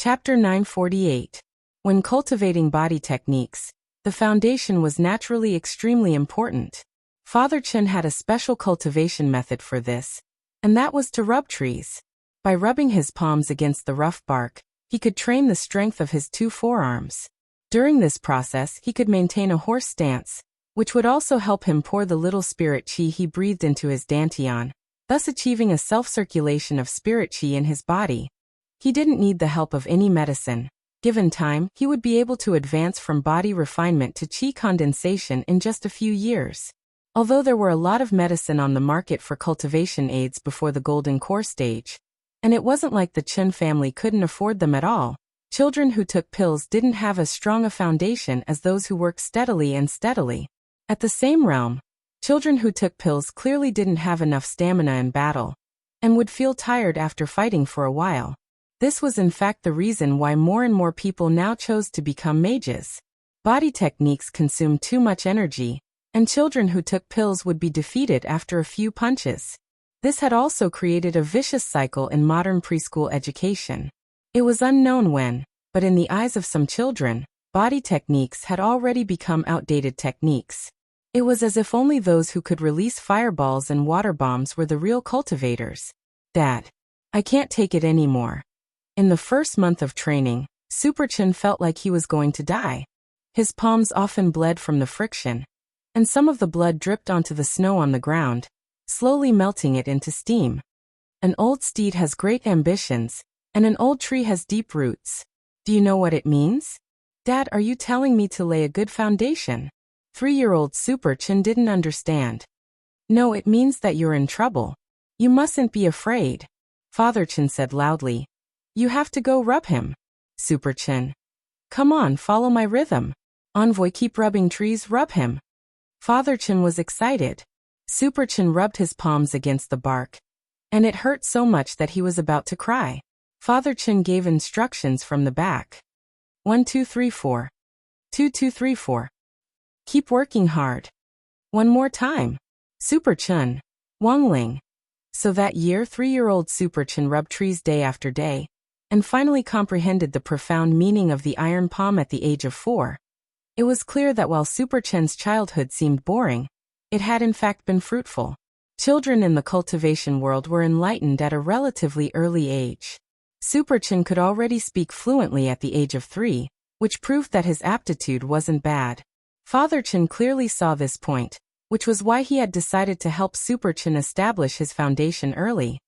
Chapter 948. When cultivating body techniques, the foundation was naturally extremely important. Father Chen had a special cultivation method for this, and that was to rub trees. By rubbing his palms against the rough bark, he could train the strength of his two forearms. During this process, he could maintain a horse stance, which would also help him pour the little spirit qi he breathed into his dantian, thus achieving a self-circulation of spirit qi in his body. He didn't need the help of any medicine. Given time, he would be able to advance from body refinement to qi condensation in just a few years. Although there were a lot of medicine on the market for cultivation aids before the golden core stage, and it wasn't like the Chen family couldn't afford them at all, children who took pills didn't have as strong a foundation as those who worked steadily. At the same realm, children who took pills clearly didn't have enough stamina in battle, and would feel tired after fighting for a while. This was in fact the reason why more and more people now chose to become mages. Body techniques consumed too much energy, and children who took pills would be defeated after a few punches. This had also created a vicious cycle in modern preschool education. It was unknown when, but in the eyes of some children, body techniques had already become outdated techniques. It was as if only those who could release fireballs and water bombs were the real cultivators. Dad, I can't take it anymore. In the first month of training, Super Chen felt like he was going to die. His palms often bled from the friction, and some of the blood dripped onto the snow on the ground, slowly melting it into steam. An old steed has great ambitions, and an old tree has deep roots. Do you know what it means? Dad, are you telling me to lay a good foundation? 3-year-old Super Chen didn't understand. No, it means that you're in trouble. You mustn't be afraid. Father Chen said loudly. You have to go rub him. Super Chen. Come on, follow my rhythm. Envoy, keep rubbing trees, rub him. Father Chen was excited. Super Chen rubbed his palms against the bark, and it hurt so much that he was about to cry. Father Chen gave instructions from the back. 1 2 3 4. 2 2 3 4. Keep working hard. One more time. Super Chen. Wang Ling. So that year, 3-year-old Super Chen rubbed trees day after day, and finally comprehended the profound meaning of the iron palm at the age of 4. It was clear that while Super Chen's childhood seemed boring, it had in fact been fruitful. Children in the cultivation world were enlightened at a relatively early age. Super Chen could already speak fluently at the age of 3, which proved that his aptitude wasn't bad. Father Chen clearly saw this point, which was why he had decided to help Super Chen establish his foundation early.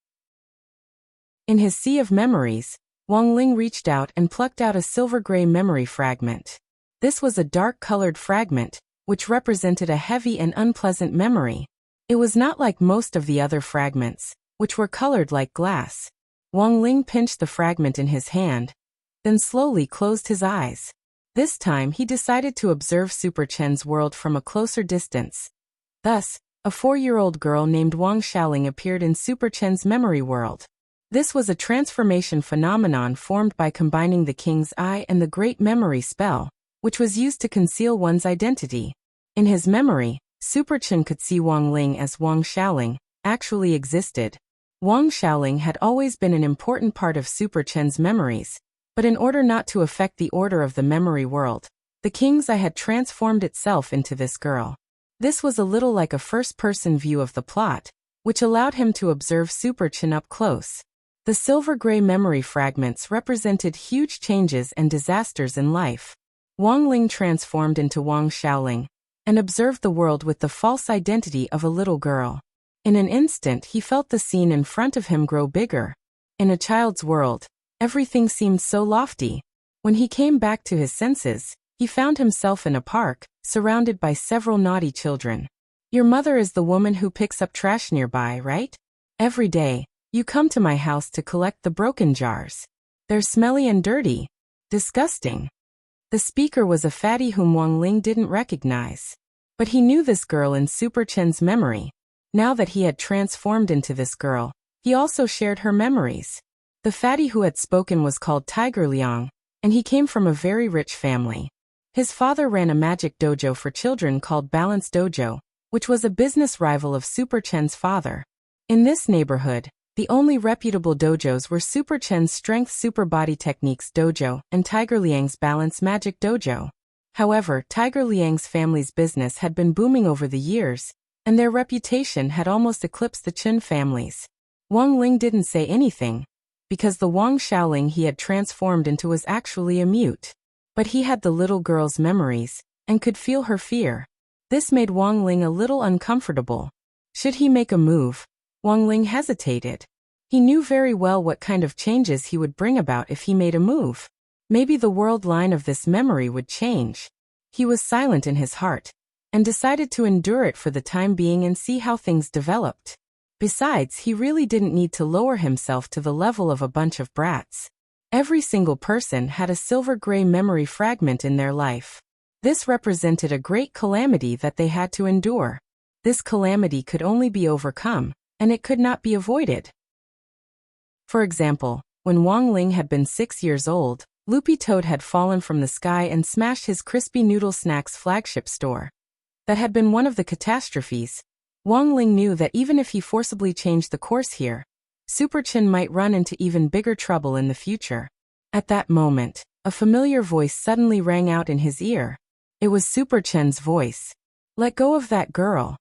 In his sea of memories, Wang Ling reached out and plucked out a silver-gray memory fragment. This was a dark-colored fragment, which represented a heavy and unpleasant memory. It was not like most of the other fragments, which were colored like glass. Wang Ling pinched the fragment in his hand, then slowly closed his eyes. This time he decided to observe Super Chen's world from a closer distance. Thus, a 4-year-old girl named Wang Xiaoling appeared in Super Chen's memory world. This was a transformation phenomenon formed by combining the King's Eye and the Great Memory spell, which was used to conceal one's identity. In his memory, Super Chen could see Wang Ling as Wang Xiaoling actually existed. Wang Xiaoling had always been an important part of Super Chen's memories, but in order not to affect the order of the memory world, the King's Eye had transformed itself into this girl. This was a little like a first-person view of the plot, which allowed him to observe Super Chen up close. The silver-gray memory fragments represented huge changes and disasters in life. Wang Ling transformed into Wang Xiaoling, and observed the world with the false identity of a little girl. In an instant he felt the scene in front of him grow bigger. In a child's world, everything seemed so lofty. When he came back to his senses, he found himself in a park, surrounded by several naughty children. Your mother is the woman who picks up trash nearby, right? Every day, you come to my house to collect the broken jars. They're smelly and dirty. Disgusting. The speaker was a fatty whom Wang Ling didn't recognize. But he knew this girl in Super Chen's memory. Now that he had transformed into this girl, he also shared her memories. The fatty who had spoken was called Tiger Liang, and he came from a very rich family. His father ran a magic dojo for children called Balance Dojo, which was a business rival of Super Chen's father. In this neighborhood, The only reputable dojos were Super Chen's Strength Super Body Techniques Dojo and Tiger Liang's Balance Magic Dojo. However, Tiger Liang's family's business had been booming over the years, and their reputation had almost eclipsed the Chen family's. Wang Ling didn't say anything, because the Wang Xiaoling he had transformed into was actually a mute. But he had the little girl's memories, and could feel her fear. This made Wang Ling a little uncomfortable. Should he make a move? Wang Ling hesitated. He knew very well what kind of changes he would bring about if he made a move. Maybe the world line of this memory would change. He was silent in his heart, and decided to endure it for the time being and see how things developed. Besides, he really didn't need to lower himself to the level of a bunch of brats. Every single person had a silver-gray memory fragment in their life. This represented a great calamity that they had to endure. This calamity could only be overcome, and it could not be avoided. For example, when Wang Ling had been 6 years old, Loopy Toad had fallen from the sky and smashed his Crispy Noodle Snacks flagship store. That had been one of the catastrophes. Wang Ling knew that even if he forcibly changed the course here, Super Chen might run into even bigger trouble in the future. At that moment, a familiar voice suddenly rang out in his ear. It was Super Chen's voice. "Let go of that girl."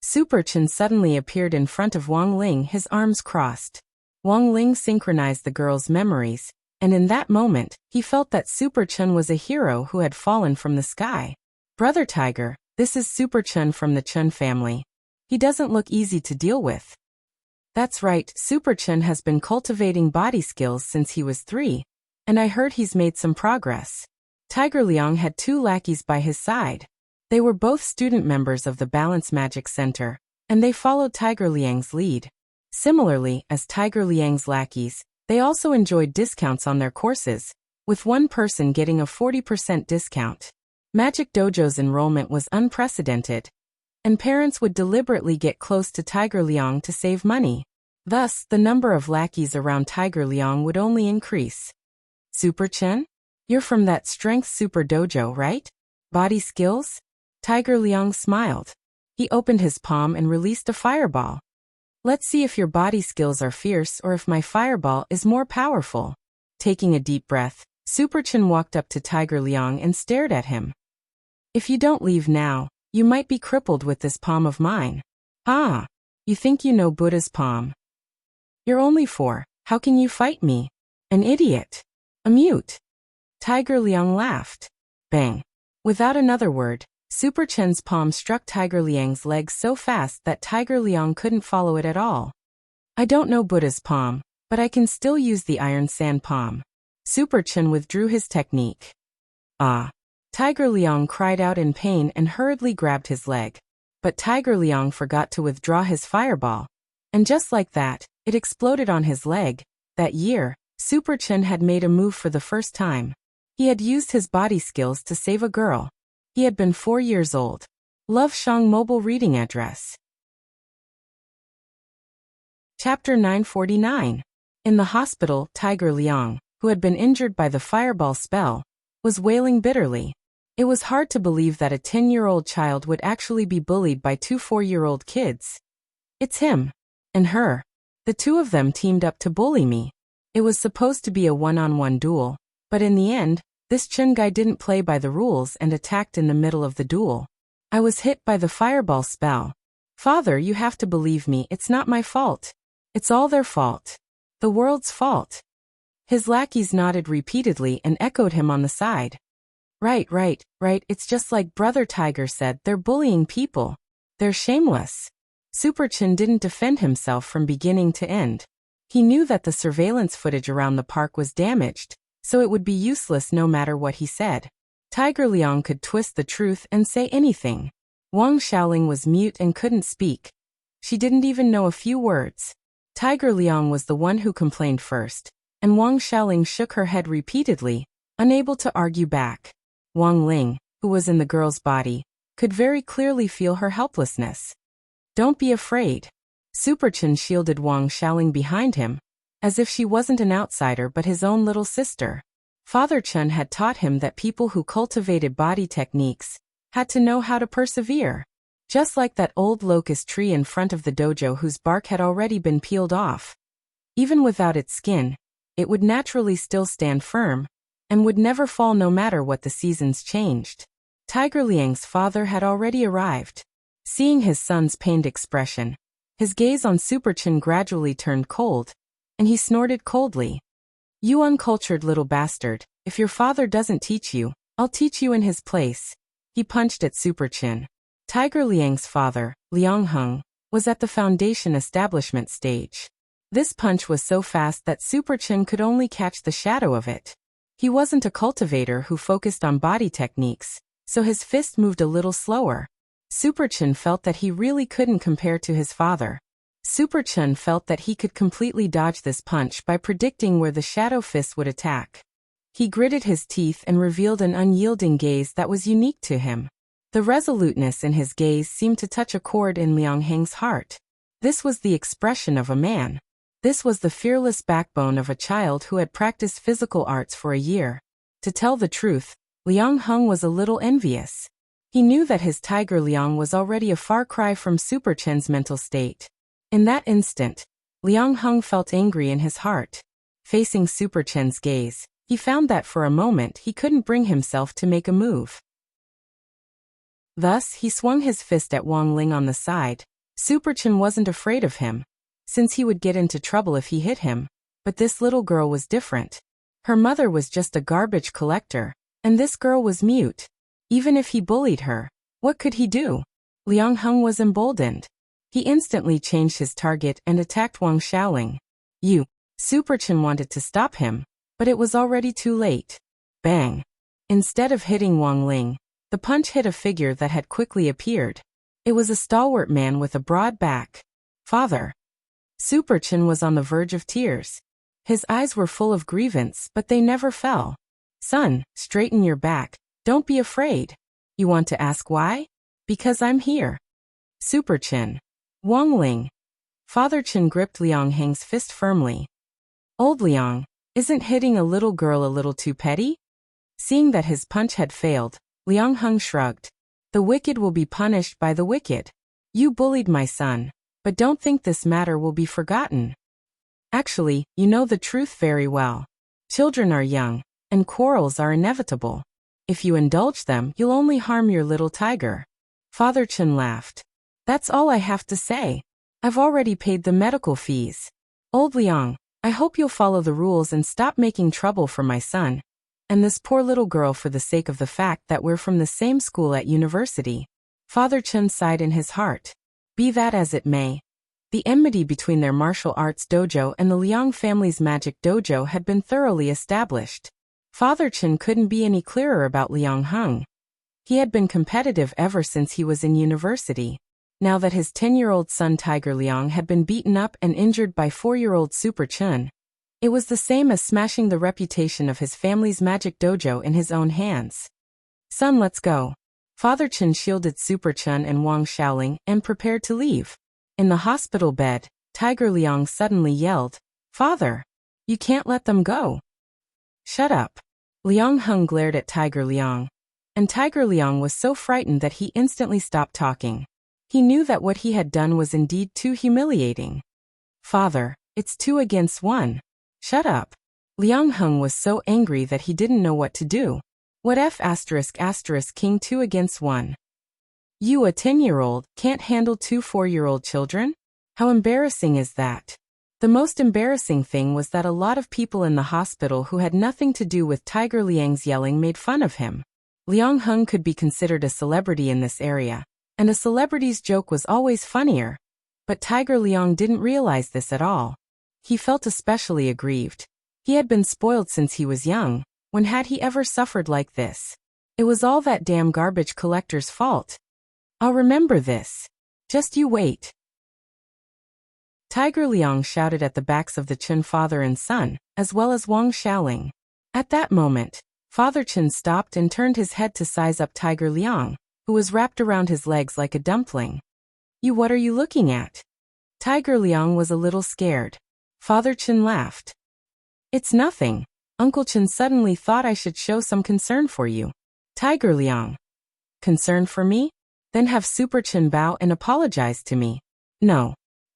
Super Chen suddenly appeared in front of Wang Ling, his arms crossed. Wang Ling synchronized the girl's memories, and in that moment, he felt that Super Chen was a hero who had fallen from the sky. "Brother Tiger, this is Super Chen from the Chen family. He doesn't look easy to deal with." "That's right, Super Chen has been cultivating body skills since he was 3, and I heard he's made some progress." Tiger Liang had 2 lackeys by his side. They were both student members of the Balance Magic Center, and they followed Tiger Liang's lead. Similarly, as Tiger Liang's lackeys, they also enjoyed discounts on their courses, with one person getting a 40% discount. Magic Dojo's enrollment was unprecedented, and parents would deliberately get close to Tiger Liang to save money. Thus, the number of lackeys around Tiger Liang would only increase. "Super Chen? You're from that Strength Super Dojo, right? Body skills?" Tiger Liang smiled. He opened his palm and released a fireball. "Let's see if your body skills are fierce or if my fireball is more powerful." Taking a deep breath, Super Chen walked up to Tiger Liang and stared at him. "If you don't leave now, you might be crippled with this palm of mine." "Ah, you think you know Buddha's palm? You're only 4, how can you fight me? An idiot. A mute." Tiger Liang laughed. Bang. Without another word, Super Chen's palm struck Tiger Liang's leg so fast that Tiger Liang couldn't follow it at all. "I don't know Buddha's palm, but I can still use the iron sand palm." Super Chen withdrew his technique. "Ah." Tiger Liang cried out in pain and hurriedly grabbed his leg. But Tiger Liang forgot to withdraw his fireball. And just like that, it exploded on his leg. That year, Super Chen had made a move for the first time. He had used his body skills to save a girl. He had been 4 years old. Love Shang mobile reading address. Chapter 949. In the hospital, Tiger Liang, who had been injured by the fireball spell, was wailing bitterly. It was hard to believe that a 10-year-old child would actually be bullied by 2 4-year-old kids. "It's him. And her. The 2 of them teamed up to bully me." It was supposed to be a one-on-one duel, but in the end, this Chen guy didn't play by the rules and attacked in the middle of the duel. "I was hit by the fireball spell. Father, you have to believe me, it's not my fault. It's all their fault. The world's fault." His lackeys nodded repeatedly and echoed him on the side. Right, it's just like Brother Tiger said, they're bullying people. They're shameless." Super Chen didn't defend himself from beginning to end. He knew that the surveillance footage around the park was damaged, so it would be useless no matter what he said. Tiger Liang could twist the truth and say anything. Wang Xiaoling was mute and couldn't speak. She didn't even know a few words. Tiger Liang was the one who complained first, and Wang Xiaoling shook her head repeatedly, unable to argue back. Wang Ling, who was in the girl's body, could very clearly feel her helplessness. "Don't be afraid." Super Chen shielded Wang Xiaoling behind him, as if she wasn't an outsider but his own little sister. Father Chen had taught him that people who cultivated body techniques had to know how to persevere. Just like that old locust tree in front of the dojo whose bark had already been peeled off, Even without its skin, it would naturally still stand firm, and would never fall no matter what the seasons changed. Tiger Liang's father had already arrived. Seeing his son's pained expression, his gaze on Super Chin gradually turned cold, and he snorted coldly. "You uncultured little bastard, if your father doesn't teach you, I'll teach you in his place." He punched at Super Chin. Tiger Liang's father, Liang Heng, was at the foundation establishment stage. This punch was so fast that Super Chin could only catch the shadow of it. He wasn't a cultivator who focused on body techniques, so his fist moved a little slower. Super Chin felt that he really couldn't compare to his father. Super Chin felt that he could completely dodge this punch by predicting where the shadow fist would attack. He gritted his teeth and revealed an unyielding gaze that was unique to him. The resoluteness in his gaze seemed to touch a chord in Liang Heng's heart. This was the expression of a man. This was the fearless backbone of a child who had practiced physical arts for a year. To tell the truth, Liang Heng was a little envious. He knew that his Tiger Liang was already a far cry from Super Chen's mental state. In that instant, Liang Heng felt angry in his heart. Facing Super Chen's gaze, he found that for a moment he couldn't bring himself to make a move. Thus, he swung his fist at Wang Ling on the side. Super Chen wasn't afraid of him, since he would get into trouble if he hit him. But this little girl was different. Her mother was just a garbage collector, and this girl was mute. Even if he bullied her, what could he do? Liang Heng was emboldened. He instantly changed his target and attacked Wang Xiaoling. Super Chen wanted to stop him, but it was already too late. Bang! Instead of hitting Wang Ling, the punch hit a figure that had quickly appeared. It was a stalwart man with a broad back. "Father." Super Chin was on the verge of tears. His eyes were full of grievance, but they never fell. "Son, straighten your back. Don't be afraid." "You want to ask why?" "Because I'm here." Super Chin. "Wang Ling." Father Chin gripped Liang Heng's fist firmly. "Old Liang, isn't hitting a little girl a little too petty?" Seeing that his punch had failed, Liang Heng shrugged. "The wicked will be punished by the wicked. You bullied my son, but don't think this matter will be forgotten. Actually, you know the truth very well. Children are young, and quarrels are inevitable. If you indulge them, you'll only harm your little tiger." Father Chin laughed. "That's all I have to say. I've already paid the medical fees. Old Liang, I hope you'll follow the rules and stop making trouble for my son and this poor little girl for the sake of the fact that we're from the same school at university." Father Chin sighed in his heart. Be that as it may, the enmity between their martial arts dojo and the Liang family's magic dojo had been thoroughly established. Father Chin couldn't be any clearer about Liang Heng. He had been competitive ever since he was in university. Now that his 10-year-old son Tiger Liang had been beaten up and injured by 4-year-old Super Chin, it was the same as smashing the reputation of his family's magic dojo in his own hands. "Son, let's go." Father Chin shielded Super Chin and Wang Xiaoling and prepared to leave. In the hospital bed, Tiger Liang suddenly yelled, "Father! You can't let them go." "Shut up." Liang Heng glared at Tiger Liang, and Tiger Liang was so frightened that he instantly stopped talking. He knew that what he had done was indeed too humiliating. "Father, it's 2 against 1. Shut up." Liang Heng was so angry that he didn't know what to do. What if ***king 2 against 1? You, a 10-year-old, can't handle 2 4-year-old children? How embarrassing is that? The most embarrassing thing was that a lot of people in the hospital who had nothing to do with Tiger Liang's yelling made fun of him. Liang Heng could be considered a celebrity in this area, and a celebrity's joke was always funnier. But Tiger Liang didn't realize this at all. He felt especially aggrieved. He had been spoiled since he was young. When had he ever suffered like this? It was all that damn garbage collector's fault. I'll remember this. Just you wait. Tiger Liang shouted at the backs of the Chin father and son, as well as Wang Xiaoling. At that moment, Father Chin stopped and turned his head to size up Tiger Liang, who was wrapped around his legs like a dumpling. What are you looking at?" Tiger Liang was a little scared. Father Chin laughed. "It's nothing. Uncle Chin suddenly thought I should show some concern for you." Tiger Liang. "Concern for me? Then have Super Chin bow and apologize to me." "No.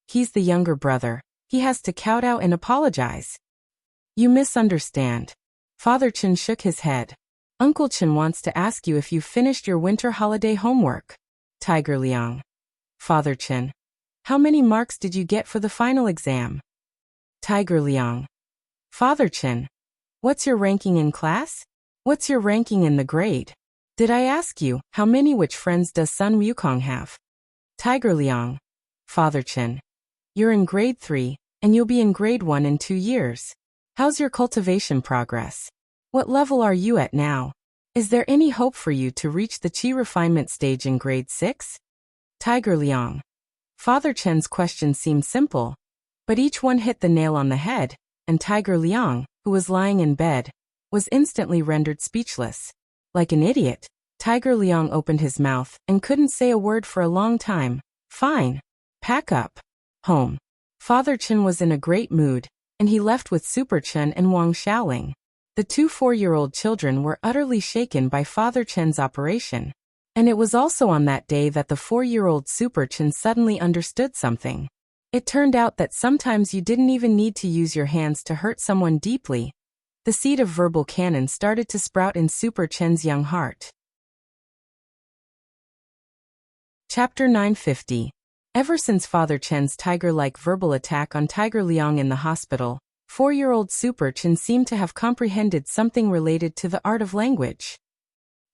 He's the younger brother. He has to kowtow and apologize. You misunderstand. Father Chen shook his head. Uncle Chen wants to ask you if you finished your winter holiday homework. Tiger Liang. Father Chen. How many marks did you get for the final exam? Tiger Liang. Father Chen. What's your ranking in class? What's your ranking in the grade? Did I ask you, how many which friends does Sun Wukong have? Tiger Liang. Father Chen. You're in grade 3, and you'll be in grade 1 in 2 years. How's your cultivation progress? What level are you at now? Is there any hope for you to reach the Qi refinement stage in grade 6? Tiger Liang. Father Chen's question seemed simple, but each one hit the nail on the head, and Tiger Liang, who was lying in bed, was instantly rendered speechless. Like an idiot, Tiger Liang opened his mouth and couldn't say a word for a long time. Fine. Pack up. Home. Father Chen was in a great mood, and he left with Super Chen and Wang Xiaoling. The 2 4-year-old children were utterly shaken by Father Chen's operation. And it was also on that day that the 4-year-old Super Chen suddenly understood something. It turned out that sometimes you didn't even need to use your hands to hurt someone deeply. The seed of verbal cannon started to sprout in Super Chen's young heart. Chapter 950. Ever since Father Chen's tiger-like verbal attack on Tiger Liang in the hospital, 4-year-old Super Chen seemed to have comprehended something related to the art of language.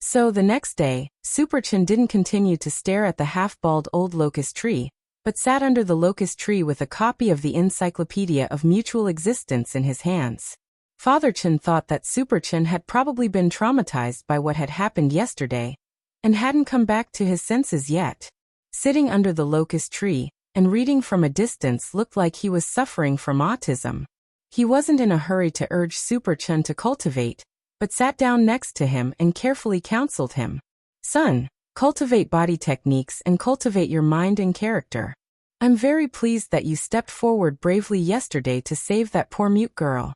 So the next day, Super Chen didn't continue to stare at the half-bald old locust tree, but sat under the locust tree with a copy of the Encyclopedia of Mutual Existence in his hands. Father Chen thought that Super Chen had probably been traumatized by what had happened yesterday, and hadn't come back to his senses yet. Sitting under the locust tree, and reading from a distance looked like he was suffering from autism. He wasn't in a hurry to urge Super Chen to cultivate, but sat down next to him and carefully counseled him. Son, cultivate body techniques and cultivate your mind and character. I'm very pleased that you stepped forward bravely yesterday to save that poor mute girl.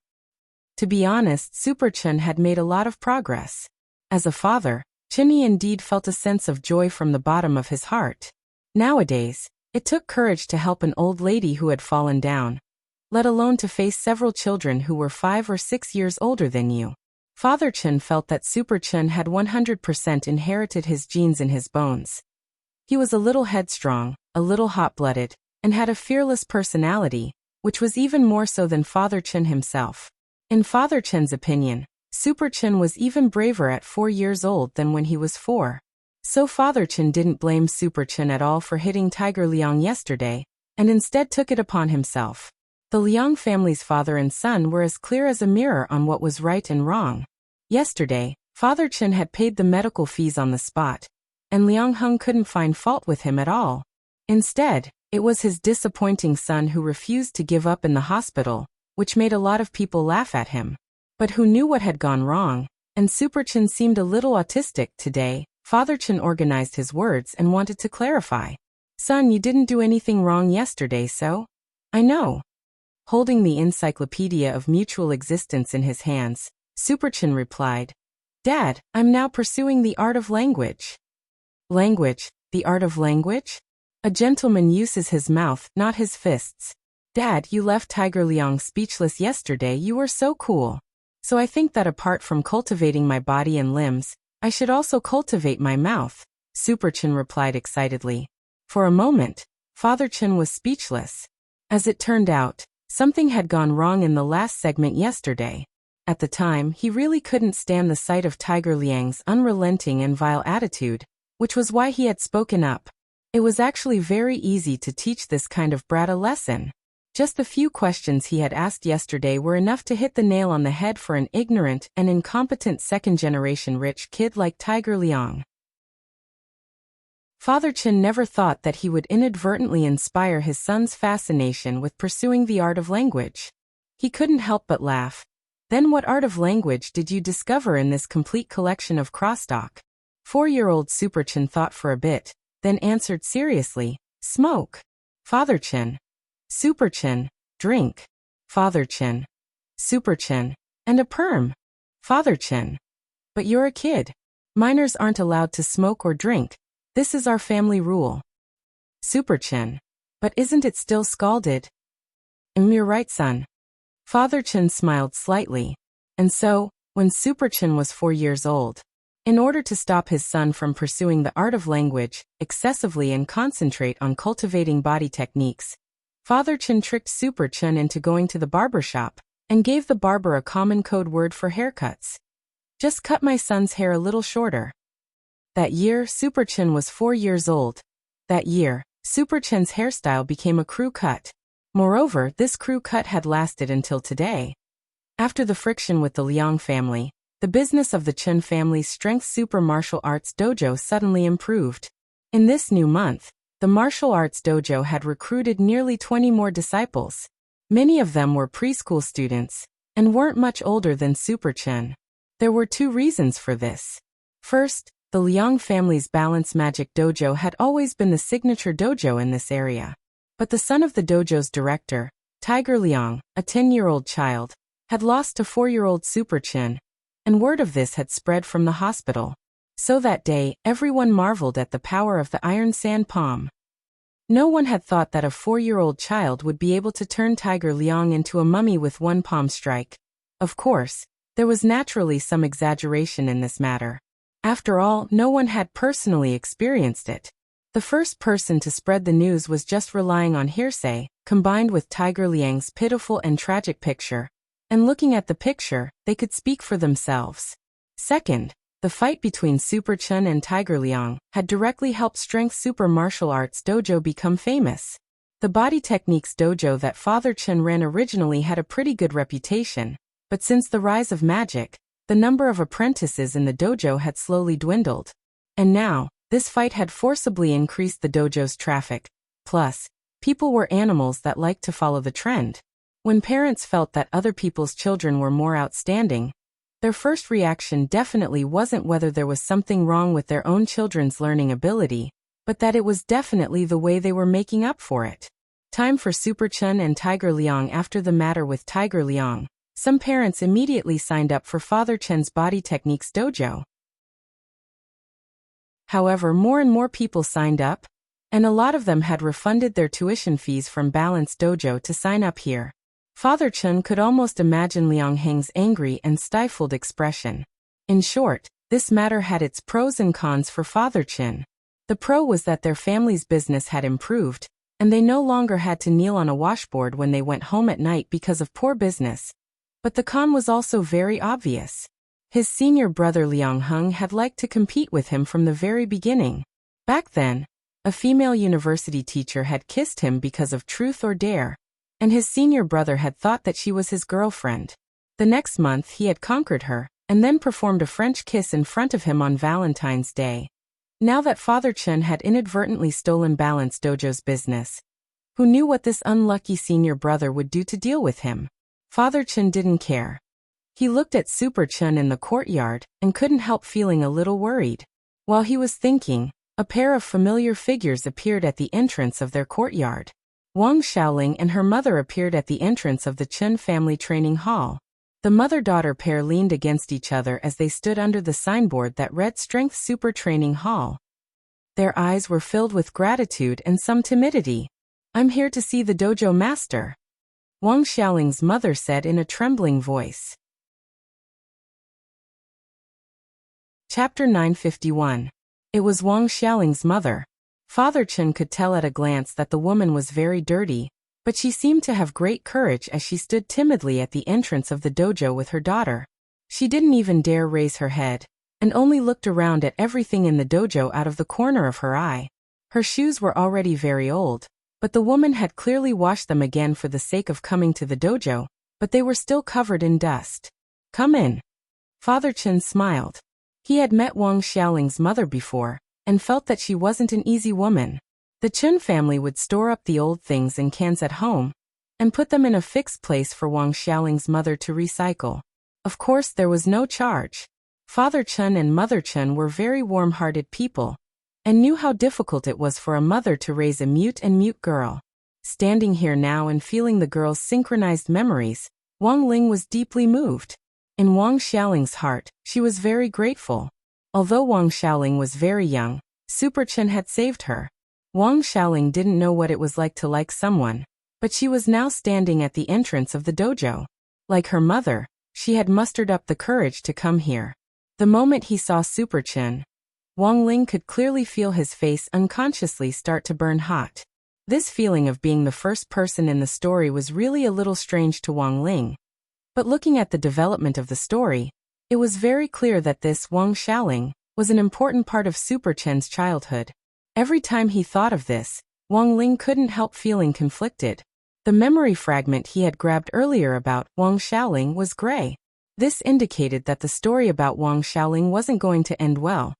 To be honest, Super Chen had made a lot of progress. As a father, Chenyi indeed felt a sense of joy from the bottom of his heart. Nowadays, it took courage to help an old lady who had fallen down, let alone to face several children who were 5 or 6 years older than you. Father Chen felt that Super Chen had 100% inherited his genes in his bones. He was a little headstrong, a little hot-blooded, and had a fearless personality, which was even more so than Father Chen himself. In Father Chen's opinion, Super Chen was even braver at 4 years old than when he was 4. So Father Chen didn't blame Super Chen at all for hitting Tiger Liang yesterday, and instead took it upon himself. The Liang family's father and son were as clear as a mirror on what was right and wrong. Yesterday, Father Chen had paid the medical fees on the spot, and Liang Heng couldn't find fault with him at all. Instead, it was his disappointing son who refused to give up in the hospital, which made a lot of people laugh at him. But who knew what had gone wrong, and Super Chen seemed a little autistic today. Father Chen organized his words and wanted to clarify. Son, you didn't do anything wrong yesterday, so? I know. Holding the Encyclopedia of Mutual Existence in his hands, Super Chen replied, Dad, I'm now pursuing the art of language. Language, the art of language? A gentleman uses his mouth, not his fists. Dad, you left Tiger Liang speechless yesterday. You were so cool. So I think that apart from cultivating my body and limbs, I should also cultivate my mouth, Super Chen replied excitedly. For a moment, Father Chen was speechless. As it turned out, something had gone wrong in the last segment yesterday. At the time, he really couldn't stand the sight of Tiger Liang's unrelenting and vile attitude, which was why he had spoken up. It was actually very easy to teach this kind of brat a lesson. Just the few questions he had asked yesterday were enough to hit the nail on the head for an ignorant and incompetent second-generation rich kid like Tiger Liang. Father Chen never thought that he would inadvertently inspire his son's fascination with pursuing the art of language. He couldn't help but laugh. Then what art of language did you discover in this complete collection of crosstalk? 4-year-old Super Chen thought for a bit, then answered seriously, smoke. Father Chen. Super Chen, drink. Father Chen. Super Chen. And a perm. Father Chen. But you're a kid. Minors aren't allowed to smoke or drink. This is our family rule. Super Chen. But isn't it still scalded? You're right, son. Father Chen smiled slightly. And so, when Super Chen was 4 years old, in order to stop his son from pursuing the art of language excessively and concentrate on cultivating body techniques, Father Chen tricked Super Chen into going to the barber shop and gave the barber a common code word for haircuts. Just cut my son's hair a little shorter. That year, Super Chen was 4 years old. That year, Super Chen's hairstyle became a crew cut. Moreover, this crew cut had lasted until today. After the friction with the Liang family, the business of the Chen family's strength super martial arts dojo suddenly improved. In this new month, the martial arts dojo had recruited nearly 20 more disciples. Many of them were preschool students and weren't much older than Super Chen. There were 2 reasons for this. First, the Liang family's Balance Magic Dojo had always been the signature dojo in this area. But the son of the dojo's director, Tiger Liang, a 10-year-old child, had lost to 4-year-old Super Chen, and word of this had spread from the hospital. So that day, everyone marveled at the power of the iron sand palm. No one had thought that a 4-year-old child would be able to turn Tiger Liang into a mummy with one palm strike. Of course, there was naturally some exaggeration in this matter. After all, no one had personally experienced it. The first person to spread the news was just relying on hearsay, combined with Tiger Liang's pitiful and tragic picture. And looking at the picture, they could speak for themselves. Second, the fight between Super Chen and Tiger Liang had directly helped Strength Super Martial Arts Dojo become famous. The body techniques dojo that Father Chen ran originally had a pretty good reputation, but since the rise of magic, the number of apprentices in the dojo had slowly dwindled. And now, this fight had forcibly increased the dojo's traffic. Plus, people were animals that liked to follow the trend. When parents felt that other people's children were more outstanding, their first reaction definitely wasn't whether there was something wrong with their own children's learning ability, but that it was definitely the way they were making up for it. Time for Super Chen and Tiger Liang. After the matter with Tiger Liang, some parents immediately signed up for Father Chen's Body Techniques Dojo. However, more and more people signed up, and a lot of them had refunded their tuition fees from Balance Dojo to sign up here. Father Chen could almost imagine Liang Heng's angry and stifled expression. In short, this matter had its pros and cons for Father Chen. The pro was that their family's business had improved, and they no longer had to kneel on a washboard when they went home at night because of poor business. But the con was also very obvious. His senior brother Liang Heng had liked to compete with him from the very beginning. Back then, a female university teacher had kissed him because of Truth or Dare, and his senior brother had thought that she was his girlfriend. The next month he had conquered her, and then performed a French kiss in front of him on Valentine's Day. Now that Father Chen had inadvertently stolen Balance Dojo's business, who knew what this unlucky senior brother would do to deal with him? Father Chen didn't care. He looked at Super Chen in the courtyard and couldn't help feeling a little worried. While he was thinking, a pair of familiar figures appeared at the entrance of their courtyard. Wang Xiaoling and her mother appeared at the entrance of the Chen family training hall. The mother-daughter pair leaned against each other as they stood under the signboard that read Strength Super Training Hall. Their eyes were filled with gratitude and some timidity. "I'm here to see the dojo master," Wang Xiaoling's mother said in a trembling voice. Chapter 951. It was Wang Xiaoling's mother. Father Chen could tell at a glance that the woman was very dirty, but she seemed to have great courage as she stood timidly at the entrance of the dojo with her daughter. She didn't even dare raise her head, and only looked around at everything in the dojo out of the corner of her eye. Her shoes were already very old, but the woman had clearly washed them again for the sake of coming to the dojo, but they were still covered in dust. "Come in." Father Chen smiled. He had met Wang Xiaoling's mother before, and felt that she wasn't an easy woman. The Chen family would store up the old things in cans at home, and put them in a fixed place for Wang Xiaoling's mother to recycle. Of course, there was no charge. Father Chen and Mother Chen were very warm-hearted people, and knew how difficult it was for a mother to raise a mute girl. Standing here now and feeling the girl's synchronized memories, Wang Ling was deeply moved. In Wang Xiaoling's heart, she was very grateful. Although Wang Xiaoling was very young, Super Chen had saved her. Wang Xiaoling didn't know what it was like to like someone, but she was now standing at the entrance of the dojo. Like her mother, she had mustered up the courage to come here. The moment he saw Super Chen, Wang Ling could clearly feel his face unconsciously start to burn hot. This feeling of being the first person in the story was really a little strange to Wang Ling. But looking at the development of the story, it was very clear that this Wang Xiaoling was an important part of Super Chen's childhood. Every time he thought of this, Wang Ling couldn't help feeling conflicted. The memory fragment he had grabbed earlier about Wang Xiaoling was gray. This indicated that the story about Wang Xiaoling wasn't going to end well.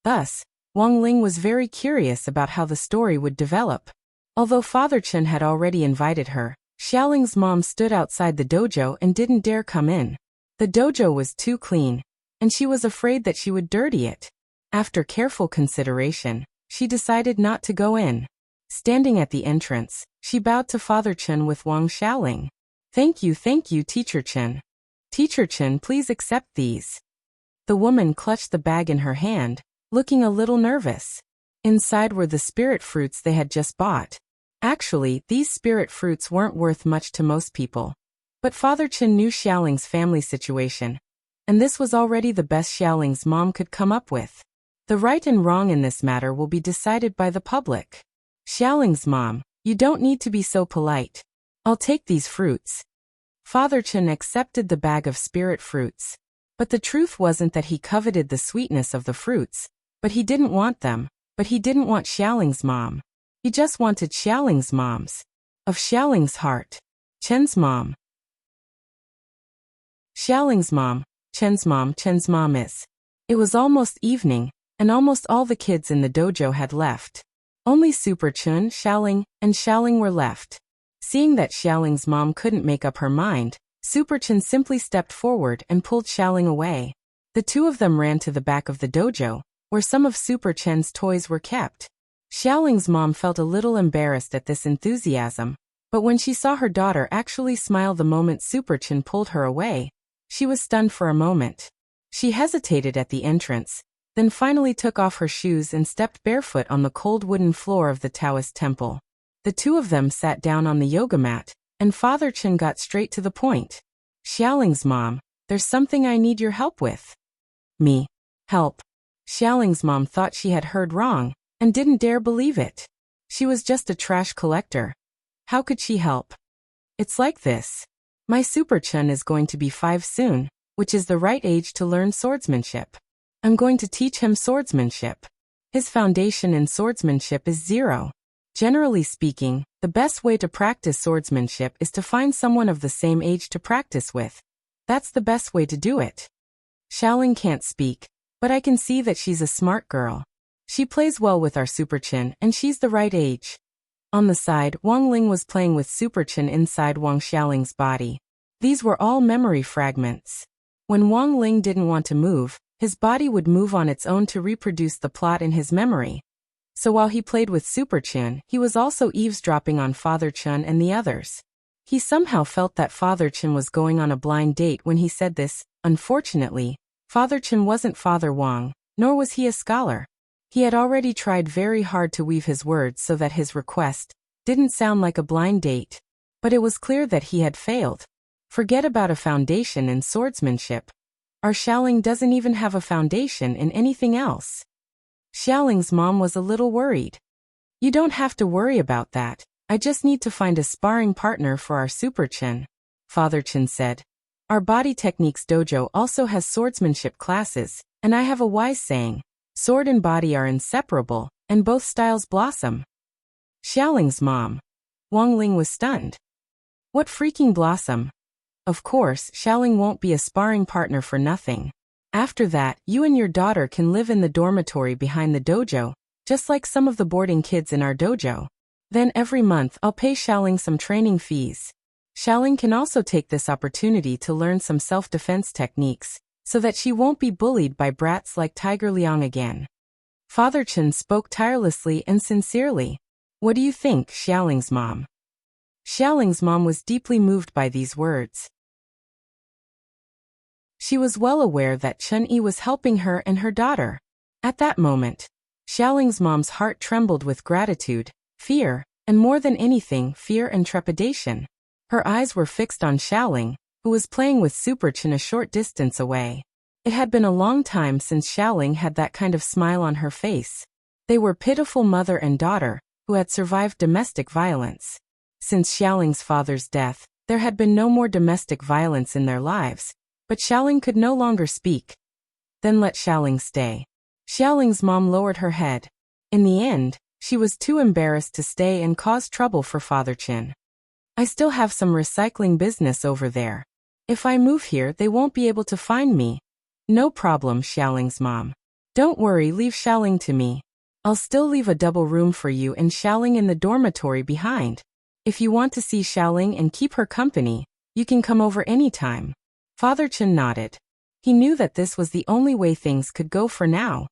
Thus, Wang Ling was very curious about how the story would develop. Although Father Chen had already invited her, Xiaoling's mom stood outside the dojo and didn't dare come in. The dojo was too clean, and she was afraid that she would dirty it. After careful consideration, she decided not to go in. Standing at the entrance, she bowed to Father Chen with Wang Xiaoling. Thank you, Teacher Chen. Teacher Chen, please accept these." The woman clutched the bag in her hand, looking a little nervous. Inside were the spirit fruits they had just bought. Actually, these spirit fruits weren't worth much to most people. But Father Chen knew Xiaoling's family situation, and this was already the best Xiaoling's mom could come up with. The right and wrong in this matter will be decided by the public. Xiaoling's mom, you don't need to be so polite. I'll take these fruits. Father Chen accepted the bag of spirit fruits. But the truth wasn't that he coveted the sweetness of the fruits, but he didn't want them. But he didn't want Xiaoling's mom. He just wanted Xiaoling's mom's. Of Xiaoling's heart. Chen's mom. Xiaoling's mom, Chen's mom is. It was almost evening, and almost all the kids in the dojo had left. Only Super Chen, Xiaoling, and Xiaoling were left. Seeing that Xiaoling's mom couldn't make up her mind, Super Chen simply stepped forward and pulled Xiaoling away. The two of them ran to the back of the dojo, where some of Super Chen's toys were kept. Xiaoling's mom felt a little embarrassed at this enthusiasm, but when she saw her daughter actually smile the moment Super Chen pulled her away, she was stunned for a moment. She hesitated at the entrance, then finally took off her shoes and stepped barefoot on the cold wooden floor of the Taoist temple. The two of them sat down on the yoga mat, and Father Chen got straight to the point. Xiaoling's mom, there's something I need your help with. Me. Help. Xiaoling's mom thought she had heard wrong, and didn't dare believe it. She was just a trash collector. How could she help? It's like this. My Super Chen is going to be 5 soon, which is the right age to learn swordsmanship. I'm going to teach him swordsmanship. His foundation in swordsmanship is 0. Generally speaking, the best way to practice swordsmanship is to find someone of the same age to practice with. That's the best way to do it. Xiaoling can't speak, but I can see that she's a smart girl. She plays well with our Super Chen, and she's the right age. On the side, Wang Ling was playing with Super Chen inside Wang Xiaoling's body. These were all memory fragments. When Wang Ling didn't want to move, his body would move on its own to reproduce the plot in his memory. So while he played with Super Chen, he was also eavesdropping on Father Chen and the others. He somehow felt that Father Chen was going on a blind date when he said this. Unfortunately, Father Chen wasn't Father Wang, nor was he a scholar. He had already tried very hard to weave his words so that his request didn't sound like a blind date. But it was clear that he had failed. Forget about a foundation in swordsmanship. Our Xiaoling doesn't even have a foundation in anything else. Xiaoling's mom was a little worried. You don't have to worry about that. I just need to find a sparring partner for our Super Chen, Father Chen said. Our body techniques dojo also has swordsmanship classes, and I have a wise saying. Sword and body are inseparable, and both styles blossom. Xiaoling's mom. Wang Ling was stunned. What freaking blossom? Of course, Xiaoling won't be a sparring partner for nothing. After that, you and your daughter can live in the dormitory behind the dojo, just like some of the boarding kids in our dojo. Then every month I'll pay Xiaoling some training fees. Xiaoling can also take this opportunity to learn some self-defense techniques, so that she won't be bullied by brats like Tiger Liang again. Father Chen spoke tirelessly and sincerely. What do you think, Xiaoling's mom? Xiaoling's mom was deeply moved by these words. She was well aware that Chen Yi was helping her and her daughter. At that moment, Xiaoling's mom's heart trembled with gratitude, fear, and more than anything, fear and trepidation. Her eyes were fixed on Xiaoling, who was playing with Super Chen a short distance away. It had been a long time since Xiaoling had that kind of smile on her face. They were pitiful mother and daughter, who had survived domestic violence. Since Xiaoling's father's death, there had been no more domestic violence in their lives, but Xiaoling could no longer speak. Then let Xiaoling stay. Xiaoling's mom lowered her head. In the end, she was too embarrassed to stay and cause trouble for Father Chen. I still have some recycling business over there. If I move here, they won't be able to find me. No problem, Xiaoling's mom. Don't worry, leave Xiaoling to me. I'll still leave a double room for you and Xiaoling in the dormitory behind. If you want to see Xiaoling and keep her company, you can come over anytime. Father Chen nodded. He knew that this was the only way things could go for now.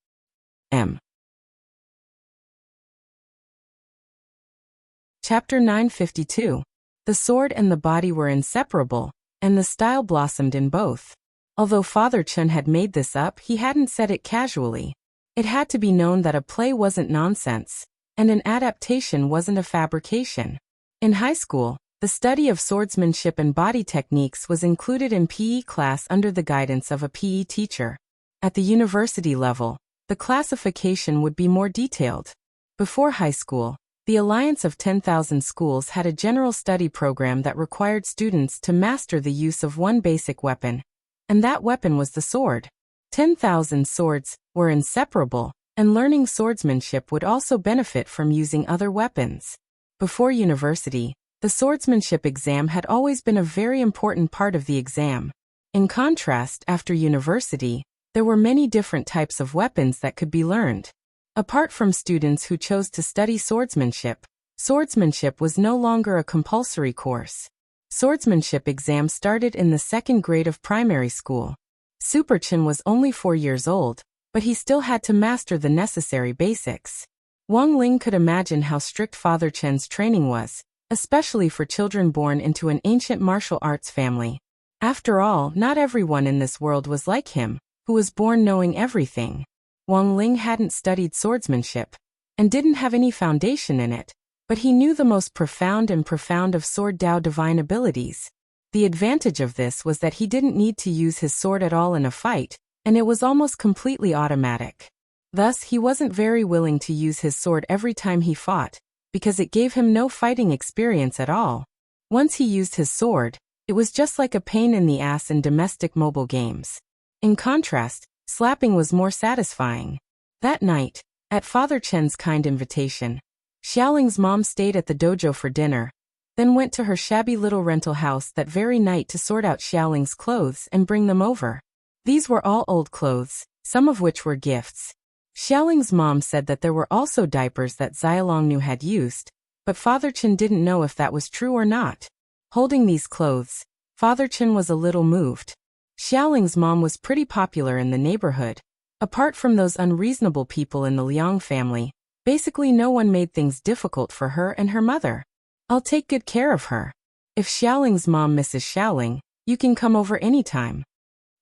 Chapter 952. The sword and the body were inseparable, and the style blossomed in both. Although Father Chen had made this up, he hadn't said it casually. It had to be known that a play wasn't nonsense, and an adaptation wasn't a fabrication. In high school, the study of swordsmanship and body techniques was included in PE class under the guidance of a PE teacher. At the university level, the classification would be more detailed. Before high school, the Alliance of 10,000 Schools had a general study program that required students to master the use of one basic weapon, and that weapon was the sword. 10,000 swords were inseparable, and learning swordsmanship would also benefit from using other weapons. Before university, the swordsmanship exam had always been a very important part of the exam. In contrast, after university, there were many different types of weapons that could be learned. Apart from students who chose to study swordsmanship, swordsmanship was no longer a compulsory course. Swordsmanship exam started in the second grade of primary school. Super Chen was only 4 years old, but he still had to master the necessary basics. Wang Ling could imagine how strict Father Chen's training was, especially for children born into an ancient martial arts family. After all, not everyone in this world was like him, who was born knowing everything. Wang Ling hadn't studied swordsmanship, and didn't have any foundation in it, but he knew the most profound of sword Dao divine abilities. The advantage of this was that he didn't need to use his sword at all in a fight, and it was almost completely automatic. Thus, he wasn't very willing to use his sword every time he fought, because it gave him no fighting experience at all. Once he used his sword, it was just like a pain in the ass in domestic mobile games. In contrast, slapping was more satisfying. That night, at Father Chen's kind invitation, Xiaoling's mom stayed at the dojo for dinner, then went to her shabby little rental house that very night to sort out Xiaoling's clothes and bring them over. These were all old clothes, some of which were gifts. Xiaoling's mom said that there were also diapers that Xiaolongnu had used, but Father Chen didn't know if that was true or not. Holding these clothes, Father Chen was a little moved. Xiaoling's mom was pretty popular in the neighborhood. Apart from those unreasonable people in the Liang family, basically no one made things difficult for her and her mother. I'll take good care of her. If Xiaoling's mom misses Xiaoling, you can come over anytime.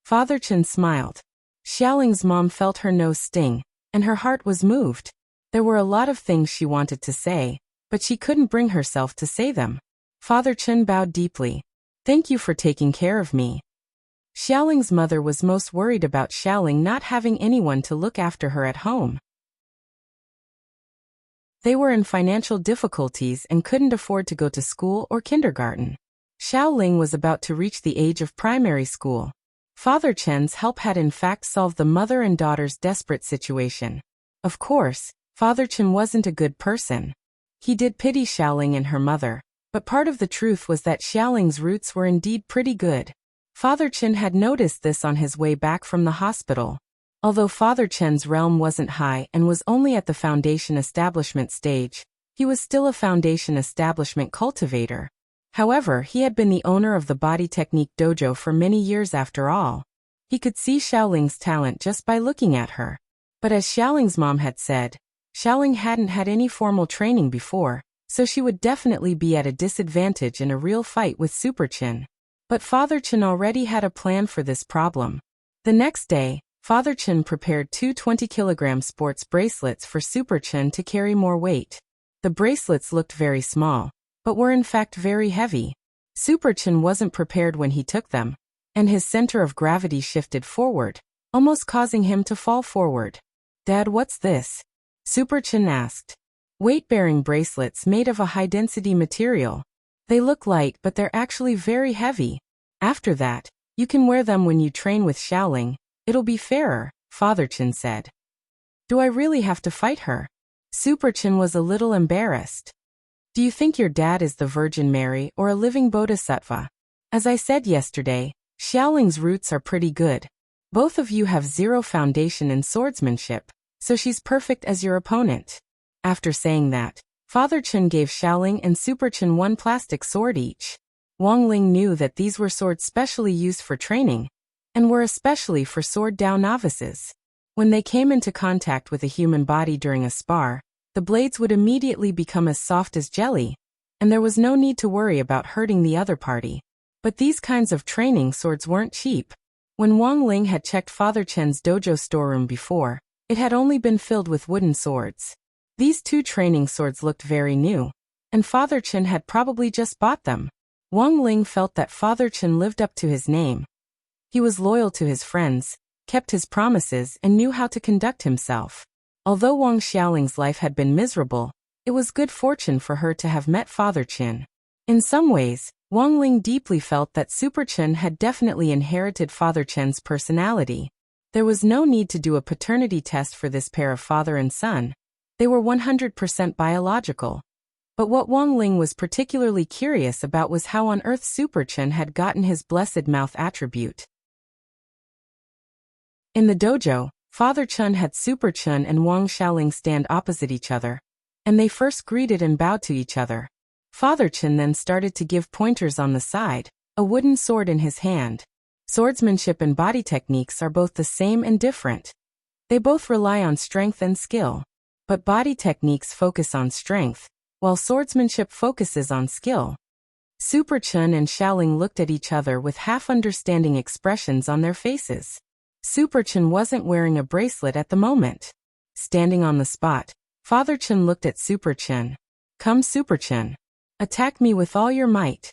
Father Chen smiled. Xiaoling's mom felt her nose sting, and her heart was moved. There were a lot of things she wanted to say, but she couldn't bring herself to say them. Father Chen bowed deeply. Thank you for taking care of me. Xiaoling's mother was most worried about Xiaoling not having anyone to look after her at home. They were in financial difficulties and couldn't afford to go to school or kindergarten. Xiaoling was about to reach the age of primary school. Father Chen's help had in fact solved the mother and daughter's desperate situation. Of course, Father Chen wasn't a good person. He did pity Xiaoling and her mother, but part of the truth was that Xiaoling's roots were indeed pretty good. Father Chen had noticed this on his way back from the hospital. Although Father Chen's realm wasn't high and was only at the foundation establishment stage, he was still a foundation establishment cultivator. However, he had been the owner of the Body Technique Dojo for many years after all. He could see Xiaoling's talent just by looking at her. But as Xiaoling's mom had said, Xiaoling hadn't had any formal training before, so she would definitely be at a disadvantage in a real fight with Super Chen. But Father Chen already had a plan for this problem. The next day, Father Chen prepared 2 20-kilogram sports bracelets for Super Chen to carry more weight. The bracelets looked very small, but were in fact very heavy. Super Chen wasn't prepared when he took them, and his center of gravity shifted forward, almost causing him to fall forward. "Dad, what's this?" Super Chen asked. "Weight-bearing bracelets made of a high-density material. They look light, but they're actually very heavy. After that, you can wear them when you train with Xiaoling. It'll be fairer," Father Chen said. "Do I really have to fight her?" Super Chen was a little embarrassed. "Do you think your dad is the Virgin Mary or a living bodhisattva? As I said yesterday, Xiaoling's roots are pretty good. Both of you have zero foundation in swordsmanship, so she's perfect as your opponent." After saying that, Father Chen gave Xiaoling and Super Chen one plastic sword each. Wang Ling knew that these were swords specially used for training, and were especially for sword Dao novices. When they came into contact with a human body during a spar, the blades would immediately become as soft as jelly, and there was no need to worry about hurting the other party. But these kinds of training swords weren't cheap. When Wang Ling had checked Father Chen's dojo storeroom before, it had only been filled with wooden swords. These two training swords looked very new, and Father Chen had probably just bought them. Wang Ling felt that Father Chen lived up to his name. He was loyal to his friends, kept his promises, and knew how to conduct himself. Although Wang Xiaoling's life had been miserable, it was good fortune for her to have met Father Chen. In some ways, Wang Ling deeply felt that Super Chen had definitely inherited Father Chen's personality. There was no need to do a paternity test for this pair of father and son. They were 100% biological. But what Wang Ling was particularly curious about was how on earth Super Chen had gotten his blessed mouth attribute. In the dojo, Father Chen had Super Chen and Wang Xiaoling stand opposite each other, and they first greeted and bowed to each other. Father Chen then started to give pointers on the side, a wooden sword in his hand. Swordsmanship and body techniques are both the same and different. They both rely on strength and skill. But body techniques focus on strength, while swordsmanship focuses on skill. Super Chen and Xiaoling looked at each other with half-understanding expressions on their faces. Super Chen wasn't wearing a bracelet at the moment. Standing on the spot, Father Chen looked at Super Chen. "Come, Super Chen. Attack me with all your might."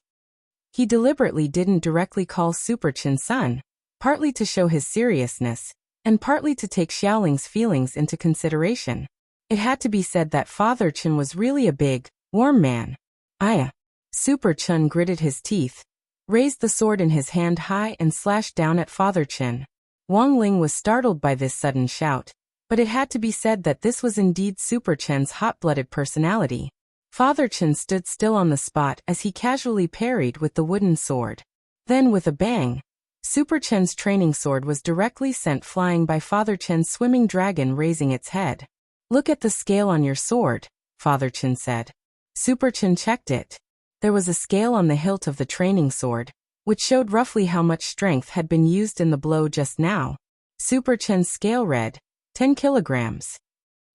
He deliberately didn't directly call Super Chen son, partly to show his seriousness, and partly to take Xiaoling's feelings into consideration. It had to be said that Father Chen was really a big, warm man. "Aya." Super Chen gritted his teeth, raised the sword in his hand high and slashed down at Father Chen. Wang Ling was startled by this sudden shout, but it had to be said that this was indeed Super Chen's hot-blooded personality. Father Chen stood still on the spot as he casually parried with the wooden sword. Then with a bang, Super Chen's training sword was directly sent flying by Father Chen's swimming dragon, raising its head. "Look at the scale on your sword," Father Chen said. Super Chen checked it. There was a scale on the hilt of the training sword, which showed roughly how much strength had been used in the blow just now. Super Chen's scale read 10 kilograms.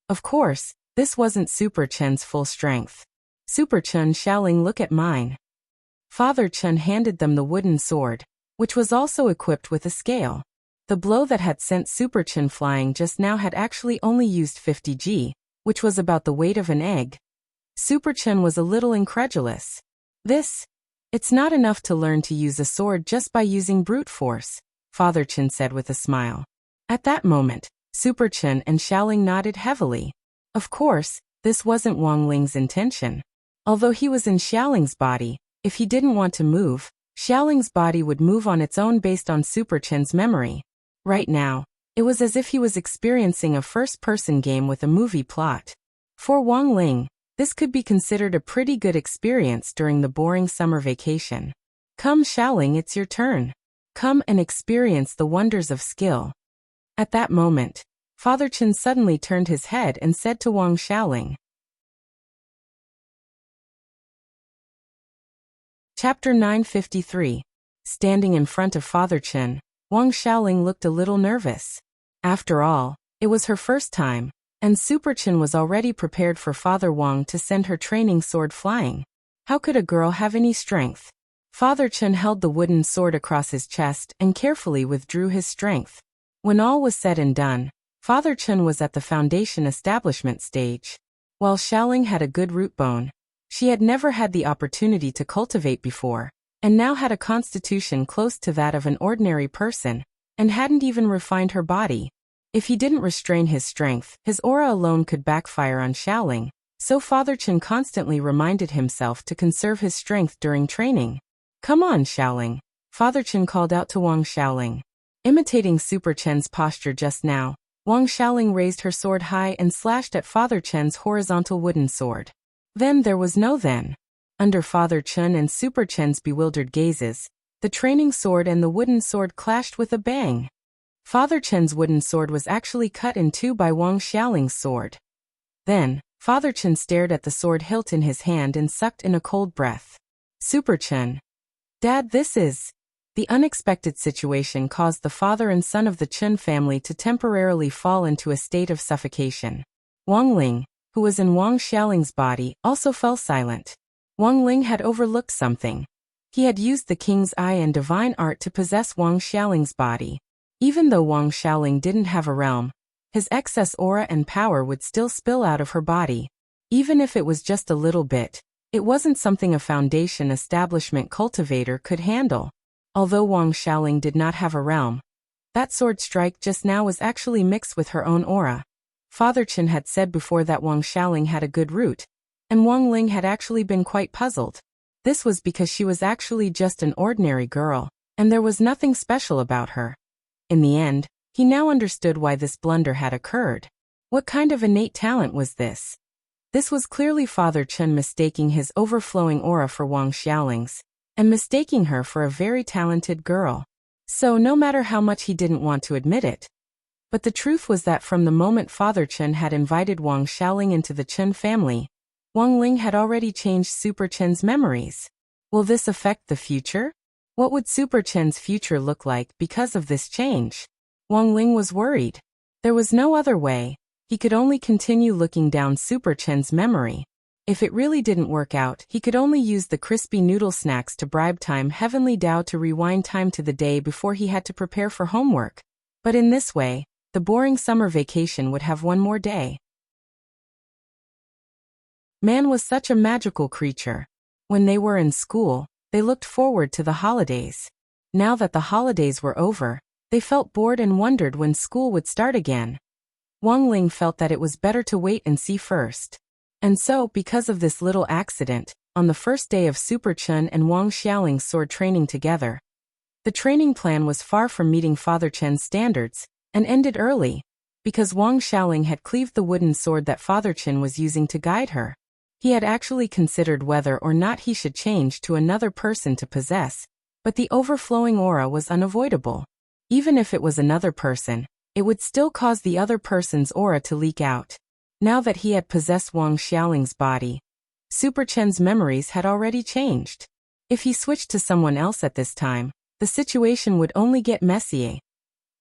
Of course, this wasn't Super Chen's full strength. "Super Chen, Xiaoling, look at mine." Father Chen handed them the wooden sword, which was also equipped with a scale. The blow that had sent Super Chen flying just now had actually only used 50 g, which was about the weight of an egg. Super Chen was a little incredulous. It's not enough to learn to use a sword just by using brute force," Father Chen said with a smile. At that moment, Super Chen and Xiaoling nodded heavily. Of course, this wasn't Wang Ling's intention. Although he was in Xiaoling's body, if he didn't want to move, Xiaoling's body would move on its own based on Super Chen's memory. Right now, it was as if he was experiencing a first-person game with a movie plot. For Wang Ling, this could be considered a pretty good experience during the boring summer vacation. "Come, Xiaoling, it's your turn. Come and experience the wonders of skill." At that moment, Father Chen suddenly turned his head and said to Wang Xiaoling. Chapter 953. Standing in front of Father Chen, Wang Xiaoling looked a little nervous. After all, it was her first time, and Super Chen was already prepared for Father Wang to send her training sword flying. How could a girl have any strength? Father Chen held the wooden sword across his chest and carefully withdrew his strength. When all was said and done, Father Chen was at the foundation establishment stage. While Xiaoling had a good root bone, she had never had the opportunity to cultivate before, and now had a constitution close to that of an ordinary person, and hadn't even refined her body. If he didn't restrain his strength, his aura alone could backfire on Xiaoling, so Father Chen constantly reminded himself to conserve his strength during training. "Come on, Xiaoling," Father Chen called out to Wang Xiaoling. Imitating Super Chen's posture just now, Wang Xiaoling raised her sword high and slashed at Father Chen's horizontal wooden sword. Then there was no then. Under Father Chen and Super Chen's bewildered gazes, the training sword and the wooden sword clashed with a bang. Father Chen's wooden sword was actually cut in two by Wang Xiaoling's sword. Then, Father Chen stared at the sword hilt in his hand and sucked in a cold breath. "Super Chen. Dad, this is..." The unexpected situation caused the father and son of the Chen family to temporarily fall into a state of suffocation. Wang Ling, who was in Wang Xiaoling's body, also fell silent. Wang Ling had overlooked something. He had used the King's Eye and Divine Art to possess Wang Xiaoling's body. Even though Wang Xiaoling didn't have a realm, his excess aura and power would still spill out of her body. Even if it was just a little bit, it wasn't something a foundation establishment cultivator could handle. Although Wang Xiaoling did not have a realm, that sword strike just now was actually mixed with her own aura. Father Chen had said before that Wang Xiaoling had a good root, and Wang Ling had actually been quite puzzled. This was because she was actually just an ordinary girl, and there was nothing special about her. In the end, he now understood why this blunder had occurred. What kind of innate talent was this? This was clearly Father Chen mistaking his overflowing aura for Wang Xiaoling's, and mistaking her for a very talented girl. So no matter how much he didn't want to admit it. But the truth was that from the moment Father Chen had invited Wang Xiaoling into the Chen family, Wang Ling had already changed Super Chen's memories. Will this affect the future? What would Super Chen's future look like because of this change? Wang Ling was worried. There was no other way. He could only continue looking down Super Chen's memory. If it really didn't work out, he could only use the crispy noodle snacks to bribe Time Heavenly Dao to rewind time to the day before he had to prepare for homework. But in this way, the boring summer vacation would have one more day. Man was such a magical creature. When they were in school, they looked forward to the holidays. Now that the holidays were over, they felt bored and wondered when school would start again. Wang Ling felt that it was better to wait and see first. And so, because of this little accident, on the first day of Super Chen and Wang Xiaoling's sword training together, the training plan was far from meeting Father Chen's standards, and ended early, because Wang Xiaoling had cleaved the wooden sword that Father Chen was using to guide her. He had actually considered whether or not he should change to another person to possess, but the overflowing aura was unavoidable. Even if it was another person, it would still cause the other person's aura to leak out. Now that he had possessed Wang Xiaoling's body, Super Chen's memories had already changed. If he switched to someone else at this time, the situation would only get messier.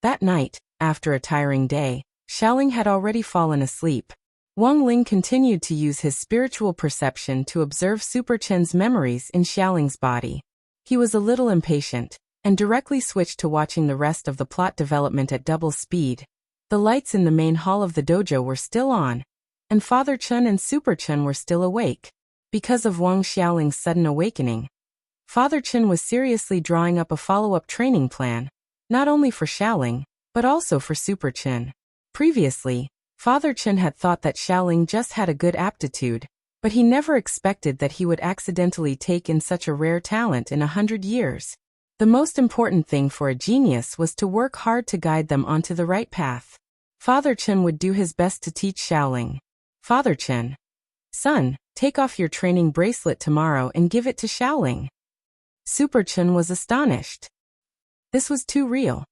That night, after a tiring day, Xiaoling had already fallen asleep. Wang Ling continued to use his spiritual perception to observe Super Chen's memories in Xiaoling's body. He was a little impatient, and directly switched to watching the rest of the plot development at double speed. The lights in the main hall of the dojo were still on, and Father Chen and Super Chen were still awake. Because of Wang Xiaoling's sudden awakening, Father Chen was seriously drawing up a follow-up training plan, not only for Xiaoling, but also for Super Chen. Previously, Father Chen had thought that Xiaoling just had a good aptitude, but he never expected that he would accidentally take in such a rare talent in 100 years. The most important thing for a genius was to work hard to guide them onto the right path. Father Chen would do his best to teach Xiaoling. Father Chen. Son, take off your training bracelet tomorrow and give it to Xiaoling. Super Chen was astonished. This was too real.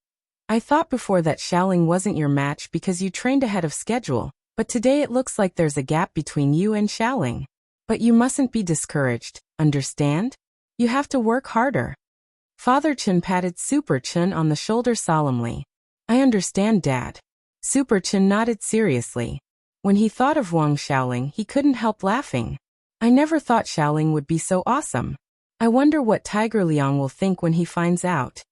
I thought before that Xiaoling wasn't your match because you trained ahead of schedule, but today it looks like there's a gap between you and Xiaoling. But you mustn't be discouraged, understand? You have to work harder. Father Chen patted Super Chen on the shoulder solemnly. I understand, Dad. Super Chen nodded seriously. When he thought of Wang Xiaoling, he couldn't help laughing. I never thought Xiaoling would be so awesome. I wonder what Tiger Liang will think when he finds out.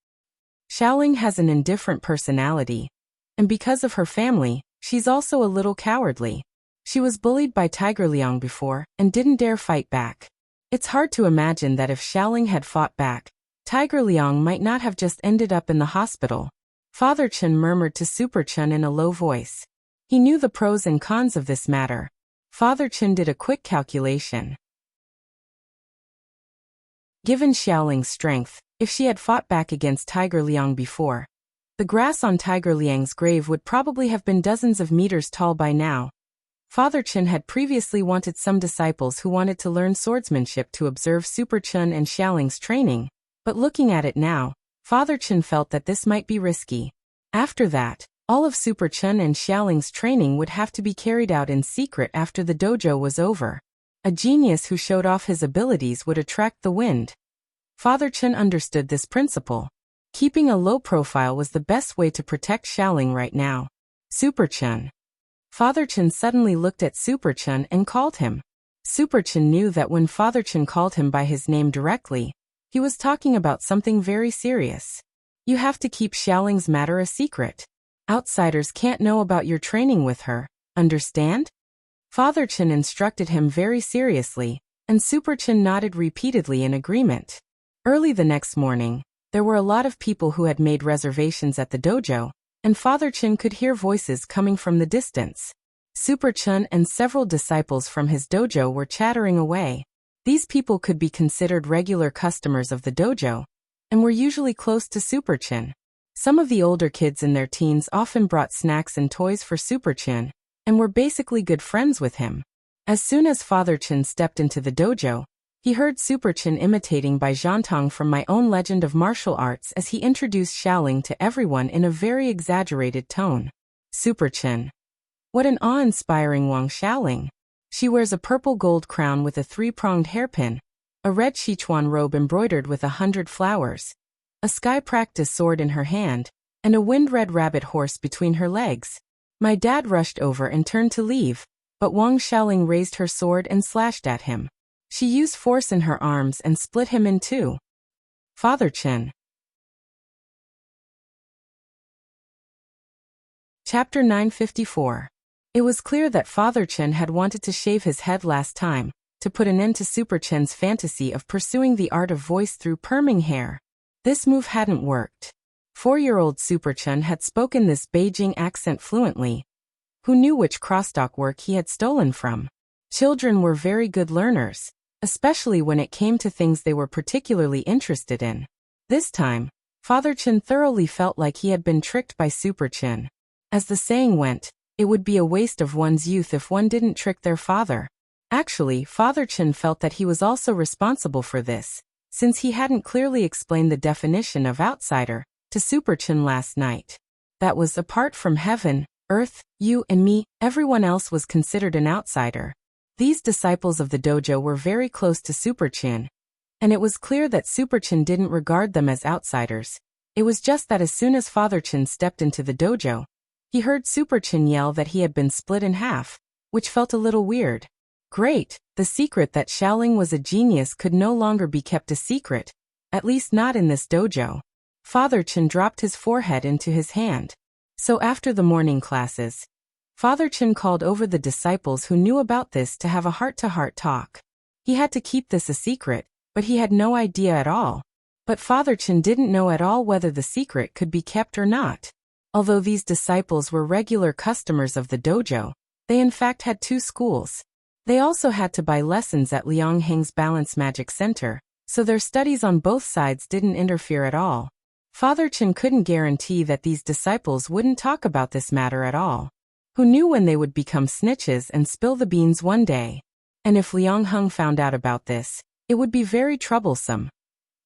Xiaoling has an indifferent personality, and because of her family, she's also a little cowardly. She was bullied by Tiger Liang before and didn't dare fight back. It's hard to imagine that if Xiaoling had fought back, Tiger Liang might not have just ended up in the hospital. Father Chen murmured to Super Chen in a low voice. He knew the pros and cons of this matter. Father Chen did a quick calculation. Given Xiaoling's strength, if she had fought back against Tiger Liang before, the grass on Tiger Liang's grave would probably have been dozens of meters tall by now. Father Chen had previously wanted some disciples who wanted to learn swordsmanship to observe Super Chen and Xiaoling's training, but looking at it now, Father Chen felt that this might be risky. After that, all of Super Chen and Xiaoling's training would have to be carried out in secret after the dojo was over. A genius who showed off his abilities would attract the wind. Father Chen understood this principle. Keeping a low profile was the best way to protect Xiaoling right now. Super Chen. Father Chen suddenly looked at Super Chen and called him. Super Chen knew that when Father Chen called him by his name directly, he was talking about something very serious. You have to keep Xiaoling's matter a secret. Outsiders can't know about your training with her, understand? Father Chen instructed him very seriously, and Super Chen nodded repeatedly in agreement. Early the next morning, there were a lot of people who had made reservations at the dojo, and Father Chen could hear voices coming from the distance. Super Chen and several disciples from his dojo were chattering away. These people could be considered regular customers of the dojo, and were usually close to Super Chen. Some of the older kids in their teens often brought snacks and toys for Super Chen, and were basically good friends with him. As soon as Father Chen stepped into the dojo, he heard Super Chen imitating Bai Zhantong from My Own Legend of Martial Arts as he introduced Xiaoling to everyone in a very exaggerated tone. Super Chen. What an awe-inspiring Wang Xiaoling. She wears a purple gold crown with a 3-pronged hairpin, a red Sichuan robe embroidered with 100 flowers, a sky-practice sword in her hand, and a wind-red rabbit horse between her legs. My dad rushed over and turned to leave, but Wang Xiaoling raised her sword and slashed at him. She used force in her arms and split him in two. Father Chen. Chapter 954. It was clear that Father Chen had wanted to shave his head last time, to put an end to Super Chen's fantasy of pursuing the art of voice through perming hair. This move hadn't worked. 4-year-old Super Chen had spoken this Beijing accent fluently. Who knew which crosstalk work he had stolen from? Children were very good learners, especially when it came to things they were particularly interested in. This time, Father Chen thoroughly felt like he had been tricked by Super Chen. As the saying went, it would be a waste of one's youth if one didn't trick their father. Actually, Father Chen felt that he was also responsible for this, since he hadn't clearly explained the definition of outsider to Super Chen last night. That was apart from heaven, earth, you and me, everyone else was considered an outsider. These disciples of the dojo were very close to Super Chen, and it was clear that Super Chen didn't regard them as outsiders. It was just that as soon as Father Chen stepped into the dojo, he heard Super Chen yell that he had been split in half, which felt a little weird. Great, the secret that Xiaoling was a genius could no longer be kept a secret, at least not in this dojo. Father Chen dropped his forehead into his hand. So after the morning classes, Father Chen called over the disciples who knew about this to have a heart-to-heart talk. He had to keep this a secret, but he had no idea at all. But Father Chen didn't know at all whether the secret could be kept or not. Although these disciples were regular customers of the dojo, they in fact had 2 schools. They also had to buy lessons at Liang Heng's Balance Magic Center, so their studies on both sides didn't interfere at all. Father Chen couldn't guarantee that these disciples wouldn't talk about this matter at all. Who knew when they would become snitches and spill the beans one day? And if Liang Heng found out about this, it would be very troublesome.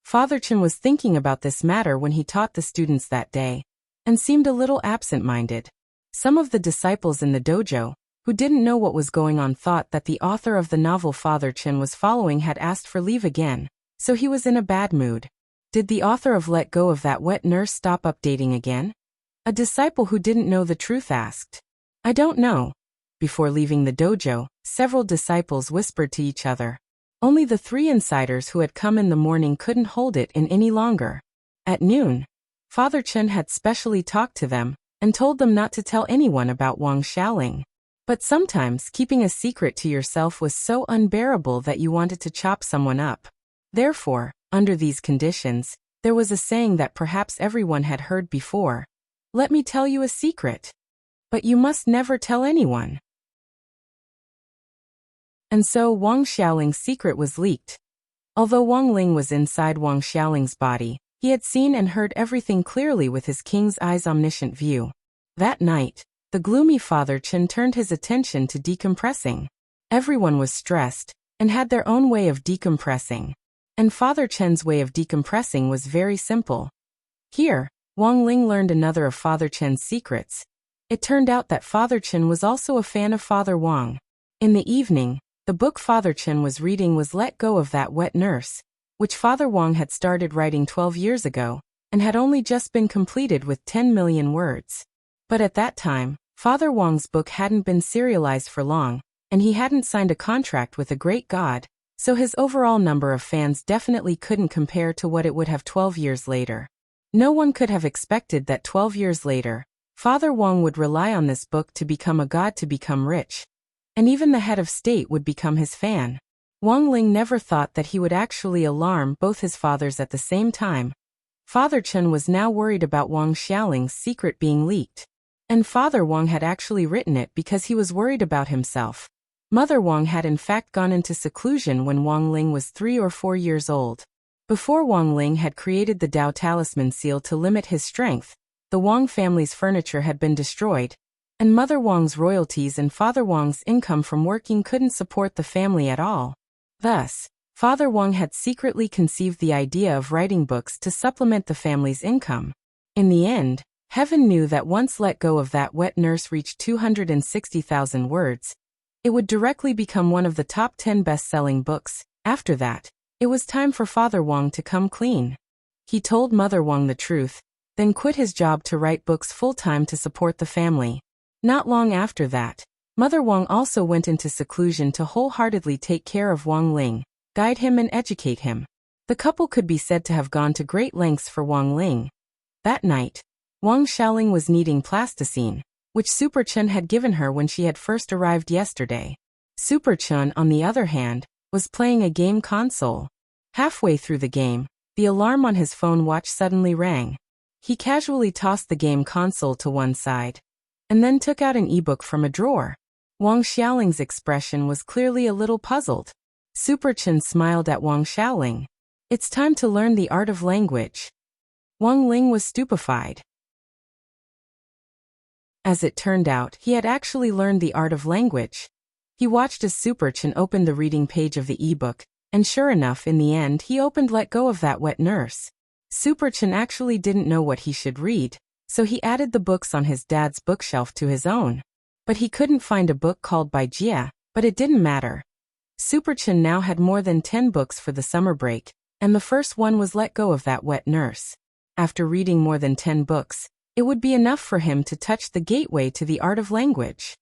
Father Chen was thinking about this matter when he taught the students that day, and seemed a little absent-minded. Some of the disciples in the dojo, who didn't know what was going on, thought that the author of the novel Father Chen was following had asked for leave again, so he was in a bad mood. Did the author of Let Go of That Wet Nurse stop updating again? A disciple who didn't know the truth asked. I don't know. Before leaving the dojo, several disciples whispered to each other. Only the 3 insiders who had come in the morning couldn't hold it in any longer. At noon, Father Chen had specially talked to them and told them not to tell anyone about Wang Xiaoling. But sometimes keeping a secret to yourself was so unbearable that you wanted to chop someone up. Therefore, under these conditions, there was a saying that perhaps everyone had heard before. Let me tell you a secret. But you must never tell anyone. And so Wang Xiaoling's secret was leaked. Although Wang Ling was inside Wang Xiaoling's body, he had seen and heard everything clearly with his king's eye's omniscient view. That night, the gloomy Father Chen turned his attention to decompressing. Everyone was stressed and had their own way of decompressing. And Father Chen's way of decompressing was very simple. Here, Wang Ling learned another of Father Chen's secrets. It turned out that Father Chen was also a fan of Father Wang. In the evening, the book Father Chen was reading was Let Go of That Wet Nurse, which Father Wang had started writing 12 years ago, and had only just been completed with 10 million words. But at that time, Father Wang's book hadn't been serialized for long, and he hadn't signed a contract with a great god, so his overall number of fans definitely couldn't compare to what it would have 12 years later. No one could have expected that 12 years later, Father Wang would rely on this book to become a god, to become rich. And even the head of state would become his fan. Wang Ling never thought that he would actually alarm both his fathers at the same time. Father Chen was now worried about Wang Xiaoling's secret being leaked. And Father Wang had actually written it because he was worried about himself. Mother Wang had in fact gone into seclusion when Wang Ling was 3 or 4 years old. Before Wang Ling had created the Dao Talisman seal to limit his strength, the Wang family's furniture had been destroyed, and Mother Wang's royalties and Father Wang's income from working couldn't support the family at all. Thus, Father Wang had secretly conceived the idea of writing books to supplement the family's income. In the end, Heaven knew that once Let Go of That Wet Nurse reached 260,000 words, it would directly become one of the top 10 best-selling books. After that, it was time for Father Wang to come clean. He told Mother Wang the truth, then quit his job to write books full-time to support the family. Not long after that, Mother Wang also went into seclusion to wholeheartedly take care of Wang Ling, guide him and educate him. The couple could be said to have gone to great lengths for Wang Ling. That night, Wang Xiaoling was kneading plasticine, which Super Chen had given her when she had first arrived yesterday. Super Chen, on the other hand, was playing a game console. Halfway through the game, the alarm on his phone watch suddenly rang. He casually tossed the game console to one side, and then took out an ebook from a drawer. Wang Xiaoling's expression was clearly a little puzzled. Super Chen smiled at Wang Xiaoling. It's time to learn the art of language. Wang Ling was stupefied. As it turned out, he had actually learned the art of language. He watched as Super Chen opened the reading page of the ebook, and sure enough, in the end, he opened Let Go of That Wet Nurse. Super Chen actually didn't know what he should read, so he added the books on his dad's bookshelf to his own. But he couldn't find a book called by Jia, but it didn't matter. Super Chen now had more than 10 books for the summer break, and the first one was Let Go of That Wet Nurse. After reading more than 10 books, it would be enough for him to touch the gateway to the art of language.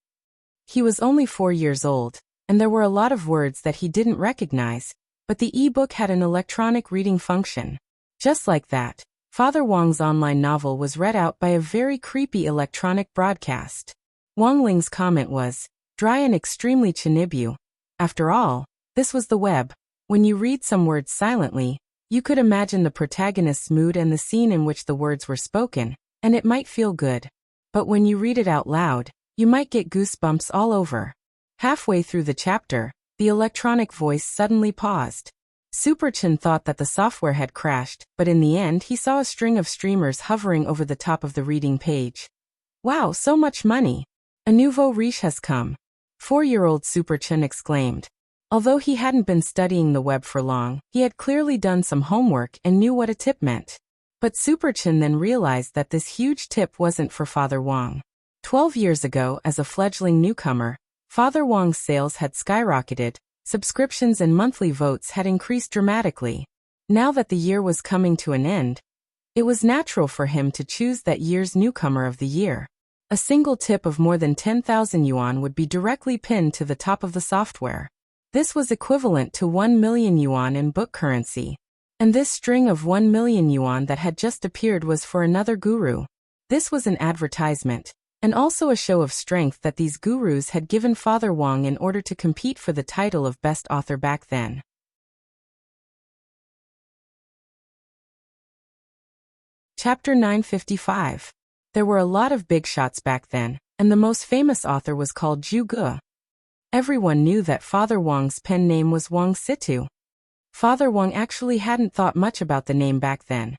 He was only 4 years old, and there were a lot of words that he didn't recognize, but the e-book had an electronic reading function. Just like that, Father Wang's online novel was read out by a very creepy electronic broadcast. Wang Ling's comment was, dry and extremely chinibu. After all, this was the web. When you read some words silently, you could imagine the protagonist's mood and the scene in which the words were spoken, and it might feel good. But when you read it out loud, you might get goosebumps all over. Halfway through the chapter, the electronic voice suddenly paused. Super Chen thought that the software had crashed, but in the end he saw a string of streamers hovering over the top of the reading page. Wow, so much money! A nouveau riche has come. 4-year-old Super Chen exclaimed. Although he hadn't been studying the web for long, he had clearly done some homework and knew what a tip meant. But Super Chen then realized that this huge tip wasn't for Father Wang. 12 years ago, as a fledgling newcomer, Father Wang's sales had skyrocketed, subscriptions and monthly votes had increased dramatically. Now that the year was coming to an end, it was natural for him to choose that year's newcomer of the year. A single tip of more than 10,000 yuan would be directly pinned to the top of the software. This was equivalent to 1 million yuan in book currency. And this string of 1 million yuan that had just appeared was for another guru. This was an advertisement. and also a show of strength that these gurus had given Father Wang in order to compete for the title of best author back then. Chapter 955. There were a lot of big shots back then, and the most famous author was called Zhu Ge. Everyone knew that Father Wang's pen name was Wang Situ. Father Wang actually hadn't thought much about the name back then.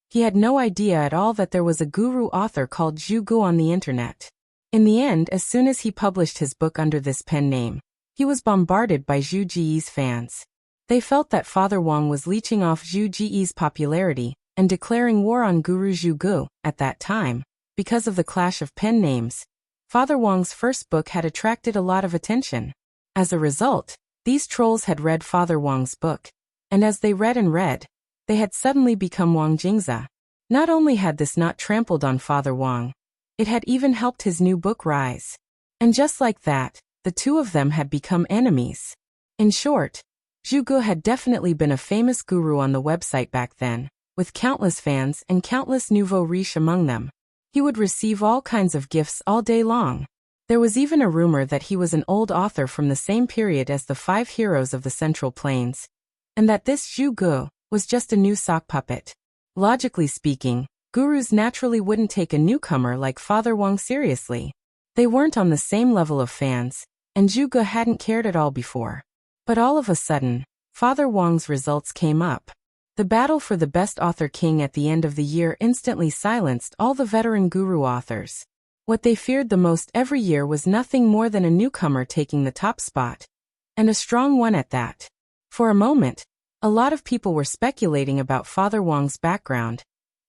He had no idea at all that there was a guru author called Zhu Ge on the internet. In the end, as soon as he published his book under this pen name, he was bombarded by Zhu Ji's fans. They felt that Father Wang was leeching off Zhu Ji's popularity and declaring war on Guru Zhu Ge. At that time, because of the clash of pen names, Father Wang's first book had attracted a lot of attention. As a result, these trolls had read Father Wang's book, and as they read and read, they had suddenly become Wang Jingzi. Not only had this not trampled on Father Wang, it had even helped his new book rise. And just like that, the two of them had become enemies. In short, Zhu Ge had definitely been a famous guru on the website back then, with countless fans and countless nouveau riche among them. He would receive all kinds of gifts all day long. There was even a rumor that he was an old author from the same period as the 5 heroes of the Central Plains, and that this Zhu Ge was just a new sock puppet. Logically speaking, gurus naturally wouldn't take a newcomer like Father Wang seriously. They weren't on the same level of fans, and Zhu Ge hadn't cared at all before. But all of a sudden, Father Wang's results came up. The battle for the best author king at the end of the year instantly silenced all the veteran guru authors. What they feared the most every year was nothing more than a newcomer taking the top spot. And a strong one at that. For a moment, a lot of people were speculating about Father Wang's background,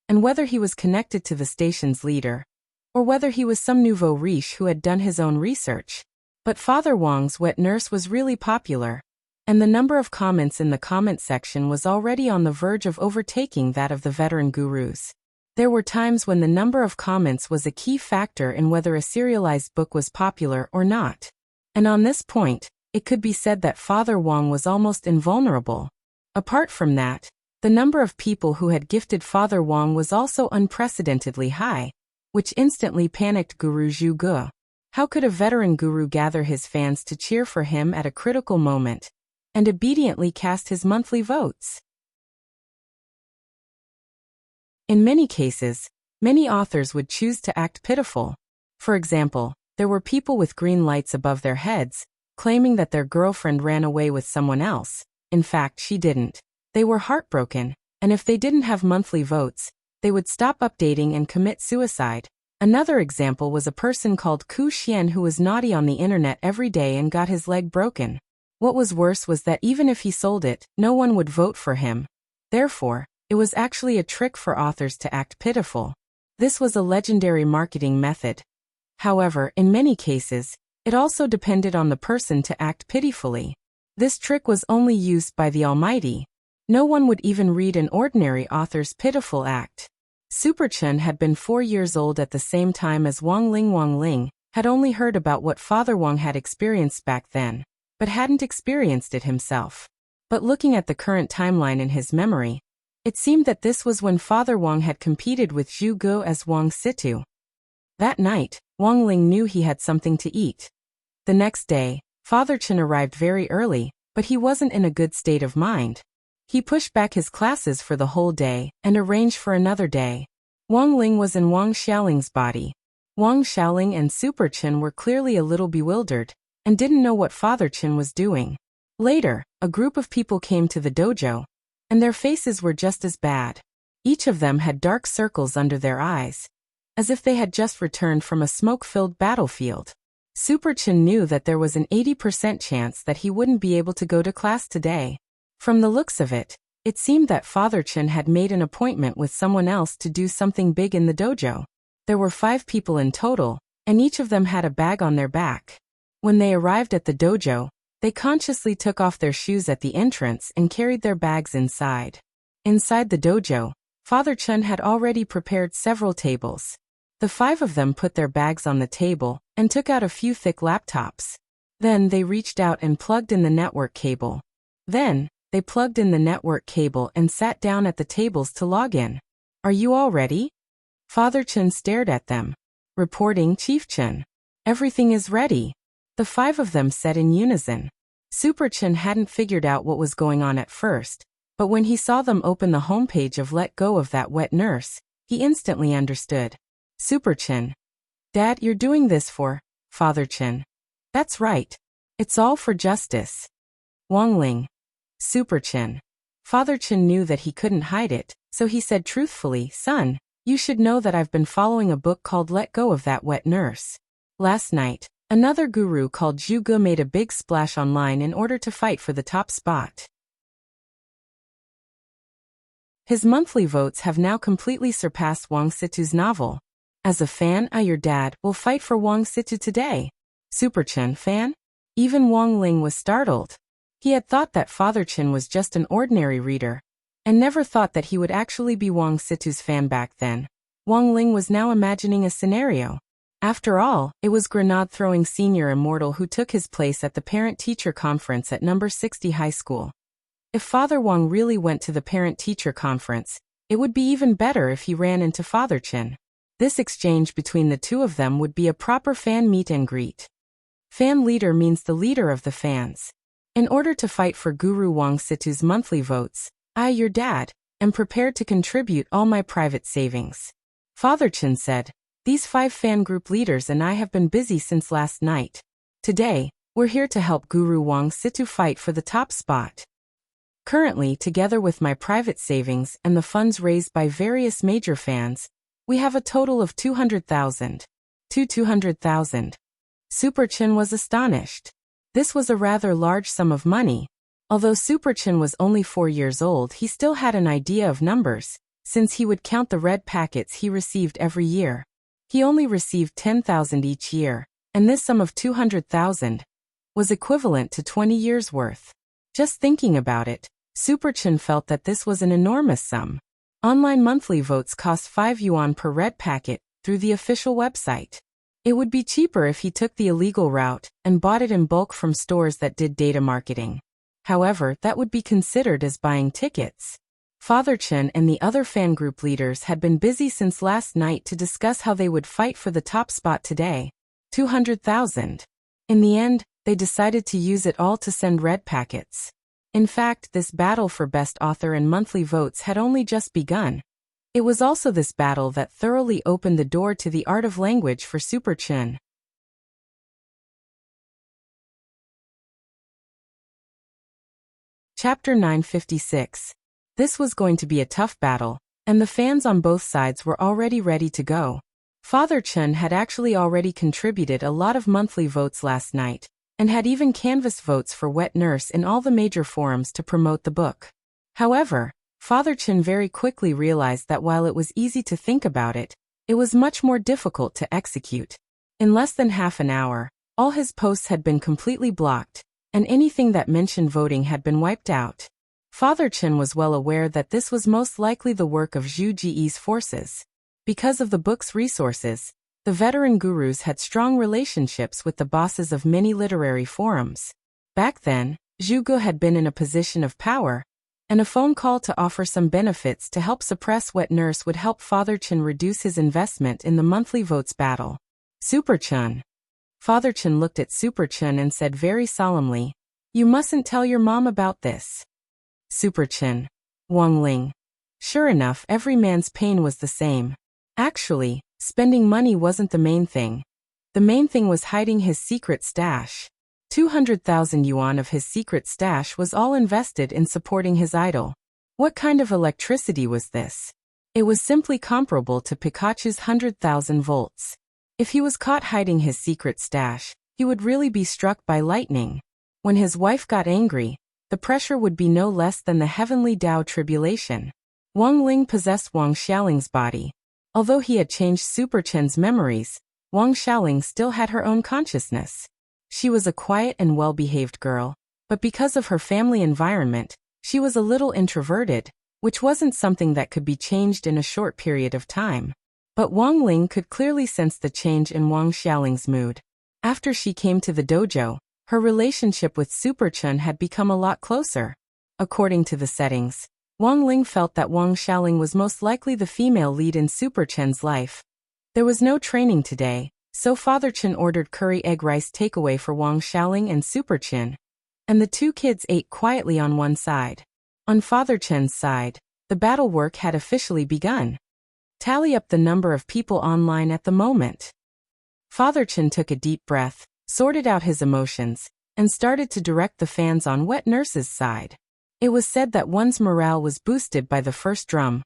and whether he was connected to the station's leader, or whether he was some nouveau riche who had done his own research. But Father Wang's wet nurse was really popular, and the number of comments in the comment section was already on the verge of overtaking that of the veteran gurus. There were times when the number of comments was a key factor in whether a serialized book was popular or not. And on this point, it could be said that Father Wang was almost invulnerable. Apart from that, the number of people who had gifted Father Wang was also unprecedentedly high, which instantly panicked Guru Zhu Ge. How could a veteran guru gather his fans to cheer for him at a critical moment, and obediently cast his monthly votes? In many cases, many authors would choose to act pitiful. For example, there were people with green lights above their heads, claiming that their girlfriend ran away with someone else. In fact, she didn't. They were heartbroken, and if they didn't have monthly votes, they would stop updating and commit suicide. Another example was a person called Ku Xian who was naughty on the internet every day and got his leg broken. What was worse was that even if he sold it, no one would vote for him. Therefore, it was actually a trick for authors to act pitiful. This was a legendary marketing method. However, in many cases, it also depended on the person to act pitifully. This trick was only used by the Almighty. No one would even read an ordinary author's pitiful act. Super Chen had been 4 years old at the same time as Wang Ling. Wang Ling had only heard about what Father Wang had experienced back then, but hadn't experienced it himself. But looking at the current timeline in his memory, it seemed that this was when Father Wang had competed with Zhu Ge as Wang Situ. That night, Wang Ling knew he had something to eat. The next day, Father Chen arrived very early, but he wasn't in a good state of mind. He pushed back his classes for the whole day and arranged for another day. Wang Ling was in Wang Xiaoling's body. Wang Xiaoling and Super Chen were clearly a little bewildered and didn't know what Father Chen was doing. Later, a group of people came to the dojo, and their faces were just as bad. Each of them had dark circles under their eyes, as if they had just returned from a smoke-filled battlefield. Super Chen knew that there was an 80% chance that he wouldn't be able to go to class today. From the looks of it, it seemed that Father Chen had made an appointment with someone else to do something big in the dojo. There were 5 people in total, and each of them had a bag on their back. When they arrived at the dojo, they consciously took off their shoes at the entrance and carried their bags inside. Inside the dojo, Father Chen had already prepared several tables. The 5 of them put their bags on the table and took out a few thick laptops. Then they reached out and plugged in the network cable. Then, they plugged in the network cable and sat down at the tables to log in. "Are you all ready?" Father Chen stared at them. Reporting, Chief Chen. Everything is ready. The 5 of them said in unison. Super Chen hadn't figured out what was going on at first, but when he saw them open the homepage of Let Go of That Wet Nurse, he instantly understood. Super Chen. Dad, you're doing this for Father Chen. That's right. It's all for justice. Wang Ling. Super Chen. Father Chen knew that he couldn't hide it, so he said truthfully, Son, you should know that I've been following a book called Let Go of That Wet Nurse. Last night, another guru called Zhu Ge made a big splash online in order to fight for the top spot. His monthly votes have now completely surpassed Wang Situ's novel. As a fan, your dad will fight for Wang Situ today. Super Chen fan? Even Wang Ling was startled. He had thought that Father Chen was just an ordinary reader, and never thought that he would actually be Wang Situ's fan back then. Wang Ling was now imagining a scenario. After all, it was grenade-throwing senior immortal who took his place at the parent-teacher conference at number 60 high school. If Father Wang really went to the parent-teacher conference, it would be even better if he ran into Father Chen. This exchange between the two of them would be a proper fan meet and greet. Fan leader means the leader of the fans. In order to fight for Guru Wang Situ's monthly votes, I, your dad, am prepared to contribute all my private savings. Father Chen said, these 5 fan group leaders and I have been busy since last night. Today, we're here to help Guru Wang Situ fight for the top spot. Currently, together with my private savings and the funds raised by various major fans, we have a total of 200,000. 200,000. Super Chen was astonished. This was a rather large sum of money. Although Super Chen was only 4 years old, he still had an idea of numbers, since he would count the red packets he received every year. He only received 10,000 each year, and this sum of 200,000 was equivalent to 20 years' worth. Just thinking about it, Super Chen felt that this was an enormous sum. Online monthly votes cost 5 yuan per red packet through the official website. It would be cheaper if he took the illegal route and bought it in bulk from stores that did data marketing. However, that would be considered as buying tickets. Father Chen and the other fan group leaders had been busy since last night to discuss how they would fight for the top spot today. 200,000. In the end, they decided to use it all to send red packets. In fact, this battle for best author and monthly votes had only just begun. It was also this battle that thoroughly opened the door to the art of language for Super Chen. Chapter 956. This was going to be a tough battle, and the fans on both sides were already ready to go. Father Chen had actually already contributed a lot of monthly votes last night, and had even canvassed votes for Wet Nurse in all the major forums to promote the book. However, Father Chen very quickly realized that while it was easy to think about it, it was much more difficult to execute. In less than half an hour, all his posts had been completely blocked, and anything that mentioned voting had been wiped out. Father Chen was well aware that this was most likely the work of Zhu Ji's forces. Because of the book's resources, the veteran gurus had strong relationships with the bosses of many literary forums. Back then, Zhu Ge had been in a position of power, and a phone call to offer some benefits to help suppress Wet Nurse would help Father Chen reduce his investment in the monthly votes battle. Super Chen. Father Chen looked at Super Chen and said very solemnly, "You mustn't tell your mom about this." Super Chen. Wang Ling. Sure enough, every man's pain was the same. Actually, spending money wasn't the main thing. The main thing was hiding his secret stash. 200,000 yuan of his secret stash was all invested in supporting his idol. What kind of electricity was this? It was simply comparable to Pikachu's 100,000 volts. If he was caught hiding his secret stash, he would really be struck by lightning. When his wife got angry, the pressure would be no less than the heavenly Tao tribulation. Wang Ling possessed Wang Xiaoling's body. Although he had changed Super Chen's memories, Wang Xiaoling still had her own consciousness. She was a quiet and well-behaved girl, but because of her family environment, she was a little introverted, which wasn't something that could be changed in a short period of time. But Wang Ling could clearly sense the change in Wang Xiaoling's mood. After she came to the dojo, her relationship with Super Chen had become a lot closer. According to the settings, Wang Ling felt that Wang Xiaoling was most likely the female lead in Super Chen's life. There was no training today, so Father Chen ordered curry egg rice takeaway for Wang Xiaoling and Super Chen, and the two kids ate quietly on one side. On Father Chen's side, the battle work had officially begun. Tally up the number of people online at the moment. Father Chen took a deep breath, sorted out his emotions, and started to direct the fans on Wet Nurse's side. It was said that one's morale was boosted by the first drum,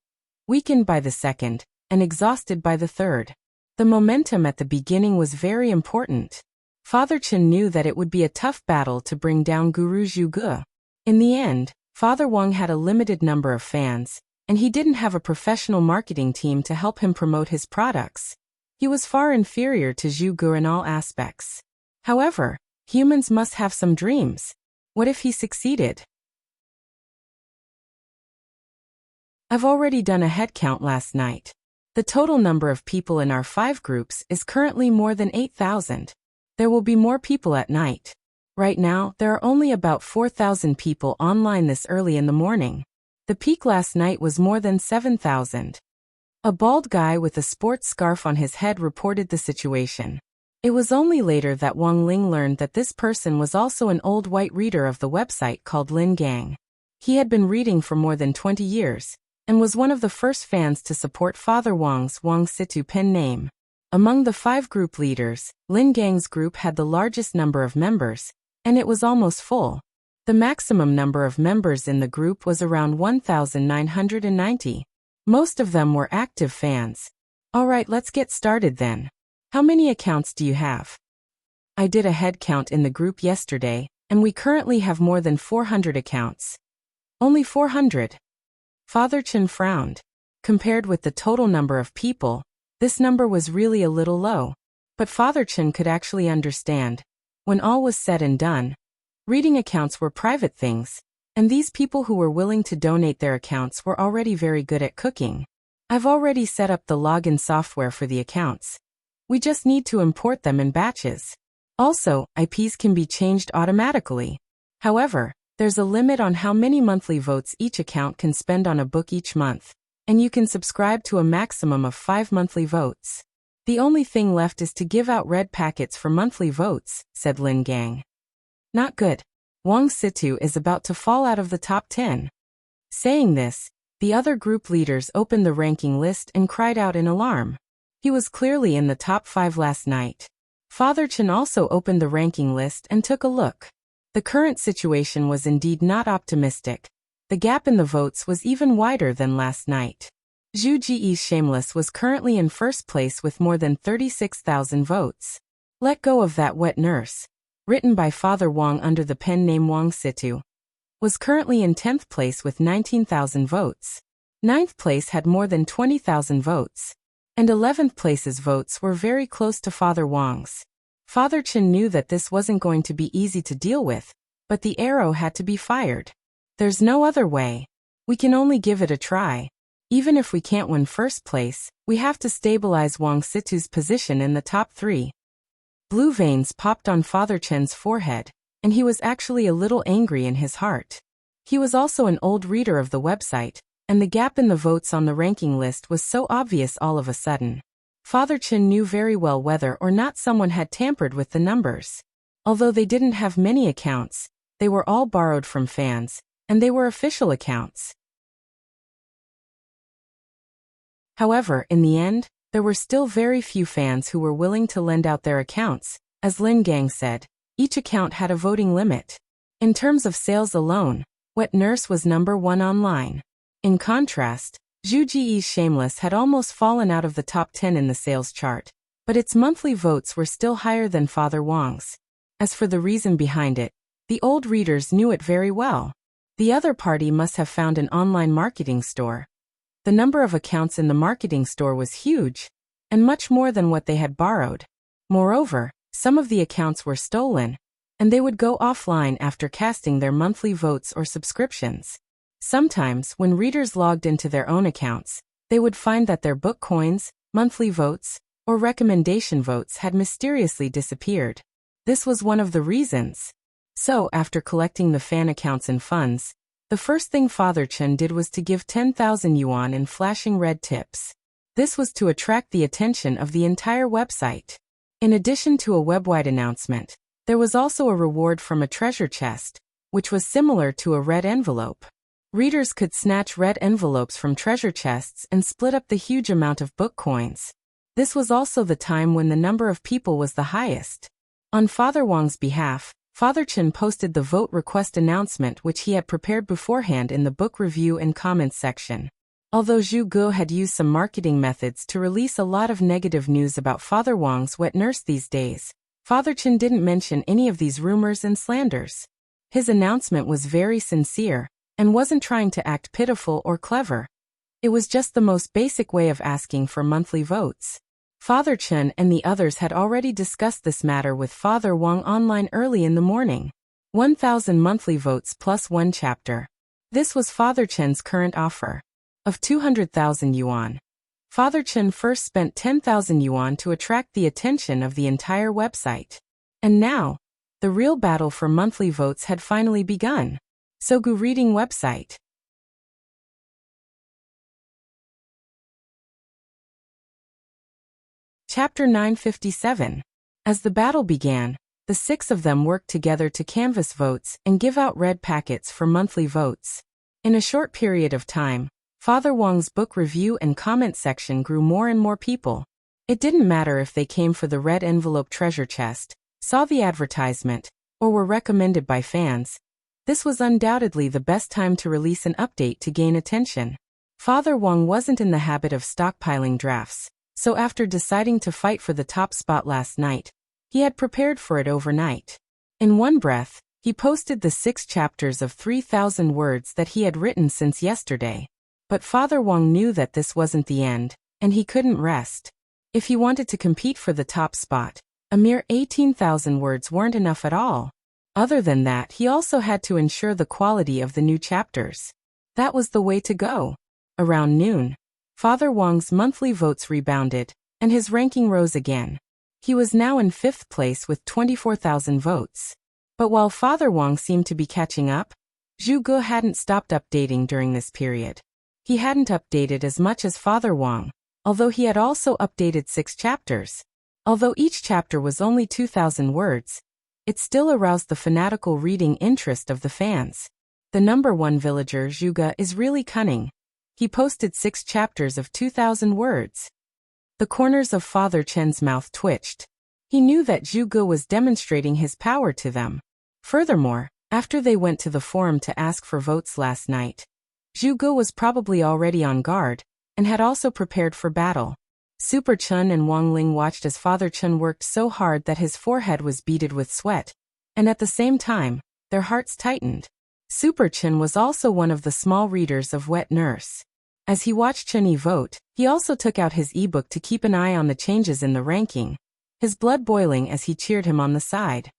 weakened by the second, and exhausted by the third. The momentum at the beginning was very important. Father Chen knew that it would be a tough battle to bring down Guru Zhu Ge. In the end, Father Wang had a limited number of fans, and he didn't have a professional marketing team to help him promote his products. He was far inferior to Zhu Ge in all aspects. However, humans must have some dreams. What if he succeeded? I've already done a head count last night. The total number of people in our 5 groups is currently more than 8,000. There will be more people at night. Right now, there are only about 4,000 people online this early in the morning. The peak last night was more than 7,000. A bald guy with a sports scarf on his head reported the situation. It was only later that Wang Ling learned that this person was also an old white reader of the website called Lin Gang. He had been reading for more than 20 years, and was one of the first fans to support Father Wang's Wang Situ pen name. Among the 5 group leaders, Lin Gang's group had the largest number of members, and it was almost full. The maximum number of members in the group was around 1,990. Most of them were active fans. Alright, let's get started then. How many accounts do you have? I did a head count in the group yesterday, and we currently have more than 400 accounts. Only 400? Father Chen frowned. Compared with the total number of people, this number was really a little low. But Father Chen could actually understand. When all was said and done, reading accounts were private things, and these people who were willing to donate their accounts were already very good at cooking. I've already set up the login software for the accounts. We just need to import them in batches. Also, IPs can be changed automatically. However, there's a limit on how many monthly votes each account can spend on a book each month, and you can subscribe to a maximum of 5 monthly votes. The only thing left is to give out red packets for monthly votes, said Lin Gang. Not good. Wang Situ is about to fall out of the top 10. Saying this, the other group leaders opened the ranking list and cried out in alarm. He was clearly in the top 5 last night. Father Chen also opened the ranking list and took a look. The current situation was indeed not optimistic. The gap in the votes was even wider than last night. Zhu Ji's Shameless was currently in first place with more than 36,000 votes. Let Go of That Wet Nurse, written by Father Wang under the pen name Wang Situ, was currently in 10th place with 19,000 votes. 9th place had more than 20,000 votes. And 11th place's votes were very close to Father Wang's. Father Chen knew that this wasn't going to be easy to deal with, but the arrow had to be fired. There's no other way. We can only give it a try. Even if we can't win first place, we have to stabilize Wang Situ's position in the top 3. Blue veins popped on Father Chen's forehead, and he was actually a little angry in his heart. He was also an old reader of the website, and the gap in the votes on the ranking list was so obvious all of a sudden. Father Chen knew very well whether or not someone had tampered with the numbers. Although they didn't have many accounts, they were all borrowed from fans, and they were official accounts. However, in the end, there were still very few fans who were willing to lend out their accounts. As Lin Gang said, each account had a voting limit. In terms of sales alone, Wet Nurse was number 1 online. In contrast, Zhu Ji's Shameless had almost fallen out of the top 10 in the sales chart, but its monthly votes were still higher than Father Wang's. As for the reason behind it, the old readers knew it very well. The other party must have found an online marketing store. The number of accounts in the marketing store was huge, and much more than what they had borrowed. Moreover, some of the accounts were stolen, and they would go offline after casting their monthly votes or subscriptions. Sometimes, when readers logged into their own accounts, they would find that their book coins, monthly votes, or recommendation votes had mysteriously disappeared. This was one of the reasons. So, after collecting the fan accounts and funds, the first thing Father Chen did was to give 10,000 yuan in flashing red tips. This was to attract the attention of the entire website. In addition to a web-wide announcement, there was also a reward from a treasure chest, which was similar to a red envelope. Readers could snatch red envelopes from treasure chests and split up the huge amount of book coins. This was also the time when the number of people was the highest. On Father Wang's behalf, Father Chen posted the vote request announcement which he had prepared beforehand in the book review and comments section. Although Zhu Ge had used some marketing methods to release a lot of negative news about Father Wang's wet nurse these days, Father Chen didn't mention any of these rumors and slanders. His announcement was very sincere, and wasn't trying to act pitiful or clever. It was just the most basic way of asking for monthly votes. Father Chen and the others had already discussed this matter with Father Wang online early in the morning. 1,000 monthly votes plus 1 chapter. This was Father Chen's current offer. Of 200,000 yuan. Father Chen first spent 10,000 yuan to attract the attention of the entire website. And now, the real battle for monthly votes had finally begun. Sogu Reading Website. Chapter 957. As the battle began, the 6 of them worked together to canvass votes and give out red packets for monthly votes. In a short period of time, Father Wang's book review and comment section grew more and more people. It didn't matter if they came for the red envelope treasure chest, saw the advertisement, or were recommended by fans. This was undoubtedly the best time to release an update to gain attention. Father Wang wasn't in the habit of stockpiling drafts, so after deciding to fight for the top spot last night, he had prepared for it overnight. In one breath, he posted the 6 chapters of 3,000 words that he had written since yesterday. But Father Wang knew that this wasn't the end, and he couldn't rest. If he wanted to compete for the top spot, a mere 18,000 words weren't enough at all. Other than that, he also had to ensure the quality of the new chapters. That was the way to go. Around noon, Father Wang's monthly votes rebounded, and his ranking rose again. He was now in 5th place with 24,000 votes. But while Father Wang seemed to be catching up, Zhu Ge hadn't stopped updating during this period. He hadn't updated as much as Father Wang, although he had also updated 6 chapters. Although each chapter was only 2,000 words, it still aroused the fanatical reading interest of the fans. The number 1 villager Zhu Ge is really cunning. He posted 6 chapters of 2,000 words. The corners of Father Chen's mouth twitched. He knew that Zhu Ge was demonstrating his power to them. Furthermore, after they went to the forum to ask for votes last night, Zhu Ge was probably already on guard, and had also prepared for battle. Super Chen and Wang Ling watched as Father Chen worked so hard that his forehead was beaded with sweat, and at the same time, their hearts tightened. Super Chen was also one of the small readers of Wet Nurse. As he watched Chen vote, he also took out his ebook to keep an eye on the changes in the ranking, his blood boiling as he cheered him on the side.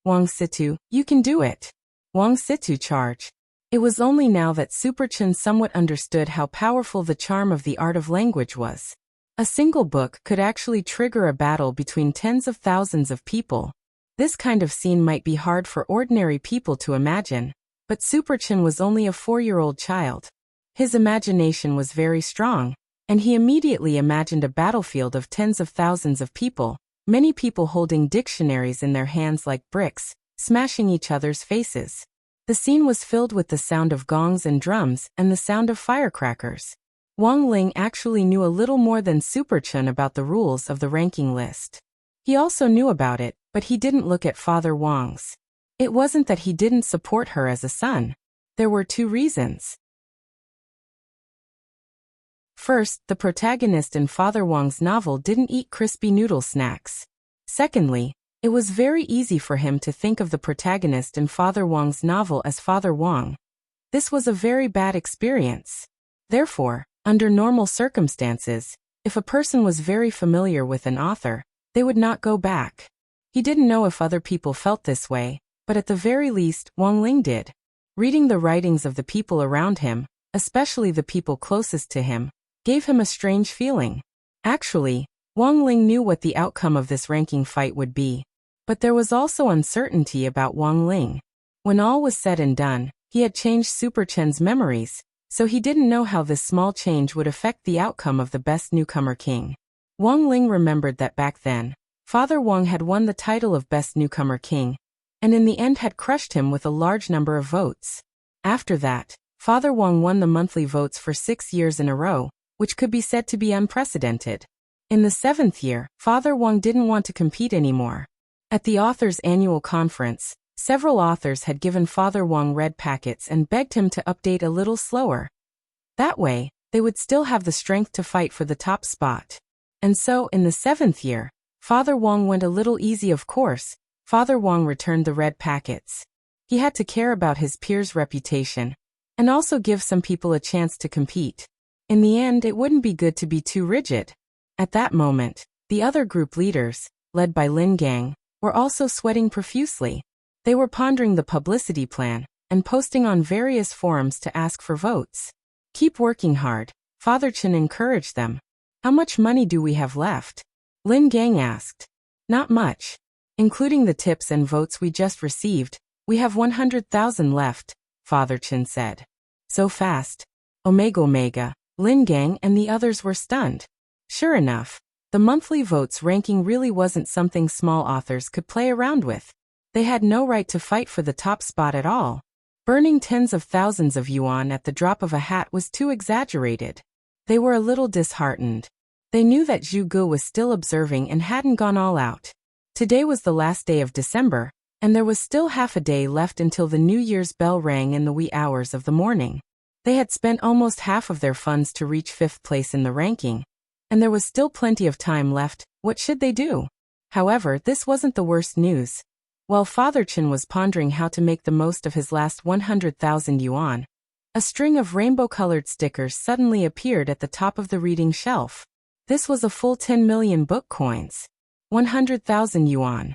Wang Situ, you can do it. Wang Situ charge. It was only now that Super Chen somewhat understood how powerful the charm of the art of language was. A single book could actually trigger a battle between tens of thousands of people. This kind of scene might be hard for ordinary people to imagine, but Super Chen was only a 4-year-old child. His imagination was very strong, and he immediately imagined a battlefield of tens of thousands of people, many people holding dictionaries in their hands like bricks, smashing each other's faces. The scene was filled with the sound of gongs and drums and the sound of firecrackers. Wang Ling actually knew a little more than Super Chen about the rules of the ranking list. He also knew about it, but he didn't look at Father Wang's. It wasn't that he didn't support her as a son. There were 2 reasons. First, the protagonist in Father Wang's novel didn't eat crispy noodle snacks. Secondly, it was very easy for him to think of the protagonist in Father Wang's novel as Father Wang. This was a very bad experience. Therefore, under normal circumstances, if a person was very familiar with an author, they would not go back. He didn't know if other people felt this way, but at the very least, Wang Ling did. Reading the writings of the people around him, especially the people closest to him, gave him a strange feeling. Actually, Wang Ling knew what the outcome of this ranking fight would be. But there was also uncertainty about Wang Ling. When all was said and done, he had changed Super Chen's memories, so he didn't know how this small change would affect the outcome of the Best Newcomer King. Wang Ling remembered that back then, Father Wang had won the title of Best Newcomer King, and in the end had crushed him with a large number of votes. After that, Father Wang won the monthly votes for 6 years in a row, which could be said to be unprecedented. In the 7th year, Father Wang didn't want to compete anymore. At the authors' annual conference, several authors had given Father Wang red packets and begged him to update a little slower. That way, they would still have the strength to fight for the top spot. And so, in the 7th year, Father Wang went a little easy. Of course, Father Wang returned the red packets. He had to care about his peers' reputation, and also give some people a chance to compete. In the end, it wouldn't be good to be too rigid. At that moment, the other group leaders, led by Lin Gang, were also sweating profusely. They were pondering the publicity plan, and posting on various forums to ask for votes. Keep working hard, Father Chen encouraged them. How much money do we have left? Lin Gang asked. Not much. Including the tips and votes we just received, we have 100,000 left, Father Chen said. So fast. Omega, Lin Gang and the others were stunned. Sure enough, the monthly votes ranking really wasn't something small authors could play around with. They had no right to fight for the top spot at all. Burning tens of thousands of yuan at the drop of a hat was too exaggerated. They were a little disheartened. They knew that Zhu Gu was still observing and hadn't gone all out. Today was the last day of December, and there was still half a day left until the New Year's bell rang in the wee hours of the morning. They had spent almost half of their funds to reach 5th place in the ranking, and there was still plenty of time left. What should they do? However, this wasn't the worst news. While Father Chen was pondering how to make the most of his last 100,000 yuan, a string of rainbow-colored stickers suddenly appeared at the top of the reading shelf. This was a full 10 million book coins. 100,000 yuan.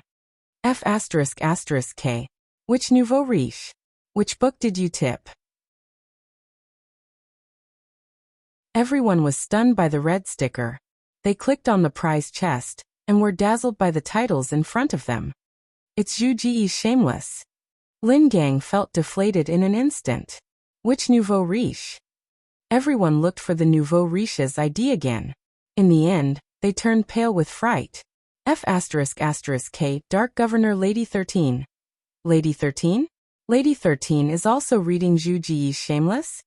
F***K. Which nouveau riche? Which book did you tip? Everyone was stunned by the red sticker. They clicked on the prize chest, and were dazzled by the titles in front of them. It's Zhu Ji's Shameless. Lin Gang felt deflated in an instant. Which nouveau riche? Everyone looked for the nouveau riche's ID again. In the end, they turned pale with fright. F***K. Dark Governor Lady 13. Lady 13? Lady 13 is also reading Zhu Ji's Shameless?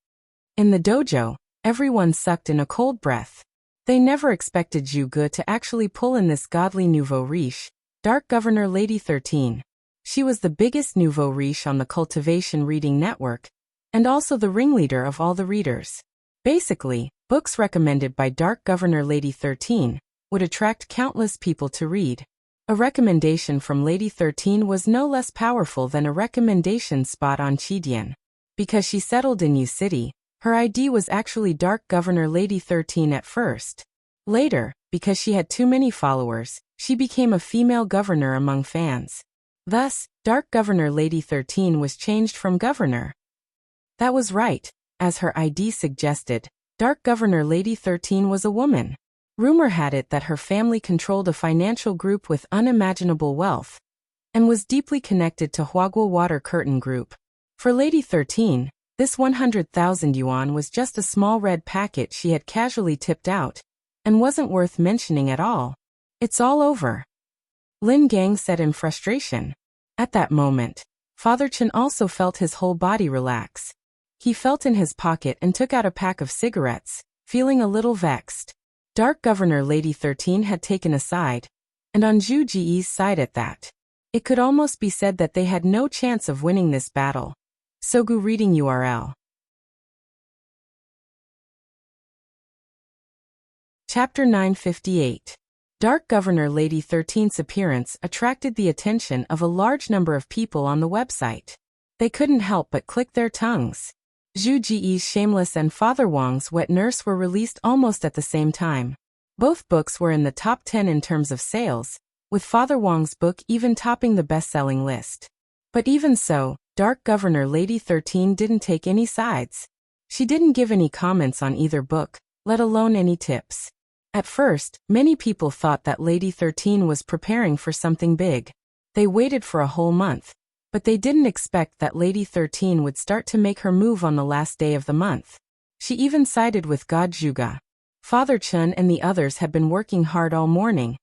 In the dojo, everyone sucked in a cold breath. They never expected Zhu Gu to actually pull in this godly nouveau riche, Dark Governor Lady 13. She was the biggest nouveau riche on the Cultivation Reading Network, and also the ringleader of all the readers. Basically, books recommended by Dark Governor Lady 13 would attract countless people to read. A recommendation from Lady 13 was no less powerful than a recommendation spot on Qidian. Because she settled in Yu City, her ID was actually Dark Governor Lady 13 at first. Later, because she had too many followers, she became a female governor among fans. Thus, Dark Governor Lady 13 was changed from governor. That was right, as her ID suggested. Dark Governor Lady 13 was a woman. Rumor had it that her family controlled a financial group with unimaginable wealth, and was deeply connected to Huaguo Water Curtain Group. For Lady 13, this 100,000 yuan was just a small red packet she had casually tipped out, and wasn't worth mentioning at all. It's all over, Lin Gang said in frustration. At that moment, Father Chen also felt his whole body relax. He felt in his pocket and took out a pack of cigarettes, feeling a little vexed. Dark Governor Lady 13 had taken a side, and on Zhu Ji's side at that. It could almost be said that they had no chance of winning this battle. Sogu reading URL. Chapter 958. Dark Governor Lady 13's appearance attracted the attention of a large number of people on the website. They couldn't help but click their tongues. Zhu Ji's Shameless and Father Wang's Wet Nurse were released almost at the same time. Both books were in the top 10 in terms of sales, with Father Wang's book even topping the best-selling list. But even so, Dark Governor Lady 13 didn't take any sides. She didn't give any comments on either book, let alone any tips. At first, many people thought that Lady 13 was preparing for something big. They waited for a whole month, but they didn't expect that Lady 13 would start to make her move on the last day of the month. She even sided with God Zhuge. Father Chen and the others had been working hard all morning,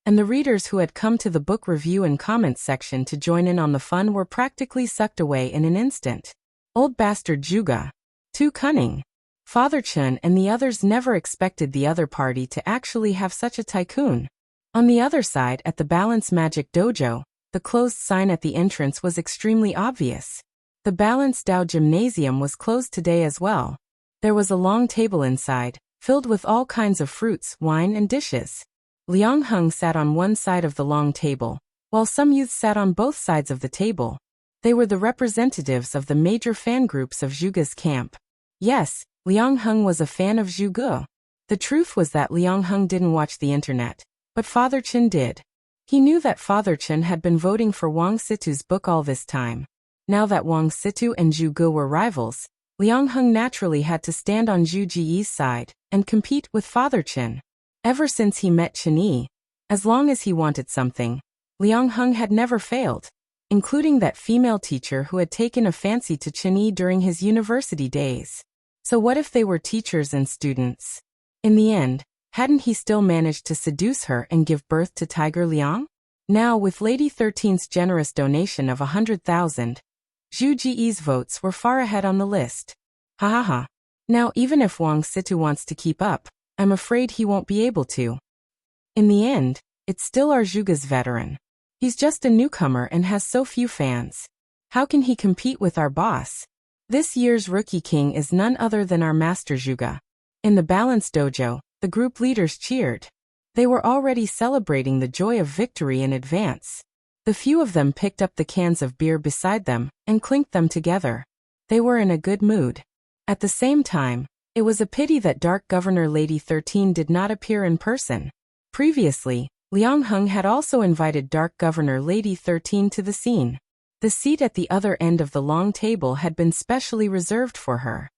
and the readers who had come to the book review and comments section to join in on the fun were practically sucked away in an instant. Old bastard Zhuge. Too cunning. Father Chen and the others never expected the other party to actually have such a tycoon. On the other side, at the Balance Magic Dojo, the closed sign at the entrance was extremely obvious. The Balance Dao Gymnasium was closed today as well. There was a long table inside, filled with all kinds of fruits, wine, and dishes. Liang Heng sat on one side of the long table, while some youths sat on both sides of the table. They were the representatives of the major fan groups of Zhuge's camp. Yes, Liang Heng was a fan of Zhuge. The truth was that Liang Heng didn't watch the internet, but Father Chen did. He knew that Father Chen had been voting for Wang Situ's book all this time. Now that Wang Situ and Zhuge were rivals, Liang Heng naturally had to stand on Zhu Ji's side and compete with Father Chen. Ever since he met Chen Yi, as long as he wanted something, Liang Heng had never failed, including that female teacher who had taken a fancy to Chen Yi during his university days. So what if they were teachers and students? In the end, hadn't he still managed to seduce her and give birth to Tiger Liang? Now, with Lady 13's generous donation of 100,000, Zhu Ji's votes were far ahead on the list. Ha ha ha. Now, even if Wang Situ wants to keep up, I'm afraid he won't be able to. In the end, it's still our Zhuge's veteran. He's just a newcomer and has so few fans. How can he compete with our boss? This year's Rookie King is none other than our Master Zhuge. In the Balance Dojo, the group leaders cheered. They were already celebrating the joy of victory in advance. The few of them picked up the cans of beer beside them and clinked them together. They were in a good mood. At the same time, it was a pity that Dark Governor Lady 13 did not appear in person. Previously, Liang Heng had also invited Dark Governor Lady 13 to the scene. The seat at the other end of the long table had been specially reserved for her.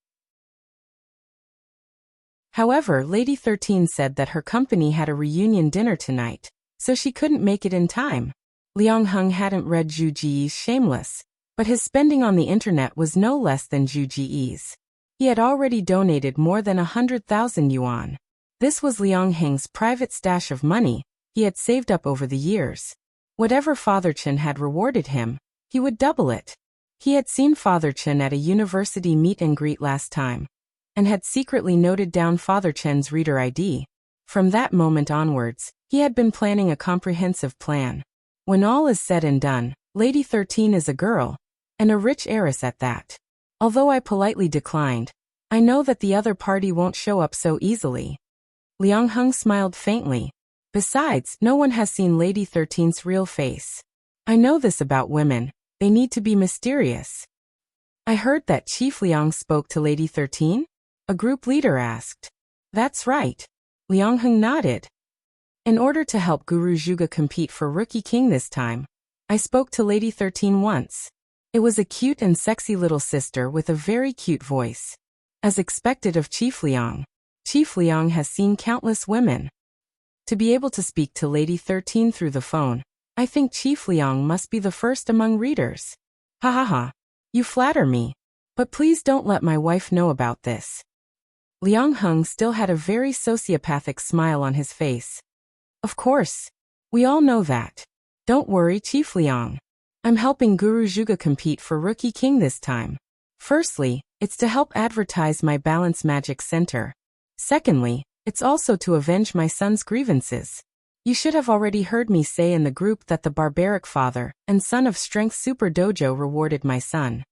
However, Lady 13 said that her company had a reunion dinner tonight, so she couldn't make it in time. Liang Heng hadn't read Zhu Ji's Shameless, but his spending on the internet was no less than Zhu Ji's. He had already donated more than 100,000 yuan. This was Liang Heng's private stash of money he had saved up over the years. Whatever Father Chen had rewarded him, he would double it. He had seen Father Chen at a university meet and greet last time, and had secretly noted down Father Chen's reader ID. From that moment onwards, he had been planning a comprehensive plan. When all is said and done, Lady 13 is a girl, and a rich heiress at that. Although I politely declined, I know that the other party won't show up so easily. Liang Heng smiled faintly. Besides, no one has seen Lady 13's real face. I know this about women, they need to be mysterious. I heard that Chief Liang spoke to Lady 13? A group leader asked. That's right. Liang Heng nodded. In order to help Guru Zhuge compete for Rookie King this time, I spoke to Lady 13 once. It was a cute and sexy little sister with a very cute voice. As expected of Chief Liang has seen countless women. To be able to speak to Lady 13 through the phone, I think Chief Liang must be the first among readers. Ha ha ha. You flatter me. But please don't let my wife know about this. Liang Heng still had a very sociopathic smile on his face. Of course. We all know that. Don't worry, Chief Liang. I'm helping Guru Zhuge compete for Rookie King this time. Firstly, it's to help advertise my Balance Magic Center. Secondly, it's also to avenge my son's grievances. You should have already heard me say in the group that the barbaric father and son of Strength Super Dojo rewarded my son.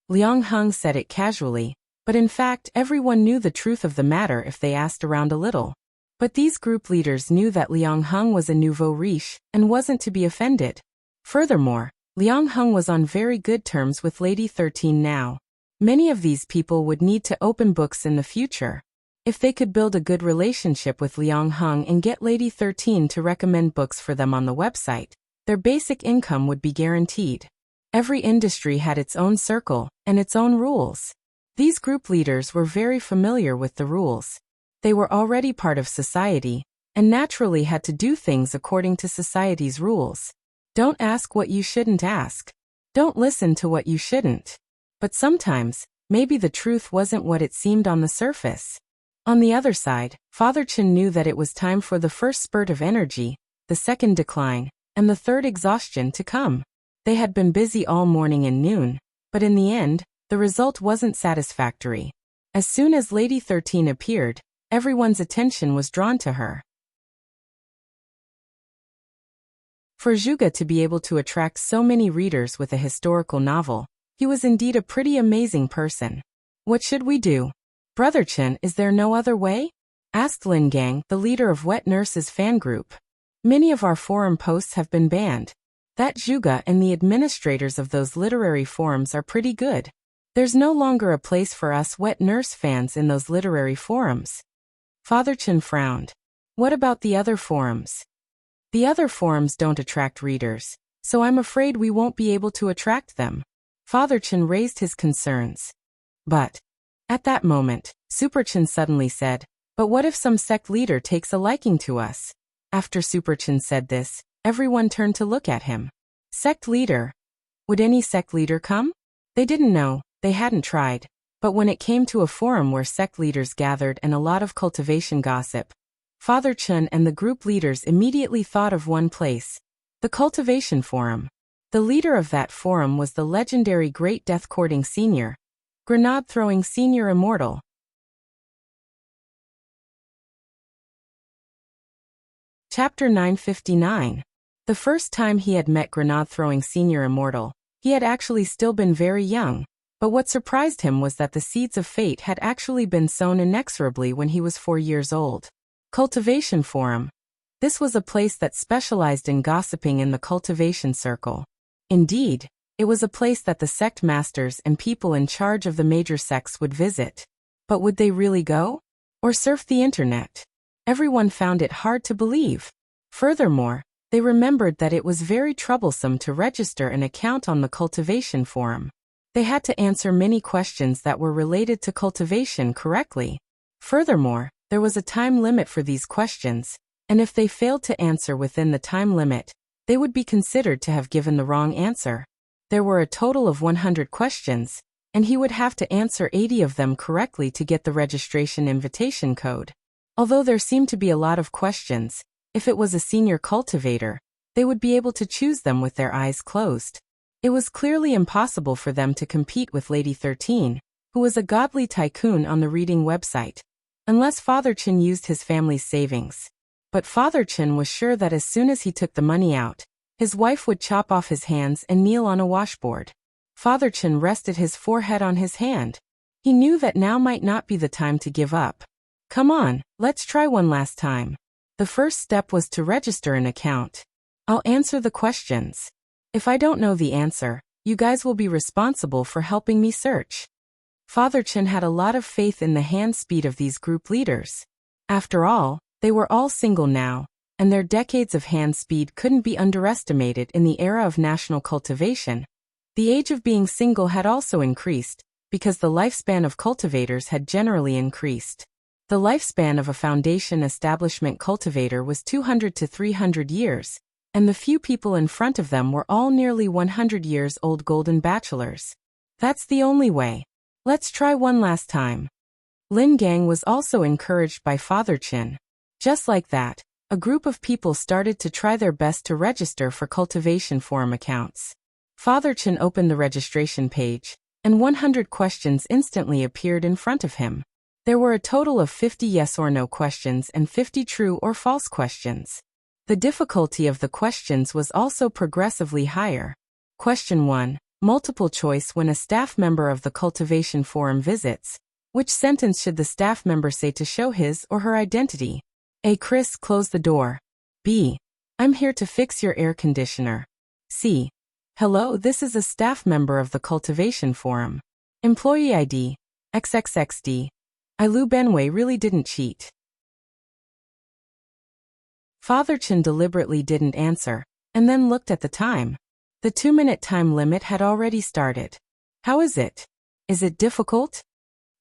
Liang Heng said it casually, but in fact everyone knew the truth of the matter if they asked around a little. But these group leaders knew that Liang Heng was a nouveau riche and wasn't to be offended. Furthermore, Liang Heng was on very good terms with Lady 13 now. Many of these people would need to open books in the future. If they could build a good relationship with Liang Heng and get Lady 13 to recommend books for them on the website, their basic income would be guaranteed. Every industry had its own circle and its own rules. These group leaders were very familiar with the rules. They were already part of society, and naturally had to do things according to society's rules. Don't ask what you shouldn't ask. Don't listen to what you shouldn't. But sometimes, maybe the truth wasn't what it seemed on the surface. On the other side, Father Chen knew that it was time for the first spurt of energy, the second decline, and the third exhaustion to come. They had been busy all morning and noon, but in the end, the result wasn't satisfactory. As soon as Lady 13 appeared, everyone's attention was drawn to her. For Zhuge to be able to attract so many readers with a historical novel, he was indeed a pretty amazing person. What should we do? Brother Chen, is there no other way? Asked Lin Gang, the leader of Wet Nurse's fan group. Many of our forum posts have been banned. That Zhuge and the administrators of those literary forums are pretty good. There's no longer a place for us Wet Nurse fans in those literary forums. Father Chen frowned. What about the other forums? The other forums don't attract readers, so I'm afraid we won't be able to attract them. Father Chen raised his concerns. But at that moment, Super Chen suddenly said, but what if some sect leader takes a liking to us? After Super Chen said this, everyone turned to look at him. Sect leader? Would any sect leader come? They didn't know, they hadn't tried. But when it came to a forum where sect leaders gathered and a lot of cultivation gossip, Father Chen and the group leaders immediately thought of one place. The cultivation forum. The leader of that forum was the legendary Great Death-Courting Senior, Grenade-Throwing Senior Immortal. Chapter 959. The first time he had met Grenade-Throwing Senior Immortal, he had actually still been very young, but what surprised him was that the seeds of fate had actually been sown inexorably when he was 4 years old. Cultivation Forum. This was a place that specialized in gossiping in the cultivation circle. Indeed, it was a place that the sect masters and people in charge of the major sects would visit. But would they really go? Or surf the internet? Everyone found it hard to believe. Furthermore, they remembered that it was very troublesome to register an account on the cultivation forum. They had to answer many questions that were related to cultivation correctly. Furthermore, there was a time limit for these questions, and if they failed to answer within the time limit, they would be considered to have given the wrong answer. There were a total of 100 questions, and he would have to answer 80 of them correctly to get the registration invitation code. Although there seemed to be a lot of questions, if it was a senior cultivator, they would be able to choose them with their eyes closed. It was clearly impossible for them to compete with Lady 13, who was a godly tycoon on the reading website, unless Father Chen used his family's savings. But Father Chen was sure that as soon as he took the money out, his wife would chop off his hands and kneel on a washboard. Father Chen rested his forehead on his hand. He knew that now might not be the time to give up. Come on, let's try one last time. The first step was to register an account. I'll answer the questions. If I don't know the answer, you guys will be responsible for helping me search. Father Chen had a lot of faith in the hand speed of these group leaders. After all, they were all single now, and their decades of hand speed couldn't be underestimated in the era of national cultivation. The age of being single had also increased, because the lifespan of cultivators had generally increased. The lifespan of a foundation establishment cultivator was 200 to 300 years, and the few people in front of them were all nearly 100 years old golden bachelors. That's the only way. Let's try one last time. Lin Gang was also encouraged by Father Chen. Just like that, a group of people started to try their best to register for cultivation forum accounts. Father Chen opened the registration page, and 100 questions instantly appeared in front of him. There were a total of 50 yes or no questions and 50 true or false questions. The difficulty of the questions was also progressively higher. Question 1. Multiple choice. When a staff member of the cultivation forum visits, which sentence should the staff member say to show his or her identity? A. Chris, close the door. B. I'm here to fix your air conditioner. C. Hello, this is a staff member of the cultivation forum. Employee ID. XXXD. Lu Benway really didn't cheat. Father Chen deliberately didn't answer, and then looked at the time. The 2-minute time limit had already started. How is it? Is it difficult?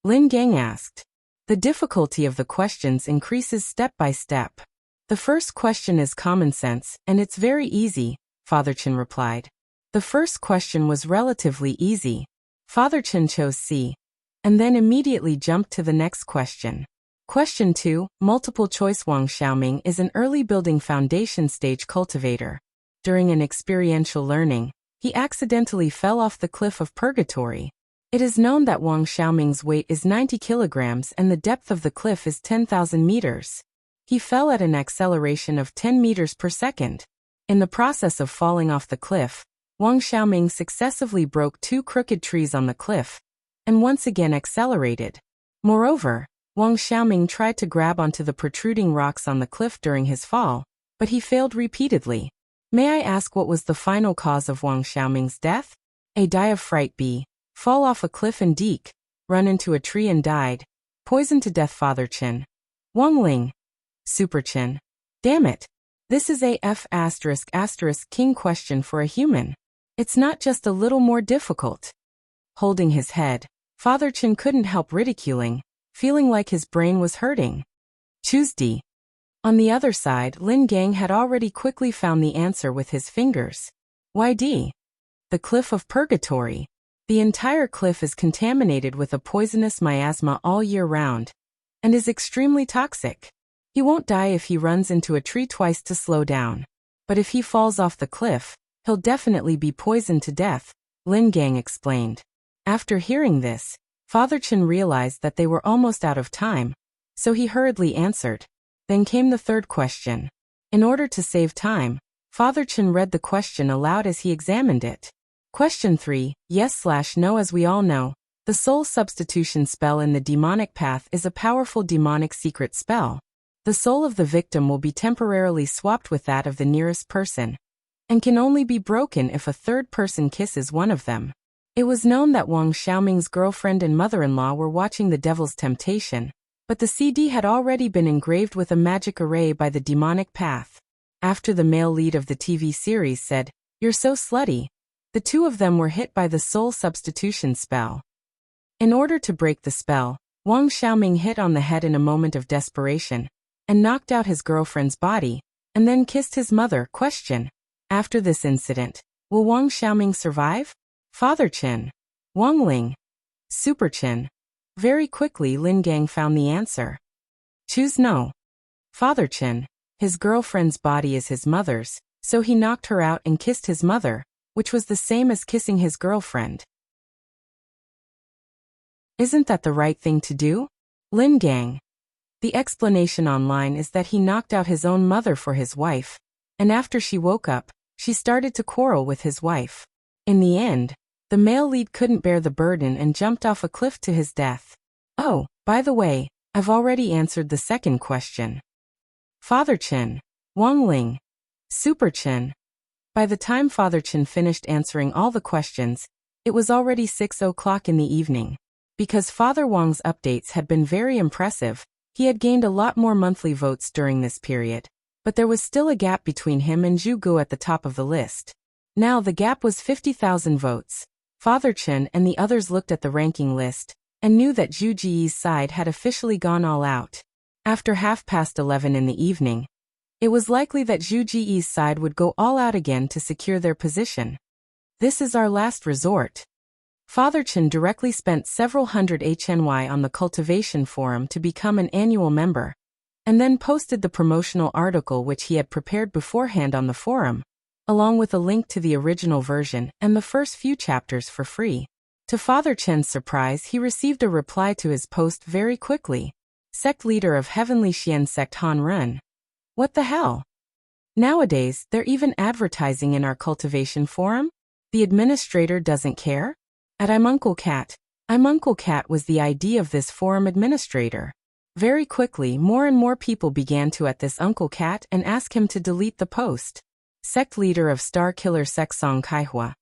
Lin Gang asked. The difficulty of the questions increases step by step. The first question is common sense, and it's very easy, Father Chen replied. The first question was relatively easy. Father Chen chose C. and then immediately jumped to the next question. Question 2, multiple choice. Wang Xiaoming is an early building foundation stage cultivator. During an experiential learning, he accidentally fell off the cliff of purgatory. It is known that Wang Xiaoming's weight is 90 kilograms and the depth of the cliff is 10,000 meters. He fell at an acceleration of 10 meters per second. In the process of falling off the cliff, Wang Xiaoming successively broke 2 crooked trees on the cliff, and once again accelerated. Moreover, Wang Xiaoming tried to grab onto the protruding rocks on the cliff during his fall, but he failed repeatedly. May I ask what was the final cause of Wang Xiaoming's death? A. Die of fright. B. Fall off a cliff and deke, run into a tree and died. Poisoned to death. Father Chen. Wang Ling. Super Chen. Damn it. This is a F***king question for a human. It's not just a little more difficult. Holding his head, Father Chen couldn't help ridiculing, feeling like his brain was hurting. Choose D. On the other side, Lin Gang had already quickly found the answer with his fingers. Why D? The cliff of purgatory. The entire cliff is contaminated with a poisonous miasma all year round, and is extremely toxic. He won't die if he runs into a tree twice to slow down. But if he falls off the cliff, he'll definitely be poisoned to death, Lin Gang explained. After hearing this, Father Chen realized that they were almost out of time, so he hurriedly answered. Then came the third question. In order to save time, Father Chen read the question aloud as he examined it. Question 3, yes/no. As we all know, the soul substitution spell in the demonic path is a powerful demonic secret spell. The soul of the victim will be temporarily swapped with that of the nearest person, and can only be broken if a third person kisses one of them. It was known that Wang Xiaoming's girlfriend and mother-in-law were watching The Devil's Temptation, but the CD had already been engraved with a magic array by the demonic path. After the male lead of the TV series said, "You're so slutty," the two of them were hit by the soul substitution spell. In order to break the spell, Wang Xiaoming hit on the head in a moment of desperation, and knocked out his girlfriend's body, and then kissed his mother. Question. After this incident, will Wang Xiaoming survive? Father Chen. Wang Ling. Super Chen. Very quickly Lin Gang found the answer. Choose no. Father Chen. His girlfriend's body is his mother's, so he knocked her out and kissed his mother, which was the same as kissing his girlfriend. Isn't that the right thing to do? Lin Gang. The explanation online is that he knocked out his own mother for his wife, and after she woke up, she started to quarrel with his wife. In the end, the male lead couldn't bear the burden and jumped off a cliff to his death. Oh, by the way, I've already answered the second question. Father Chen. Wang Ling. Super Chen. By the time Father Chen finished answering all the questions, it was already 6 o'clock in the evening. Because Father Wang's updates had been very impressive, he had gained a lot more monthly votes during this period, but there was still a gap between him and Zhu Gu at the top of the list. Now the gap was 50,000 votes. Father Chen and the others looked at the ranking list, and knew that Zhu Ji's side had officially gone all out. After 11:30 in the evening, it was likely that Zhu Ji's side would go all out again to secure their position. This is our last resort. Father Chen directly spent several hundred HNY on the cultivation forum to become an annual member, and then posted the promotional article which he had prepared beforehand on the forum, along with a link to the original version and the first few chapters for free. To Father Chen's surprise, he received a reply to his post very quickly. Sect leader of Heavenly Xian Sect Han Run. What the hell? Nowadays, they're even advertising in our cultivation forum? The administrator doesn't care? At I'm Uncle Cat was the ID of this forum administrator. Very quickly, more and more people began to at this Uncle Cat and ask him to delete the post. Sect leader of Star Killer Sect Song Kaihua.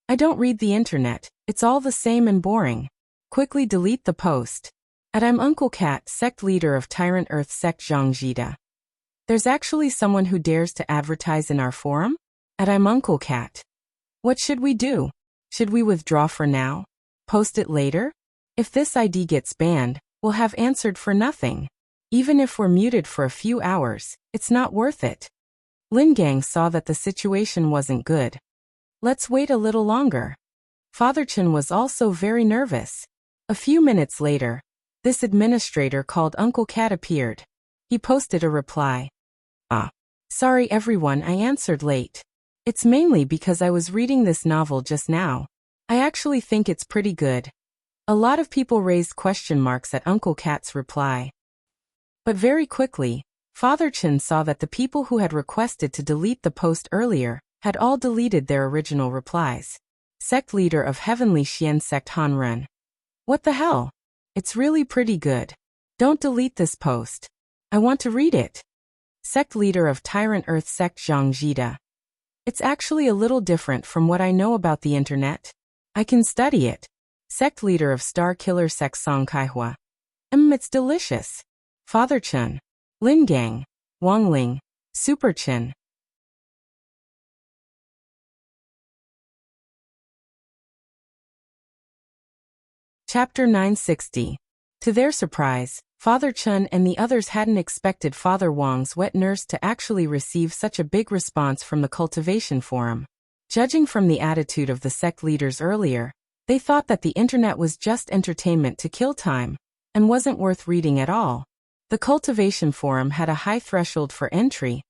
I don't read the internet, it's all the same and boring. Quickly delete the post. At I'm Uncle Cat, sect leader of Tyrant Earth Sect Zhang Jida. There's actually someone who dares to advertise in our forum? At I'm Uncle Cat. What should we do? Should we withdraw for now? Post it later? If this ID gets banned, we'll have answered for nothing. Even if we're muted for a few hours, it's not worth it. Lin Gang saw that the situation wasn't good. Let's wait a little longer. Father Chen was also very nervous. A few minutes later, this administrator called Uncle Cat appeared. He posted a reply. Sorry everyone, I answered late. It's mainly because I was reading this novel just now. I actually think it's pretty good. A lot of people raised question marks at Uncle Cat's reply. But very quickly, Father Chen saw that the people who had requested to delete the post earlier had all deleted their original replies. Sect leader of Heavenly Xian Sect Han Ren. What the hell? It's really pretty good. Don't delete this post. I want to read it. Sect leader of Tyrant Earth Sect Zhang Jida. It's actually a little different from what I know about the internet. I can study it. Sect leader of Star Killer Sect Song Kaihua. It's delicious. Father Chen. Lin Gang. Wang Ling. Super Chen. Chapter 960. To their surprise, Father Chen and the others hadn't expected Father Wang's wet nurse to actually receive such a big response from the cultivation forum. Judging from the attitude of the sect leaders earlier, they thought that the internet was just entertainment to kill time, and wasn't worth reading at all. The cultivation forum had a high threshold for entry,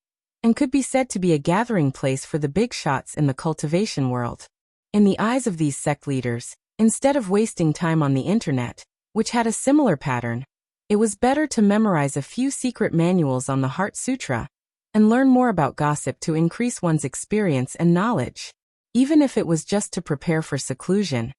and could be said to be a gathering place for the big shots in the cultivation world. In the eyes of these sect leaders, instead of wasting time on the internet, which had a similar pattern, it was better to memorize a few secret manuals on the Heart Sutra, and learn more about gossip to increase one's experience and knowledge. Even if it was just to prepare for seclusion,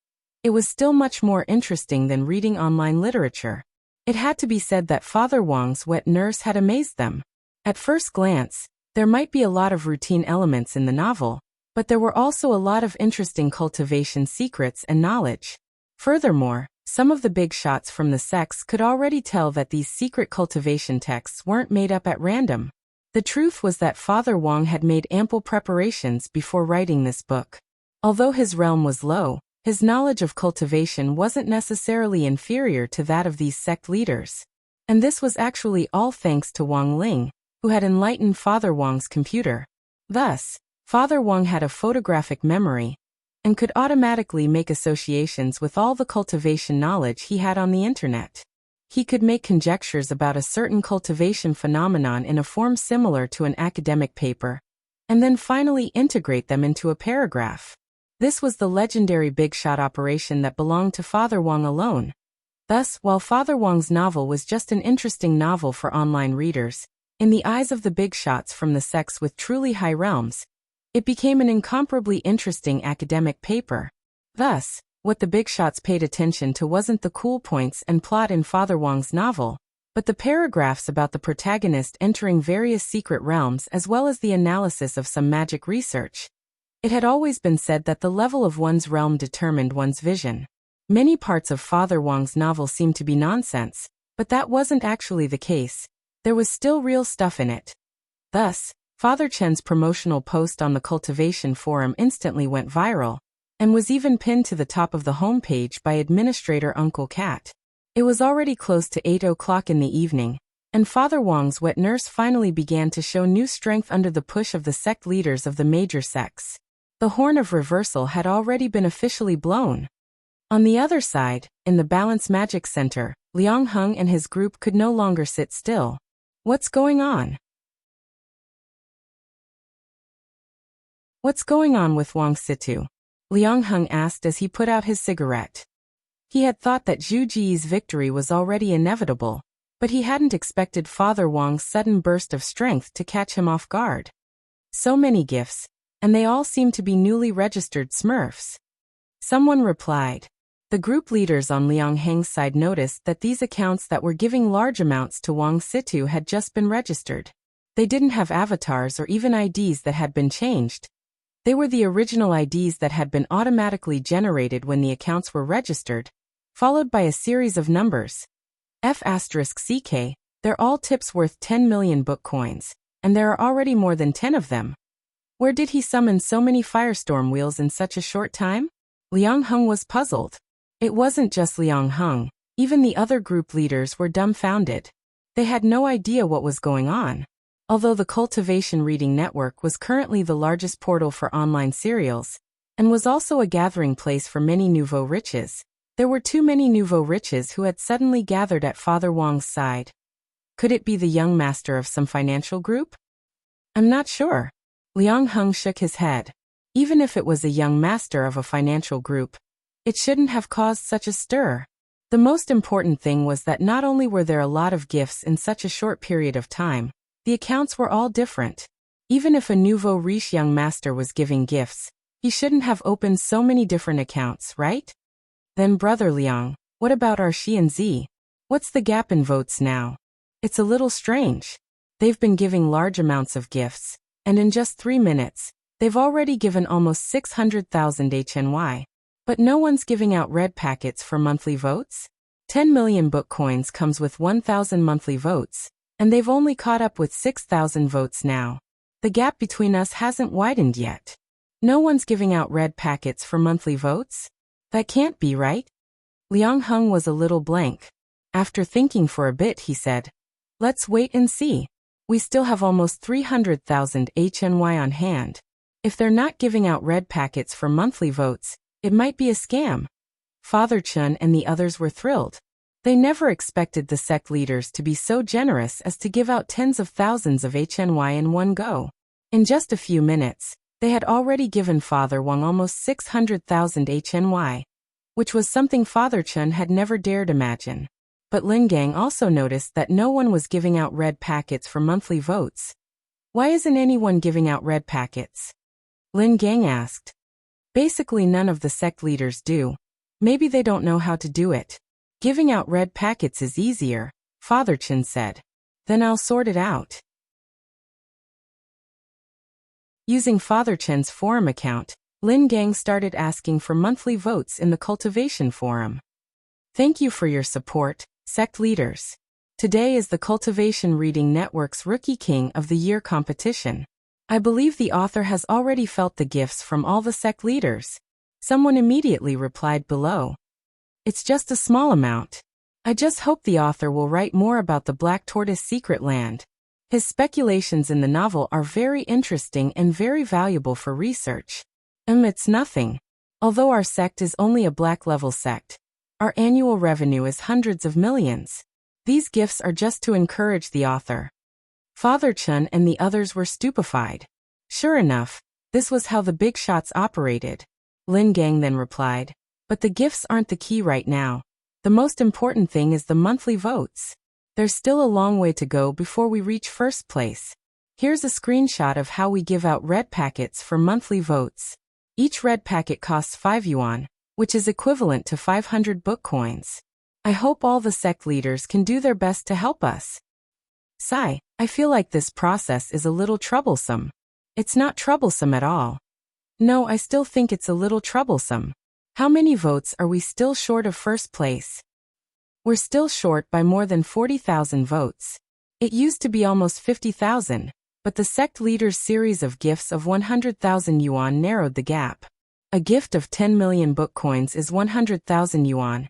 it was still much more interesting than reading online literature. It had to be said that Father Wang's wet nurse had amazed them. At first glance, there might be a lot of routine elements in the novel, but there were also a lot of interesting cultivation secrets and knowledge. Furthermore, some of the big shots from the sects could already tell that these secret cultivation texts weren't made up at random. The truth was that Father Wang had made ample preparations before writing this book. Although his realm was low, his knowledge of cultivation wasn't necessarily inferior to that of these sect leaders. And this was actually all thanks to Wang Ling, who had enlightened Father Wang's computer. Thus, Father Wang had a photographic memory, and could automatically make associations with all the cultivation knowledge he had on the internet. He could make conjectures about a certain cultivation phenomenon in a form similar to an academic paper, and then finally integrate them into a paragraph. This was the legendary big shot operation that belonged to Father Wang alone. Thus, while Father Wang's novel was just an interesting novel for online readers, in the eyes of the big shots from the sects with truly high realms, it became an incomparably interesting academic paper. Thus, what the big shots paid attention to wasn't the cool points and plot in Father Wang's novel, but the paragraphs about the protagonist entering various secret realms as well as the analysis of some magic research. It had always been said that the level of one's realm determined one's vision. Many parts of Father Wang's novel seemed to be nonsense, but that wasn't actually the case. There was still real stuff in it. Thus, Father Chen's promotional post on the cultivation forum instantly went viral, and was even pinned to the top of the homepage by administrator Uncle Cat. It was already close to 8 o'clock in the evening, and Father Wang's wet nurse finally began to show new strength under the push of the sect leaders of the major sects. The horn of reversal had already been officially blown. On the other side, in the Balance Magic Center, Liang Heng and his group could no longer sit still. What's going on? What's going on with Wang Situ? Liang Heng asked as he put out his cigarette. He had thought that Zhu Ji's victory was already inevitable, but he hadn't expected Father Wang's sudden burst of strength to catch him off guard. So many gifts, and they all seemed to be newly registered Smurfs. Someone replied. The group leaders on Liang Heng's side noticed that these accounts that were giving large amounts to Wang Situ had just been registered. They didn't have avatars or even IDs that had been changed. They were the original IDs that had been automatically generated when the accounts were registered, followed by a series of numbers. F*CK, they're all tips worth 10 million book coins, and there are already more than 10 of them. Where did he summon so many firestorm wheels in such a short time? Liang Heng was puzzled. It wasn't just Liang Heng, even the other group leaders were dumbfounded. They had no idea what was going on. Although the Cultivation Reading Network was currently the largest portal for online serials, and was also a gathering place for many nouveau riches, There were too many nouveau riches who had suddenly gathered at Father Wang's side. Could it be the young master of some financial group? I'm not sure. Liang Heng shook his head. Even if it was a young master of a financial group, it shouldn't have caused such a stir. The most important thing was that not only were there a lot of gifts in such a short period of time, the accounts were all different. Even if a nouveau riche young master was giving gifts, he shouldn't have opened so many different accounts, right? Then Brother Liang, what about our Shi and Z? What's the gap in votes now? It's a little strange. They've been giving large amounts of gifts, and in just 3 minutes, they've already given almost 600,000 HNY. But no one's giving out red packets for monthly votes? 10 million book coins comes with 1,000 monthly votes, and they've only caught up with 6,000 votes now. The gap between us hasn't widened yet. No one's giving out red packets for monthly votes? That can't be right. Liang Heng was a little blank. After thinking for a bit, he said, let's wait and see. We still have almost 300,000 HNY on hand. If they're not giving out red packets for monthly votes, it might be a scam. Father Chun and the others were thrilled. They never expected the sect leaders to be so generous as to give out tens of thousands of HNY in one go. In just a few minutes, they had already given Father Wang almost 600,000 HNY, which was something Father Chun had never dared imagine. But Lin Gang also noticed that no one was giving out red packets for monthly votes. Why isn't anyone giving out red packets? Lin Gang asked. Basically none of the sect leaders do. Maybe they don't know how to do it. Giving out red packets is easier, Father Chen said. Then I'll sort it out. Using Father Chen's forum account, Lin Gang started asking for monthly votes in the cultivation forum. Thank you for your support, sect leaders. Today is the Cultivation Reading Network's Rookie King of the Year competition. I believe the author has already felt the gifts from all the sect leaders. Someone immediately replied below. It's just a small amount. I just hope the author will write more about the Black Tortoise Secret Land. His speculations in the novel are very interesting and very valuable for research. It's nothing. Although our sect is only a black level sect, our annual revenue is hundreds of millions. These gifts are just to encourage the author. Father Chun and the others were stupefied. Sure enough, this was how the big shots operated. Lin Gang then replied, but the gifts aren't the key right now. The most important thing is the monthly votes. There's still a long way to go before we reach first place. Here's a screenshot of how we give out red packets for monthly votes. Each red packet costs 5 yuan, which is equivalent to 500 book coins. I hope all the sect leaders can do their best to help us. Sigh, I feel like this process is a little troublesome. It's not troublesome at all. No, I still think it's a little troublesome. How many votes are we still short of first place? We're still short by more than 40,000 votes. It used to be almost 50,000, but the sect leader's series of gifts of 100,000 yuan narrowed the gap. A gift of 10 million book coins is 100,000 yuan,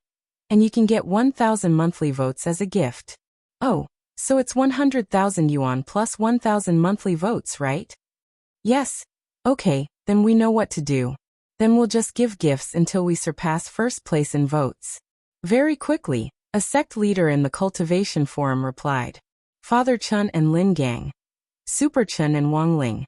and you can get 1,000 monthly votes as a gift. Oh, so it's 100,000 yuan plus 1,000 monthly votes, right? Yes. Okay, then we know what to do. Then we'll just give gifts until we surpass first place in votes. Very quickly, a sect leader in the cultivation forum replied. Father Chun and Lin Gang. Super Chun and Wang Ling.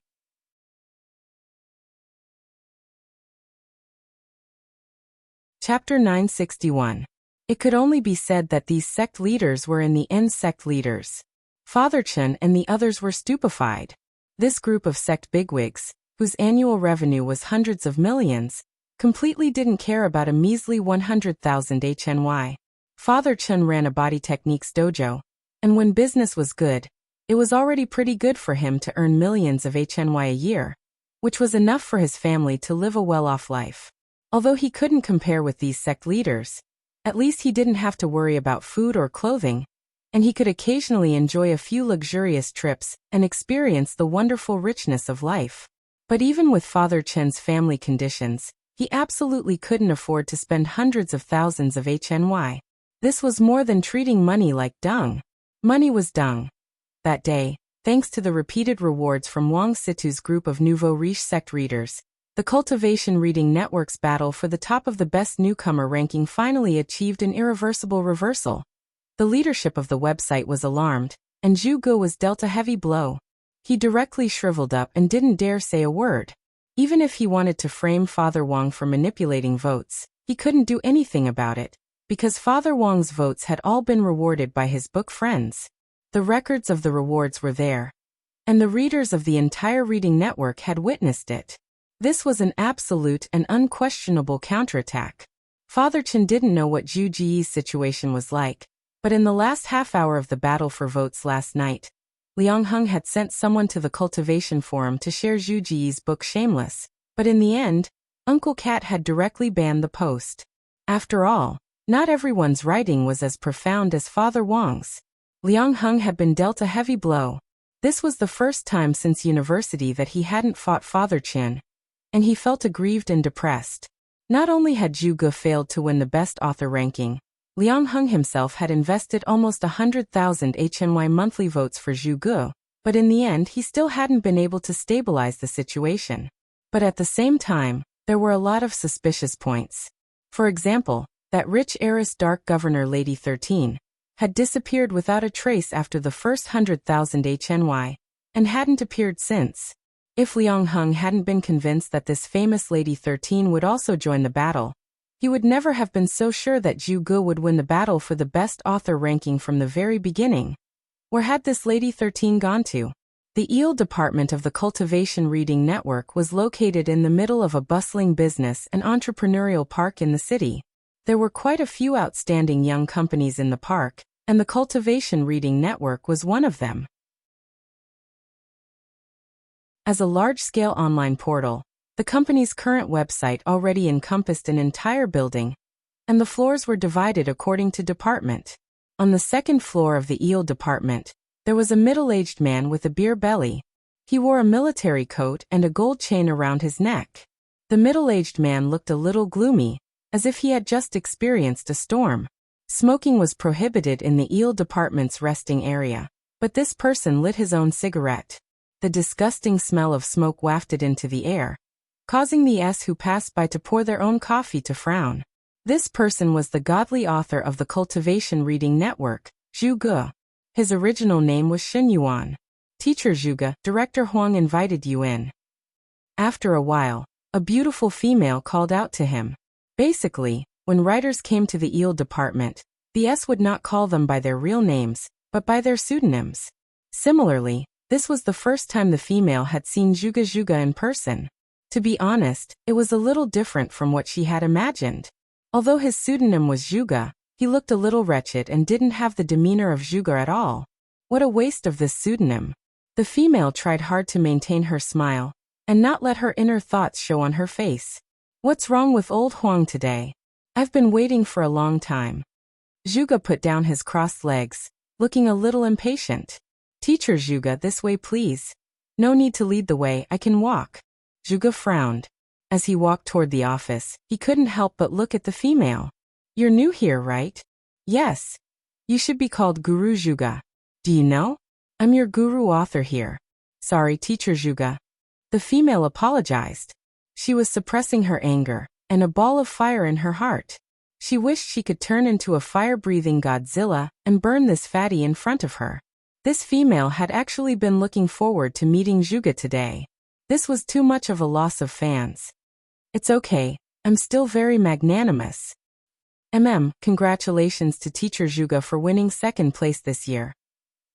Chapter 961. It could only be said that these sect leaders were in the end sect leaders. Father Chun and the others were stupefied. This group of sect bigwigs, whose annual revenue was hundreds of millions, completely didn't care about a measly 100,000 HNY. Father Chun ran a body techniques dojo, and when business was good, it was already pretty good for him to earn millions of HNY a year, which was enough for his family to live a well-off life. Although he couldn't compare with these sect leaders, at least he didn't have to worry about food or clothing, and he could occasionally enjoy a few luxurious trips and experience the wonderful richness of life. But even with Father Chen's family conditions, he absolutely couldn't afford to spend hundreds of thousands of HNY. This was more than treating money like dung. Money was dung. That day, thanks to the repeated rewards from Wang Situ's group of nouveau riche sect readers, The Cultivation Reading Network's battle for the top of the best newcomer ranking finally achieved an irreversible reversal. The leadership of the website was alarmed, and Zhu Ge was dealt a heavy blow. He directly shriveled up and didn't dare say a word. Even if he wanted to frame Father Wang for manipulating votes, he couldn't do anything about it, because Father Wang's votes had all been rewarded by his book friends. The records of the rewards were there, and the readers of the entire reading network had witnessed it. This was an absolute and unquestionable counterattack. Father Chen didn't know what Zhu Ji's situation was like, but in the last half hour of the battle for votes last night, Liang Heng had sent someone to the cultivation forum to share Zhu Ji's book Shameless, but in the end, Uncle Cat had directly banned the post. After all, not everyone's writing was as profound as Father Wang's. Liang Heng had been dealt a heavy blow. This was the first time since university that he hadn't fought Father Chen, and he felt aggrieved and depressed. Not only had Zhu Ge failed to win the best author ranking, Liang Heng himself had invested almost 100,000 HNY monthly votes for Zhu Ge, but in the end he still hadn't been able to stabilize the situation. But at the same time, there were a lot of suspicious points. For example, that rich heiress Dark Governor Lady 13 had disappeared without a trace after the first 100,000 HNY, and hadn't appeared since. If Liang Heng hadn't been convinced that this famous Lady 13 would also join the battle, he would never have been so sure that Zhu Ge would win the battle for the best author ranking from the very beginning. Where had this Lady 13 gone to? The Eel department of the Cultivation Reading Network was located in the middle of a bustling business and entrepreneurial park in the city. There were quite a few outstanding young companies in the park, and the Cultivation Reading Network was one of them. As a large-scale online portal, the company's current website already encompassed an entire building, and the floors were divided according to department. On the second floor of the Eel department, there was a middle-aged man with a beer belly. He wore a military coat and a gold chain around his neck. The middle-aged man looked a little gloomy, as if he had just experienced a storm. Smoking was prohibited in the Eel department's resting area, but this person lit his own cigarette. The disgusting smell of smoke wafted into the air, causing the who passed by to pour their own coffee to frown. This person was the godly author of the Cultivation Reading Network, Zhu Ge. His original name was Xin Yuan. Teacher Zhu Ge, Director Huang invited you in. After a while, a beautiful female called out to him. Basically, when writers came to the Eel department, the would not call them by their real names, but by their pseudonyms. Similarly, this was the first time the female had seen Zhu Ge in person. To be honest, it was a little different from what she had imagined. Although his pseudonym was Zhu Ge, he looked a little wretched and didn't have the demeanor of Zhu Ge at all. What a waste of this pseudonym. The female tried hard to maintain her smile, and not let her inner thoughts show on her face. What's wrong with old Huang today? I've been waiting for a long time. Zhu Ge put down his crossed legs, looking a little impatient. Teacher Zhu Ge, this way please. No need to lead the way, I can walk. Zhu Ge frowned. As he walked toward the office, he couldn't help but look at the female. You're new here, right? Yes. You should be called Guru Zhu Ge. Do you know? I'm your guru author here. Sorry, Teacher Zhu Ge. The female apologized. She was suppressing her anger, and a ball of fire in her heart. She wished she could turn into a fire-breathing Godzilla and burn this fatty in front of her. This female had actually been looking forward to meeting Zhu Ge today. This was too much of a loss of fans. It's okay, I'm still very magnanimous. Congratulations to Teacher Zhu Ge for winning second place this year.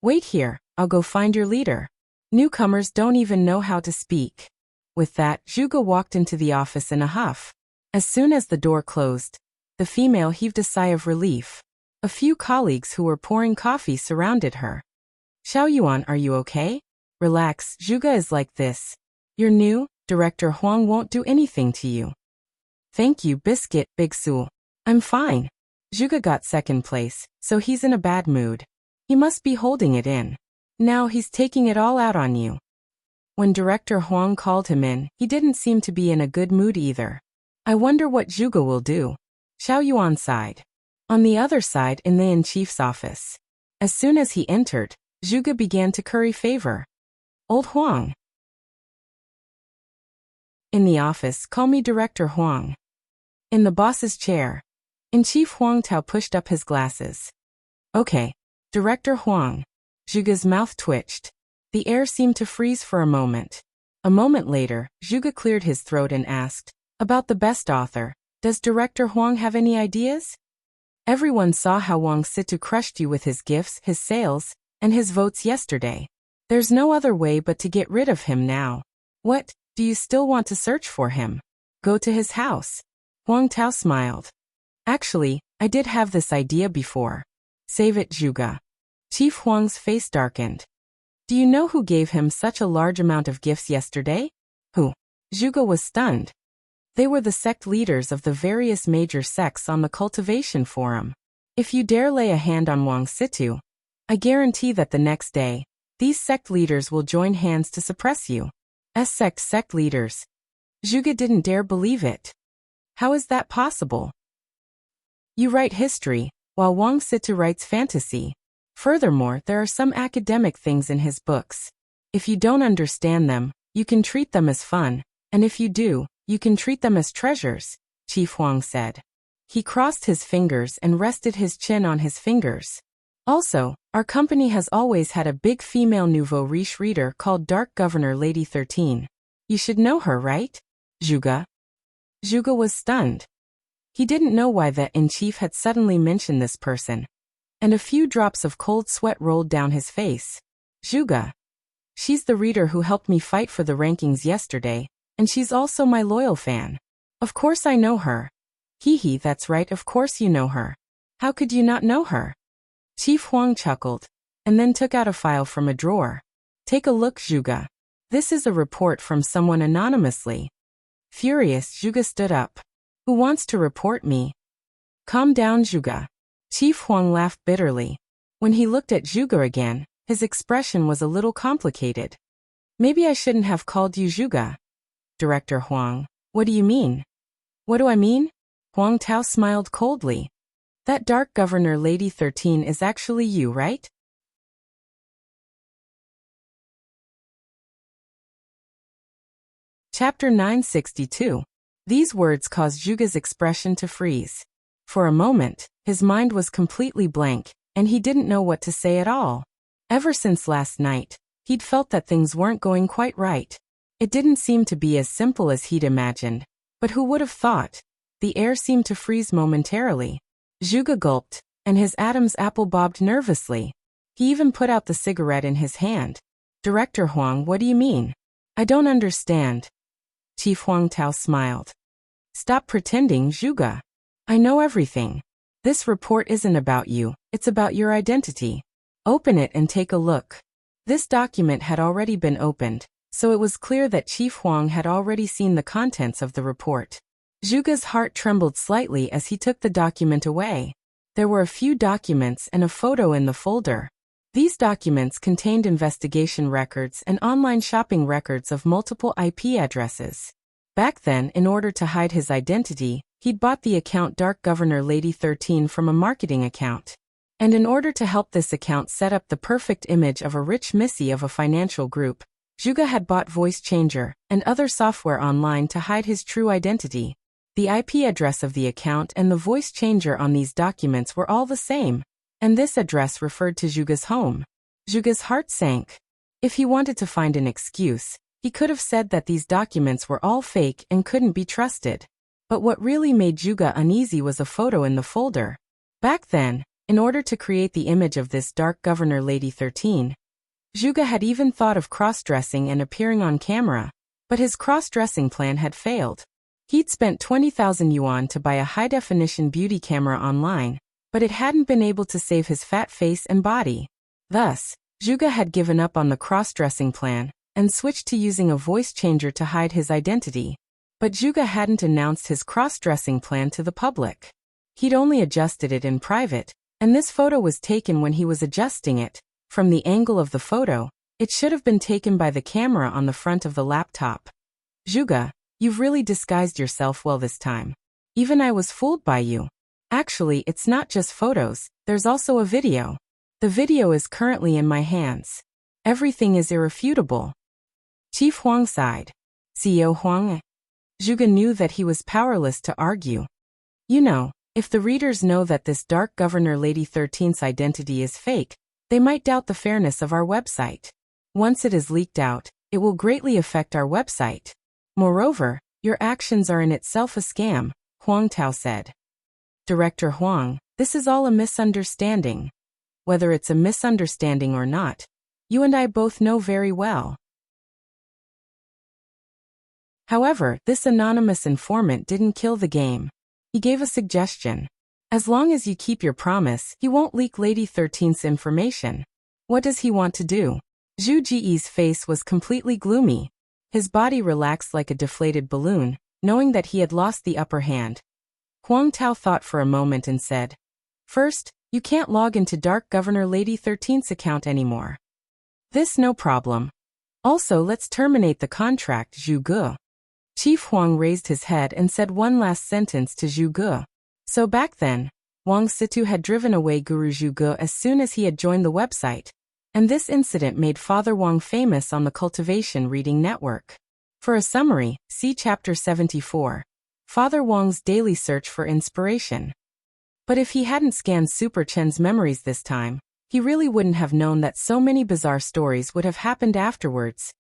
Wait here, I'll go find your leader. Newcomers don't even know how to speak. With that, Zhu Ge walked into the office in a huff. As soon as the door closed, the female heaved a sigh of relief. A few colleagues who were pouring coffee surrounded her. Xiao Yuan, are you okay? Relax, Zhu Ge is like this. You're new, Director Huang won't do anything to you. Thank you, Biscuit, Big Su. I'm fine. Zhu Ge got second place, so he's in a bad mood. He must be holding it in. Now he's taking it all out on you. When Director Huang called him in, he didn't seem to be in a good mood either. I wonder what Zhu Ge will do. Xiao Yuan sighed. On the other side, in the in-chief's office. As soon as he entered, Zhu Ge began to curry favor. Old Huang. In the office, call me Director Huang. In the boss's chair. In Chief Huang Tao pushed up his glasses. Okay. Director Huang. Zhuge's mouth twitched. The air seemed to freeze for a moment. A moment later, Zhuge cleared his throat and asked, about the best author, does Director Huang have any ideas? Everyone saw how Wang Situ crushed you with his gifts, his sales, and his votes yesterday. There's no other way but to get rid of him now. What, do you still want to search for him? Go to his house. Huang Tao smiled. Actually, I did have this idea before. Save it, Zhuge. Chief Huang's face darkened. Do you know who gave him such a large amount of gifts yesterday? Who? Zhuge was stunned. They were the sect leaders of the various major sects on the cultivation forum. If you dare lay a hand on Wang Situ, I guarantee that the next day, these sect leaders will join hands to suppress you. Sect leaders. Zhuge didn't dare believe it. How is that possible? You write history, while Wang Situ writes fantasy. Furthermore, there are some academic things in his books. If you don't understand them, you can treat them as fun, and if you do, you can treat them as treasures, Chief Huang said. He crossed his fingers and rested his chin on his fingers. Also, our company has always had a big female nouveau riche reader called Dark Governor Lady 13. You should know her, right? Zhuge? Zhuge was stunned. He didn't know why the in-chief had suddenly mentioned this person. And a few drops of cold sweat rolled down his face. Zhuge. She's the reader who helped me fight for the rankings yesterday, and she's also my loyal fan. Of course I know her. Hee, that's right, of course you know her. How could you not know her? Chief Huang chuckled, and then took out a file from a drawer. Take a look, Zhuge. This is a report from someone anonymously. Furious, Zhuge stood up. Who wants to report me? Calm down, Zhuge. Chief Huang laughed bitterly. When he looked at Zhuge again, his expression was a little complicated. Maybe I shouldn't have called you Zhuge. Director Huang, what do you mean? What do I mean? Huang Tao smiled coldly. That Dark Governor Lady 13 is actually you, right? Chapter 962. These words caused Zhuge's expression to freeze. For a moment, his mind was completely blank, and he didn't know what to say at all. Ever since last night, he'd felt that things weren't going quite right. It didn't seem to be as simple as he'd imagined. But who would have thought? The air seemed to freeze momentarily. Zhuge gulped, and his Adam's apple bobbed nervously. He even put out the cigarette in his hand. Director Huang, what do you mean? I don't understand. Chief Huang Tao smiled. Stop pretending, Zhuge. I know everything. This report isn't about you, it's about your identity. Open it and take a look. This document had already been opened, so it was clear that Chief Huang had already seen the contents of the report. Zhuge's heart trembled slightly as he took the document away. There were a few documents and a photo in the folder. These documents contained investigation records and online shopping records of multiple IP addresses. Back then, in order to hide his identity, he'd bought the account Dark Governor Lady 13 from a marketing account. And in order to help this account set up the perfect image of a rich missy of a financial group, Zhuge had bought Voice Changer and other software online to hide his true identity. The IP address of the account and the voice changer on these documents were all the same, and this address referred to Zhuge's home. Zhuge's heart sank. If he wanted to find an excuse, he could have said that these documents were all fake and couldn't be trusted. But what really made Zhuge uneasy was a photo in the folder. Back then, in order to create the image of this Dark Governor Lady 13, Zhuge had even thought of cross-dressing and appearing on camera, but his cross-dressing plan had failed. He'd spent 20,000 yuan to buy a high-definition beauty camera online, but it hadn't been able to save his fat face and body. Thus, Zhuge had given up on the cross-dressing plan and switched to using a voice changer to hide his identity. But Zhuge hadn't announced his cross-dressing plan to the public. He'd only adjusted it in private, and this photo was taken when he was adjusting it. From the angle of the photo, it should have been taken by the camera on the front of the laptop. Zhuge, you've really disguised yourself well this time. Even I was fooled by you. Actually, it's not just photos, there's also a video. The video is currently in my hands. Everything is irrefutable. Chief Huang sighed. CEO Huang, Zhuge knew that he was powerless to argue. You know, if the readers know that this dark Governor Lady 13's identity is fake, they might doubt the fairness of our website. Once it is leaked out, it will greatly affect our website. Moreover, your actions are in itself a scam, Huang Tao said. Director Huang, this is all a misunderstanding. Whether it's a misunderstanding or not, you and I both know very well. However, this anonymous informant didn't kill the game. He gave a suggestion. As long as you keep your promise, he won't leak Lady 13's information. What does he want to do? Zhu Ji's face was completely gloomy. His body relaxed like a deflated balloon, knowing that he had lost the upper hand. Huang Tao thought for a moment and said, "First, you can't log into Dark Governor Lady 13's account anymore. This no problem. Also, let's terminate the contract, Zhu Ge." Chief Huang raised his head and said one last sentence to Zhu Ge. So back then, Wang Situ had driven away Guru Zhu Ge as soon as he had joined the website, and this incident made Father Wang famous on the Cultivation Reading Network. For a summary, see Chapter 74, Father Wang's Daily Search for Inspiration. But if he hadn't scanned Super Chen's memories this time, he really wouldn't have known that so many bizarre stories would have happened afterwards.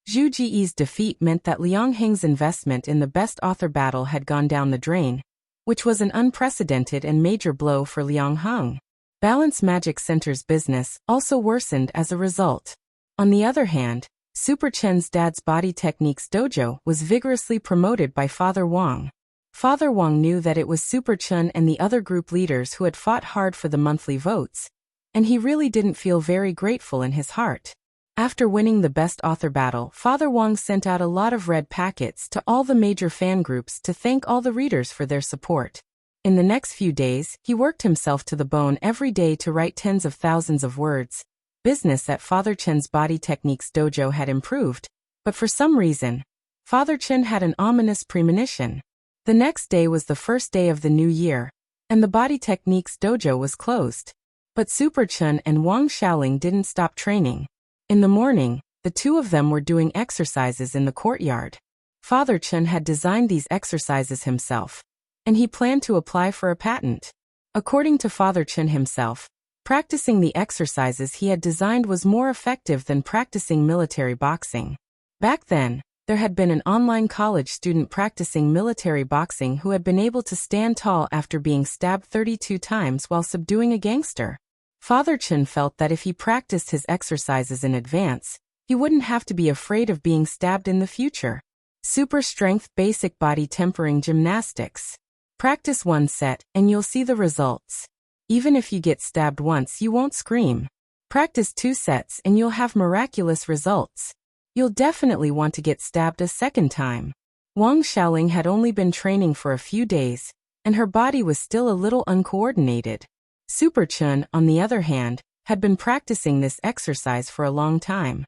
Zhu Ji's defeat meant that Liang Heng's investment in the best author battle had gone down the drain, which was an unprecedented and major blow for Liang Heng. Balance Magic Center's business also worsened as a result. On the other hand, Super Chen's dad's body techniques dojo was vigorously promoted by Father Wang. Father Wang knew that it was Super Chen and the other group leaders who had fought hard for the monthly votes, and he really didn't feel very grateful in his heart. After winning the best author battle, Father Wang sent out a lot of red packets to all the major fan groups to thank all the readers for their support. In the next few days, he worked himself to the bone every day to write tens of thousands of words. Business at Father Chen's body techniques dojo had improved, but for some reason, Father Chen had an ominous premonition. The next day was the first day of the new year, and the body techniques dojo was closed. But Super Chen and Wang Xiaoling didn't stop training. In the morning, the two of them were doing exercises in the courtyard. Father Chen had designed these exercises himself, and he planned to apply for a patent. According to Father Chen himself, practicing the exercises he had designed was more effective than practicing military boxing. Back then, there had been an online college student practicing military boxing who had been able to stand tall after being stabbed 32 times while subduing a gangster. Father Chen felt that if he practiced his exercises in advance, he wouldn't have to be afraid of being stabbed in the future. Super strength basic body tempering gymnastics. Practice one set and you'll see the results. Even if you get stabbed once, you won't scream. Practice 2 sets and you'll have miraculous results. You'll definitely want to get stabbed a second time. Wang Xiaoling had only been training for a few days, and her body was still a little uncoordinated. Super Chen, on the other hand, had been practicing this exercise for a long time.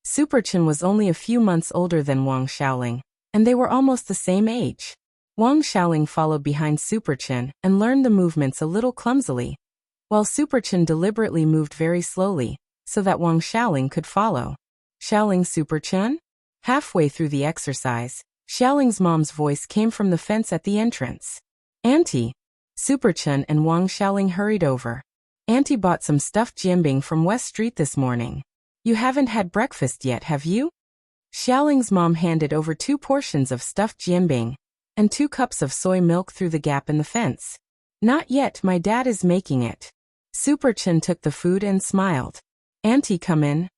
Super Chen was only a few months older than Wang Xiaoling, and they were almost the same age. Wang Xiaoling followed behind Super Chen and learned the movements a little clumsily, while Super Chen deliberately moved very slowly, so that Wang Xiaoling could follow. Xiaoling Super Chen? Halfway through the exercise, Xiaoling's mom's voice came from the fence at the entrance. Auntie. Super Chen and Wang Xiaoling hurried over. Auntie bought some stuffed jianbing from West Street this morning. You haven't had breakfast yet, have you? Xiaoling's mom handed over 2 portions of stuffed jianbing and 2 cups of soy milk through the gap in the fence. Not yet, my dad is making it. Super Chen took the food and smiled. Auntie, come in.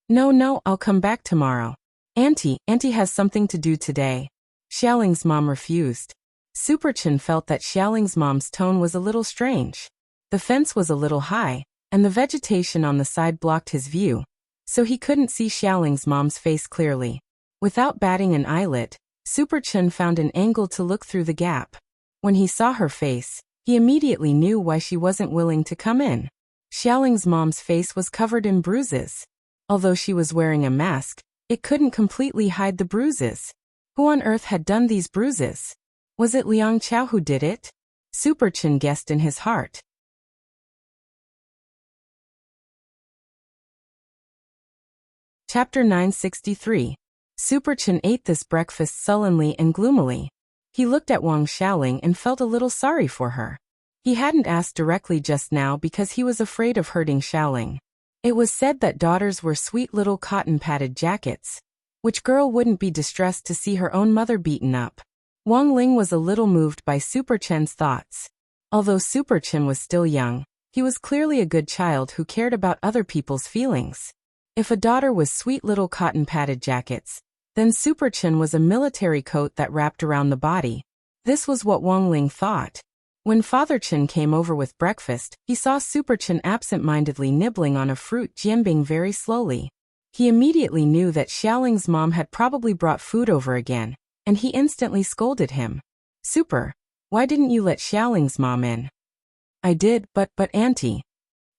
No, I'll come back tomorrow. Auntie has something to do today. Xiaoling's mom refused. Super Chen felt that Xiaoling's mom's tone was a little strange. The fence was a little high, and the vegetation on the side blocked his view, so he couldn't see Xiaoling's mom's face clearly. Without batting an eyelid, Super Chen found an angle to look through the gap. When he saw her face, he immediately knew why she wasn't willing to come in. Xiaoling's mom's face was covered in bruises. Although she was wearing a mask, it couldn't completely hide the bruises. Who on earth had done these bruises? Was it Liang Chao who did it? Super Chen guessed in his heart. Chapter 963. Superchin ate this breakfast sullenly and gloomily. He looked at Wang Xiaoling and felt a little sorry for her. He hadn't asked directly just now because he was afraid of hurting Xiaoling. It was said that daughters were sweet little cotton-padded jackets. Which girl wouldn't be distressed to see her own mother beaten up? Wang Ling was a little moved by Superchen's thoughts. Although Superchen was still young, he was clearly a good child who cared about other people's feelings. If a daughter was sweet little cotton-padded jackets, then Superchen was a military coat that wrapped around the body. This was what Wang Ling thought. When Father Chen came over with breakfast, he saw Superchen absent-mindedly nibbling on a fruit jianbing very slowly. He immediately knew that Xiaoling's mom had probably brought food over again, and he instantly scolded him. Super, why didn't you let Xiaoling's mom in? I did, but auntie.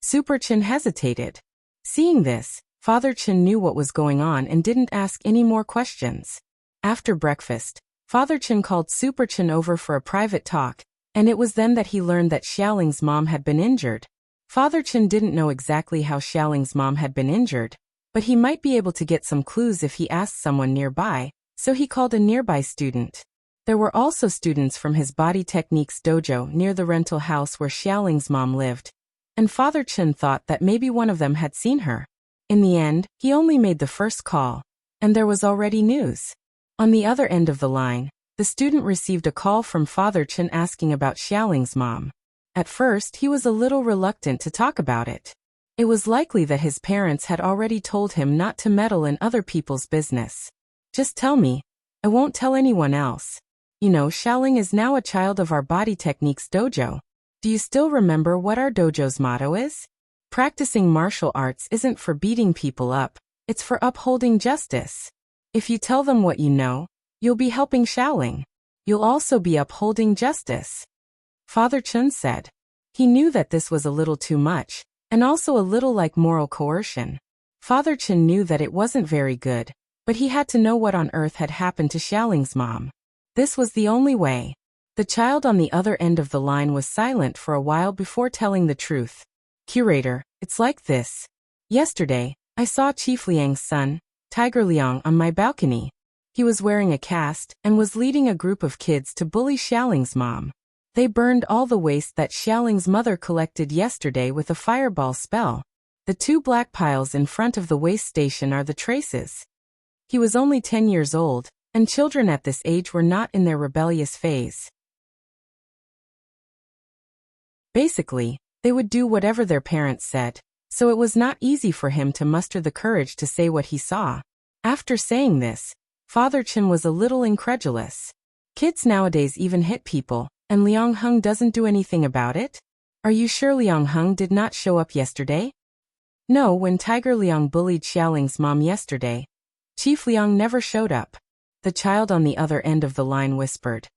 Superchen hesitated. Seeing this, Father Chen knew what was going on and didn't ask any more questions. After breakfast, Father Chen called Superchen over for a private talk, and it was then that he learned that Xiaoling's mom had been injured. Father Chen didn't know exactly how Xiaoling's mom had been injured, but he might be able to get some clues if he asked someone nearby, so he called a nearby student. There were also students from his body techniques dojo near the rental house where Xiaoling's mom lived, and Father Chen thought that maybe one of them had seen her. In the end, he only made the first call, and there was already news. On the other end of the line, the student received a call from Father Chen asking about Xiaoling's mom. At first, he was a little reluctant to talk about it. It was likely that his parents had already told him not to meddle in other people's business. Just tell me. I won't tell anyone else. You know, Xiaoling is now a child of our body techniques dojo. Do you still remember what our dojo's motto is? Practicing martial arts isn't for beating people up, it's for upholding justice. If you tell them what you know, you'll be helping Xiaoling. You'll also be upholding justice. Father Chen said. He knew that this was a little too much, and also a little like moral coercion. Father Chen knew that it wasn't very good, but he had to know what on earth had happened to Xiaoling's mom. This was the only way. The child on the other end of the line was silent for a while before telling the truth. Curator, it's like this. Yesterday, I saw Chief Liang's son, Tiger Liang, on my balcony. He was wearing a cast and was leading a group of kids to bully Xiaoling's mom. They burned all the waste that Xiaoling's mother collected yesterday with a fireball spell. The two black piles in front of the waste station are the traces. He was only 10 years old, and children at this age were not in their rebellious phase. Basically, they would do whatever their parents said, so it was not easy for him to muster the courage to say what he saw. After saying this, Father Chen was a little incredulous. Kids nowadays even hit people, and Liang Heng doesn't do anything about it? Are you sure Liang Heng did not show up yesterday? No, when Tiger Liang bullied Xiaoling's mom yesterday, Chief Liang never showed up. The child on the other end of the line whispered.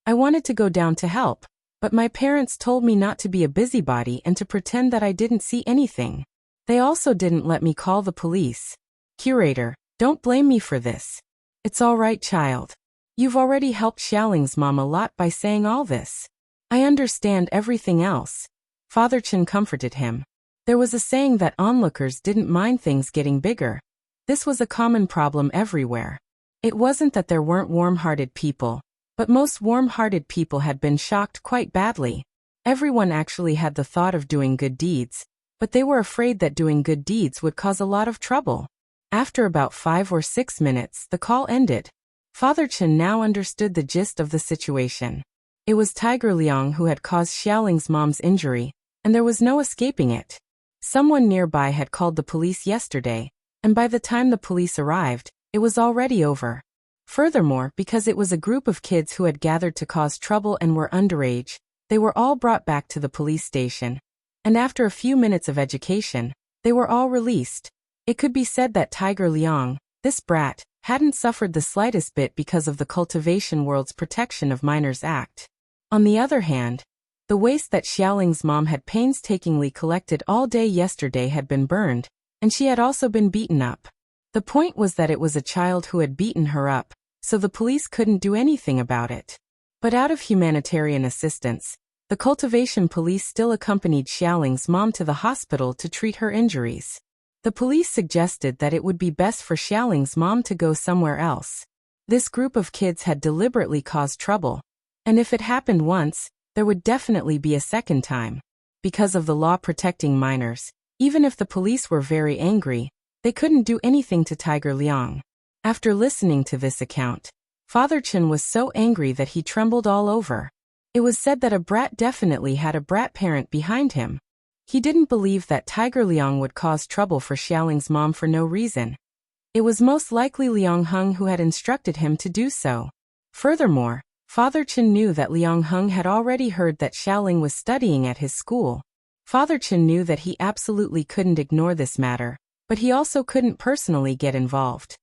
I wanted to go down to help, but my parents told me not to be a busybody and to pretend that I didn't see anything. They also didn't let me call the police. Curator, don't blame me for this. It's all right, child. You've already helped Xiaoling's mom a lot by saying all this. I understand everything else. Father Chen comforted him. There was a saying that onlookers didn't mind things getting bigger. This was a common problem everywhere. It wasn't that there weren't warm-hearted people, but most warm-hearted people had been shocked quite badly. Everyone actually had the thought of doing good deeds, but they were afraid that doing good deeds would cause a lot of trouble. After about 5 or 6 minutes, the call ended. Father Chen now understood the gist of the situation. It was Tiger Liang who had caused Xiaoling's mom's injury, and there was no escaping it. Someone nearby had called the police yesterday, and by the time the police arrived, it was already over. Furthermore, because it was a group of kids who had gathered to cause trouble and were underage, they were all brought back to the police station. And after a few minutes of education, they were all released. It could be said that Tiger Liang, this brat, hadn't suffered the slightest bit because of the Cultivation World's Protection of Minors Act. On the other hand, the waste that Xiaoling's mom had painstakingly collected all day yesterday had been burned, and she had also been beaten up. The point was that it was a child who had beaten her up, so the police couldn't do anything about it. But out of humanitarian assistance, the cultivation police still accompanied Xiaoling's mom to the hospital to treat her injuries. The police suggested that it would be best for Xiaoling's mom to go somewhere else. This group of kids had deliberately caused trouble, and if it happened once, there would definitely be a second time. Because of the law protecting minors, even if the police were very angry, they couldn't do anything to Tiger Liang. After listening to this account, Father Chen was so angry that he trembled all over. It was said that a brat definitely had a brat parent behind him. He didn't believe that Tiger Liang would cause trouble for Xiaoling's mom for no reason. It was most likely Liang Heng who had instructed him to do so. Furthermore, Father Chen knew that Liang Heng had already heard that Xiaoling was studying at his school. Father Chen knew that he absolutely couldn't ignore this matter, but he also couldn't personally get involved.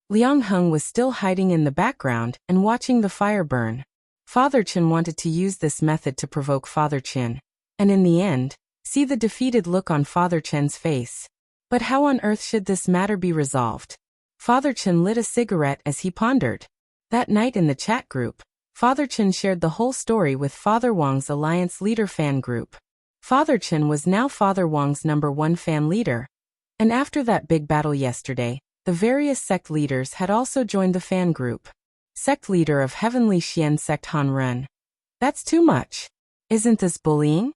Liang Heng was still hiding in the background and watching the fire burn. Father Chen wanted to use this method to provoke Father Chen, and in the end, see the defeated look on Father Chen's face. But how on earth should this matter be resolved? Father Chen lit a cigarette as he pondered. That night in the chat group, Father Chen shared the whole story with Father Wang's Alliance Leader fan group. Father Chen was now Father Wang's #1 fan leader. And after that big battle yesterday, the various sect leaders had also joined the fan group. Sect leader of Heavenly Xian Sect Han Ren. That's too much. Isn't this bullying?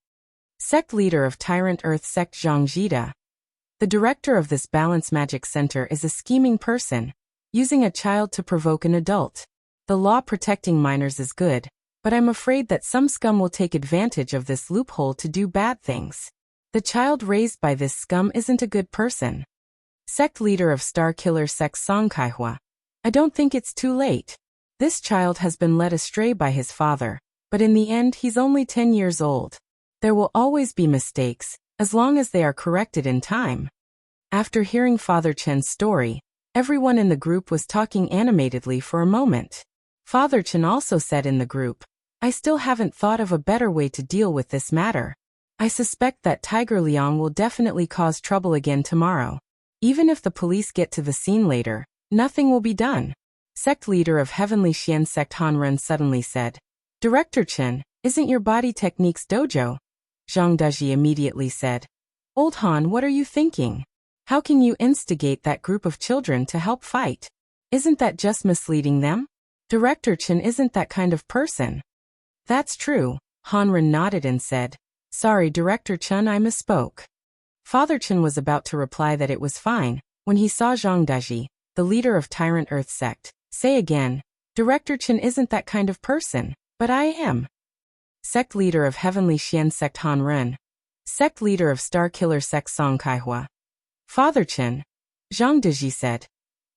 Sect leader of Tyrant Earth Sect Zhang Jida. The director of this Balance Magic Center is a scheming person, using a child to provoke an adult. The law protecting minors is good, but I'm afraid that some scum will take advantage of this loophole to do bad things. The child raised by this scum isn't a good person. Sect leader of Star Killer Sect Song Kaihua. I don't think it's too late. This child has been led astray by his father, but in the end he's only 10 years old. There will always be mistakes, as long as they are corrected in time. After hearing Father Chen's story, everyone in the group was talking animatedly for a moment. Father Chen also said in the group, I still haven't thought of a better way to deal with this matter. I suspect that Tiger Liang will definitely cause trouble again tomorrow. Even if the police get to the scene later, nothing will be done. Sect leader of Heavenly Xian Sect Han Ren suddenly said, Director Chen, isn't your body techniques dojo? Zhang Deji immediately said, Old Han, what are you thinking? How can you instigate that group of children to help fight? Isn't that just misleading them? Director Chen isn't that kind of person. That's true, Han Ren nodded and said, Sorry Director Chen, I misspoke. Father Chen was about to reply that it was fine, when he saw Zhang Deji, the leader of Tyrant Earth Sect, say again, Director Chen isn't that kind of person, but I am. Sect leader of Heavenly Xian Sect Han Ren. Sect leader of Star Killer Sect Song Kaihua. Father Chen. Zhang Deji said.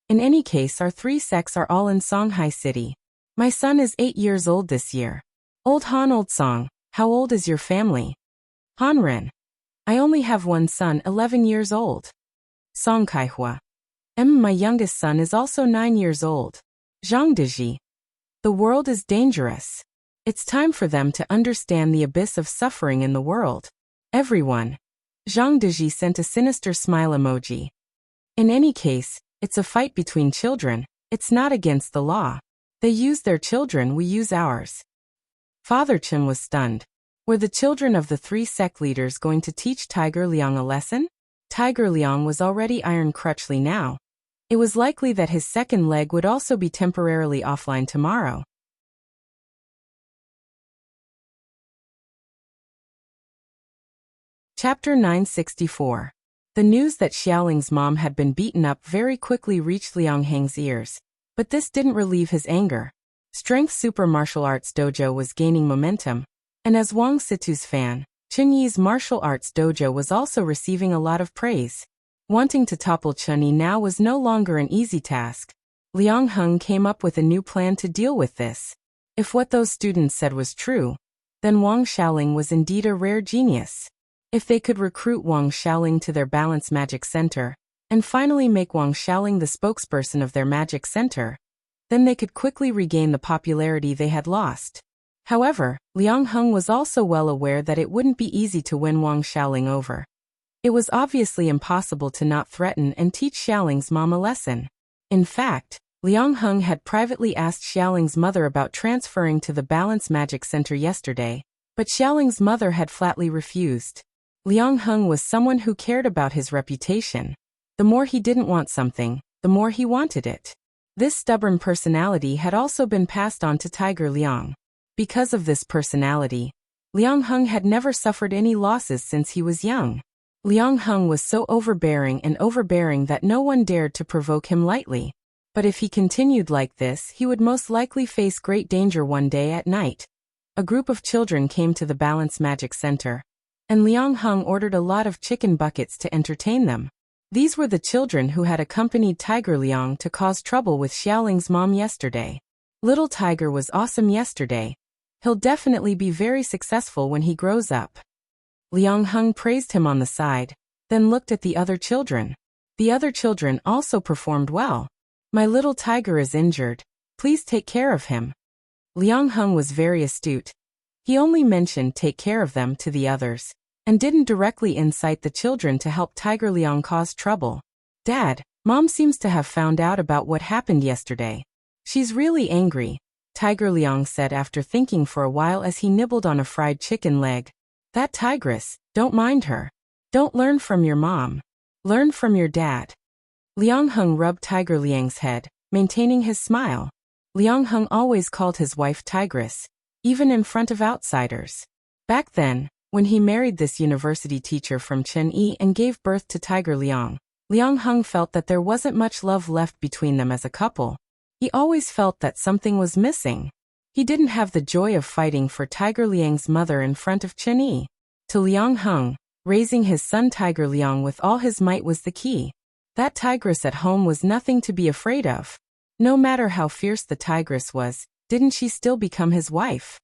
In any case, our 3 sects are all in Songhai City. My son is 8 years old this year. Old Han, old Song, how old is your family? Han Ren. I only have one son, 11 years old. Song Kaihua. My youngest son is also 9 years old. Zhang Deji. The world is dangerous. It's time for them to understand the abyss of suffering in the world. Everyone. Zhang Deji sent a sinister smile emoji. In any case, it's a fight between children, it's not against the law. They use their children, we use ours. Father Chen was stunned. Were the children of the 3 sect leaders going to teach Tiger Liang a lesson? Tiger Liang was already iron crutchly now. It was likely that his second leg would also be temporarily offline tomorrow. Chapter 964. The news that Xiaoling's mom had been beaten up very quickly reached Liang Heng's ears, but this didn't relieve his anger. Strength Super Martial Arts Dojo was gaining momentum, and as Wang Situ's fan, Chen Yi's martial arts dojo was also receiving a lot of praise. Wanting to topple Chen Yi now was no longer an easy task. Liang Heng came up with a new plan to deal with this. If what those students said was true, then Wang Xiaoling was indeed a rare genius. If they could recruit Wang Xiaoling to their Balance Magic Center, and finally make Wang Xiaoling the spokesperson of their magic center, then they could quickly regain the popularity they had lost. However, Liang Heng was also well aware that it wouldn't be easy to win Wang Xiaoling over. It was obviously impossible to not threaten and teach Xiaoling's mom a lesson. In fact, Liang Heng had privately asked Xiaoling's mother about transferring to the Balance Magic Center yesterday, but Xiaoling's mother had flatly refused. Liang Heng was someone who cared about his reputation. The more he didn't want something, the more he wanted it. This stubborn personality had also been passed on to Tiger Liang. Because of this personality, Liang Heng had never suffered any losses since he was young. Liang Heng was so overbearing that no one dared to provoke him lightly. But if he continued like this, he would most likely face great danger one day at night. A group of children came to the Balance Magic Center, and Liang Heng ordered a lot of chicken buckets to entertain them. These were the children who had accompanied Tiger Liang to cause trouble with Xiaoling's mom yesterday. Little Tiger was awesome yesterday. He'll definitely be very successful when he grows up. Liang Heng praised him on the side, then looked at the other children. The other children also performed well. My little Tiger is injured. Please take care of him. Liang Heng was very astute. He only mentioned take care of them to the others, and didn't directly incite the children to help Tiger Liang cause trouble. Dad, Mom seems to have found out about what happened yesterday. She's really angry, Tiger Liang said after thinking for a while as he nibbled on a fried chicken leg. That tigress, don't mind her. Don't learn from your mom. Learn from your dad. Liang Heng rubbed Tiger Liang's head, maintaining his smile. Liang Heng always called his wife Tigress, even in front of outsiders. Back then, when he married this university teacher from Chenyi and gave birth to Tiger Liang, Liang Heng felt that there wasn't much love left between them as a couple. He always felt that something was missing. He didn't have the joy of fighting for Tiger Liang's mother in front of Chenyi. To Liang Heng, raising his son Tiger Liang with all his might was the key. That tigress at home was nothing to be afraid of. No matter how fierce the tigress was, didn't she still become his wife?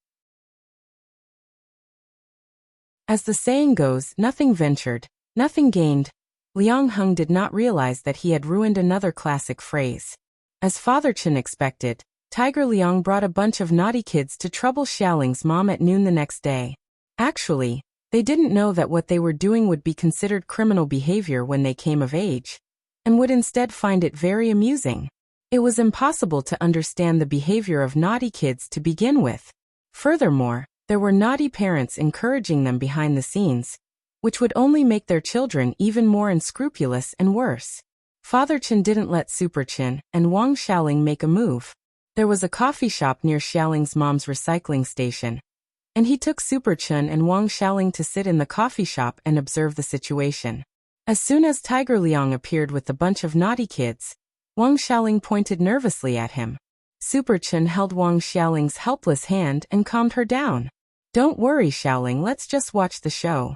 As the saying goes, nothing ventured, nothing gained. Liang Heng did not realize that he had ruined another classic phrase. As Father Chen expected, Tiger Liang brought a bunch of naughty kids to trouble Xiaoling's mom at noon the next day. Actually, they didn't know that what they were doing would be considered criminal behavior when they came of age, and would instead find it very amusing. It was impossible to understand the behavior of naughty kids to begin with. Furthermore, there were naughty parents encouraging them behind the scenes, which would only make their children even more unscrupulous and worse. Father Chen didn't let Super Chen and Wang Xiaoling make a move. There was a coffee shop near Xiaoling's mom's recycling station, and he took Super Chen and Wang Xiaoling to sit in the coffee shop and observe the situation. As soon as Tiger Liang appeared with the bunch of naughty kids, Wang Xiaoling pointed nervously at him. Super Chen held Wang Xiaoling's helpless hand and calmed her down. Don't worry, Xiaoling, let's just watch the show.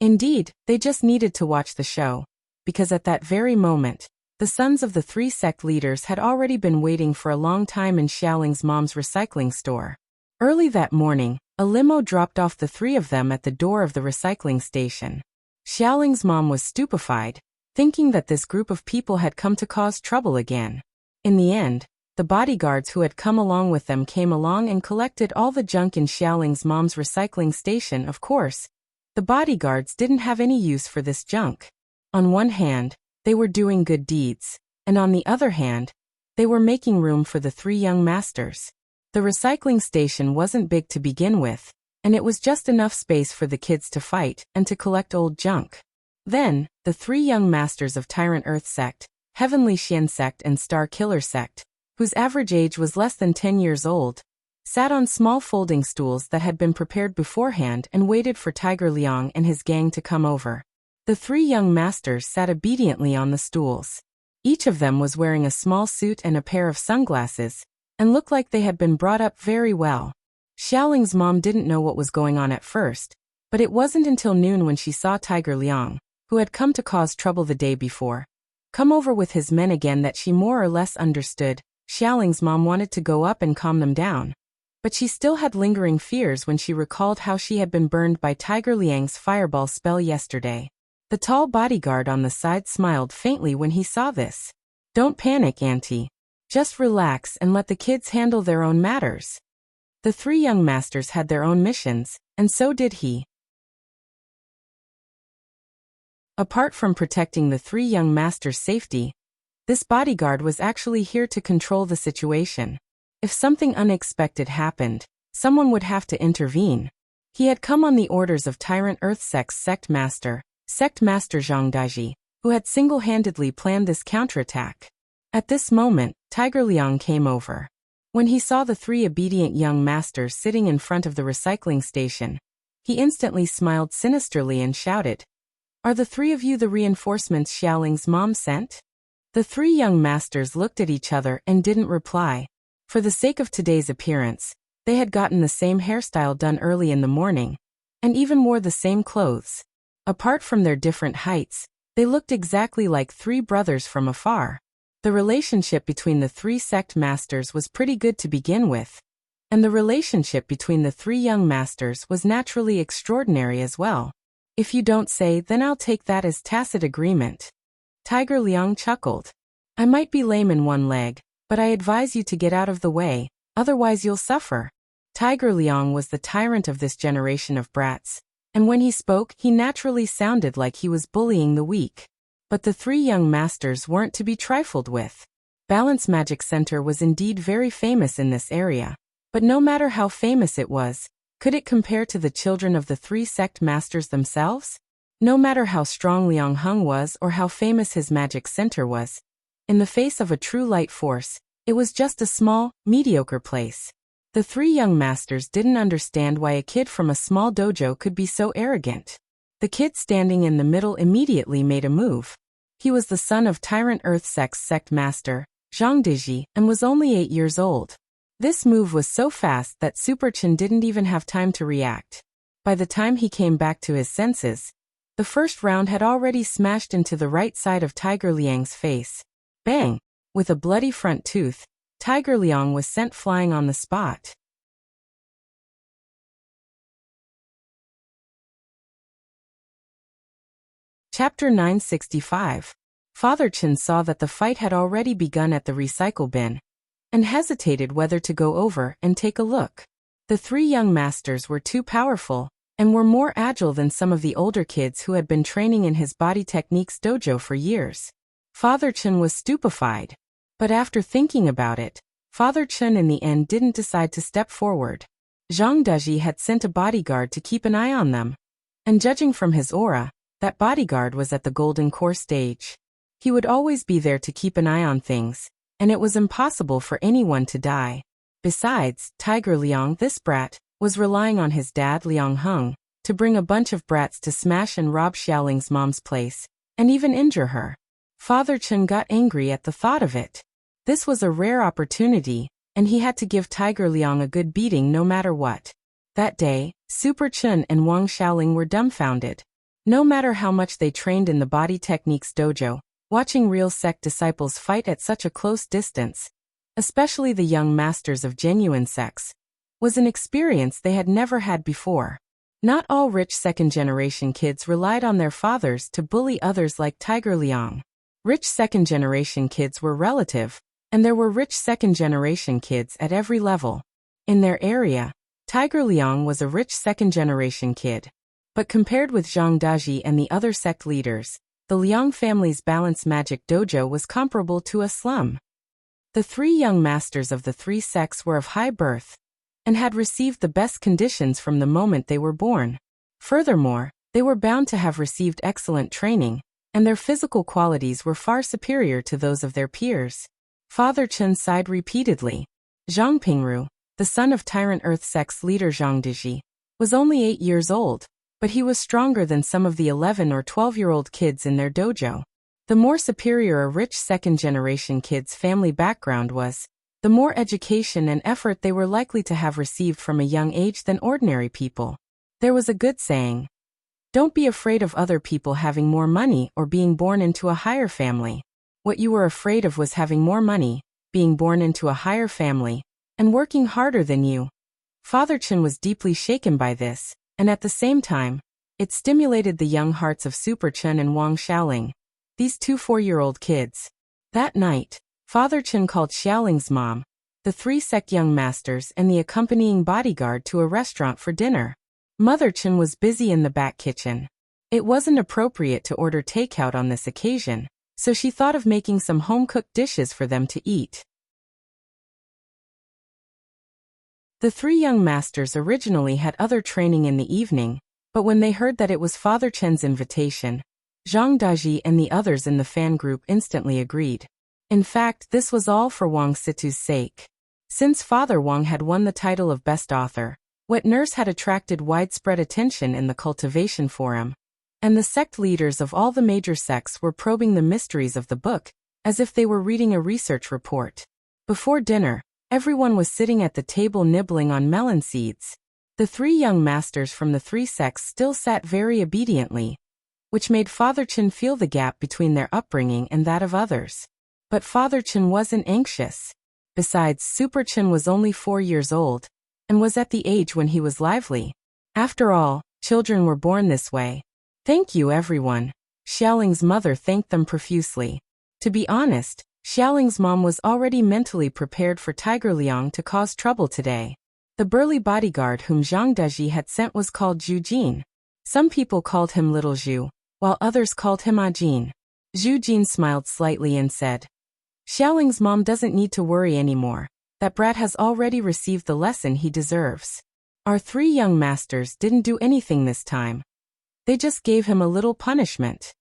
Indeed, they just needed to watch the show, because at that very moment, the sons of the three sect leaders had already been waiting for a long time in Xiaoling's mom's recycling store. Early that morning, a limo dropped off the three of them at the door of the recycling station. Xiaoling's mom was stupefied, thinking that this group of people had come to cause trouble again. In the end, the bodyguards who had come along with them came along and collected all the junk in Xiaoling's mom's recycling station. Of course, the bodyguards didn't have any use for this junk. On one hand, they were doing good deeds, and on the other hand, they were making room for the three young masters. The recycling station wasn't big to begin with, and it was just enough space for the kids to fight and to collect old junk. Then, the three young masters of Tyrant Earth Sect, Heavenly Xian Sect and Star Killer Sect, whose average age was less than 10 years old, sat on small folding stools that had been prepared beforehand and waited for Tiger Liang and his gang to come over. The three young masters sat obediently on the stools. Each of them was wearing a small suit and a pair of sunglasses, and looked like they had been brought up very well. Xiaoling's mom didn't know what was going on at first, but it wasn't until noon when she saw Tiger Liang, who had come to cause trouble the day before, come over with his men again that she more or less understood. Xiaoling's mom wanted to go up and calm them down, but she still had lingering fears when she recalled how she had been burned by Tiger Liang's fireball spell yesterday. The tall bodyguard on the side smiled faintly when he saw this. Don't panic, Auntie. Just relax and let the kids handle their own matters. The three young masters had their own missions, and so did he. Apart from protecting the three young masters' safety, this bodyguard was actually here to control the situation. If something unexpected happened, someone would have to intervene. He had come on the orders of Tyrant Earthsek's Sect Master Zhang Daji, who had single-handedly planned this counterattack. At this moment, Tiger Liang came over. When he saw the three obedient young masters sitting in front of the recycling station, he instantly smiled sinisterly and shouted, "Are the three of you the reinforcements Xiaoling's mom sent?" The three young masters looked at each other and didn't reply. For the sake of today's appearance, they had gotten the same hairstyle done early in the morning, and even wore the same clothes. Apart from their different heights, they looked exactly like three brothers from afar. The relationship between the three sect masters was pretty good to begin with, and the relationship between the three young masters was naturally extraordinary as well. If you don't say, then I'll take that as tacit agreement. Tiger Liang chuckled. I might be lame in one leg, but I advise you to get out of the way, otherwise you'll suffer. Tiger Liang was the tyrant of this generation of brats, and when he spoke, he naturally sounded like he was bullying the weak. But the three young masters weren't to be trifled with. Balance Magic Center was indeed very famous in this area, but no matter how famous it was, could it compare to the children of the three sect masters themselves? No matter how strong Liang Heng was or how famous his magic center was, in the face of a true light force, it was just a small, mediocre place. The three young masters didn't understand why a kid from a small dojo could be so arrogant. The kid standing in the middle immediately made a move. He was the son of Tyrant Earthsek's sect master, Zhang Daji, and was only 8 years old. This move was so fast that Super Chen didn't even have time to react. By the time he came back to his senses, the first round had already smashed into the right side of Tiger Liang's face. Bang! With a bloody front tooth, Tiger Liang was sent flying on the spot. Chapter 965. Father Chen saw that the fight had already begun at the recycle bin, and hesitated whether to go over and take a look. The three young masters were too powerful, and were more agile than some of the older kids who had been training in his body techniques dojo for years. Father Chen was stupefied. But after thinking about it, Father Chen in the end didn't decide to step forward. Zhang Daji had sent a bodyguard to keep an eye on them, and judging from his aura, that bodyguard was at the golden core stage. He would always be there to keep an eye on things, and it was impossible for anyone to die. Besides, Tiger Liang, this brat, was relying on his dad Liang Heng to bring a bunch of brats to smash and rob Xiaoling's mom's place, and even injure her. Father Chen got angry at the thought of it. This was a rare opportunity, and he had to give Tiger Liang a good beating no matter what. That day, Super Chen and Wang Xiaoling were dumbfounded. No matter how much they trained in the body techniques dojo, watching real sect disciples fight at such a close distance, especially the young masters of genuine sects, was an experience they had never had before. Not all rich second-generation kids relied on their fathers to bully others like Tiger Liang. Rich second-generation kids were relative, and there were rich second-generation kids at every level. In their area, Tiger Liang was a rich second-generation kid. But compared with Zhang Daji and the other sect leaders, the Liang family's Balance Magic Dojo was comparable to a slum. The three young masters of the three sects were of high birth, and had received the best conditions from the moment they were born. Furthermore, they were bound to have received excellent training, and their physical qualities were far superior to those of their peers. Father Chen sighed repeatedly. Zhang Pingru, the son of Tyrant Earthsek's leader Zhang Daji, was only 8 years old, but he was stronger than some of the 11 or 12-year-old kids in their dojo. The more superior a rich second-generation kid's family background was, the more education and effort they were likely to have received from a young age than ordinary people. There was a good saying, "Don't be afraid of other people having more money or being born into a higher family. What you were afraid of was having more money, being born into a higher family, and working harder than you." Father Chen was deeply shaken by this, and at the same time, it stimulated the young hearts of Super Chen and Wang Xiaoling, these two 4-year-old kids. That night, Father Chen called Xiaoling's mom, the three sect young masters and the accompanying bodyguard to a restaurant for dinner. Mother Chen was busy in the back kitchen. It wasn't appropriate to order takeout on this occasion, so she thought of making some home-cooked dishes for them to eat. The three young masters originally had other training in the evening, but when they heard that it was Father Chen's invitation, Zhang Daji and the others in the fan group instantly agreed. In fact, this was all for Wang Situ's sake. Since Father Wang had won the title of Best Author, Wet Nurse had attracted widespread attention in the cultivation forum, and the sect leaders of all the major sects were probing the mysteries of the book, as if they were reading a research report. Before dinner, everyone was sitting at the table nibbling on melon seeds. The three young masters from the three sects still sat very obediently, which made Father Chen feel the gap between their upbringing and that of others. But Father Chen wasn't anxious. Besides, Super Chen was only 4 years old, and was at the age when he was lively. After all, children were born this way. Thank you, everyone. Xiaoling's mother thanked them profusely. To be honest, Xiaoling's mom was already mentally prepared for Tiger Liang to cause trouble today. The burly bodyguard whom Zhang Daji had sent was called Zhu Jin. Some people called him Little Zhu, while others called him Jin. Zhu Jin smiled slightly and said, Xiaoling's mom doesn't need to worry anymore. That brat has already received the lesson he deserves. Our three young masters didn't do anything this time. They just gave him a little punishment.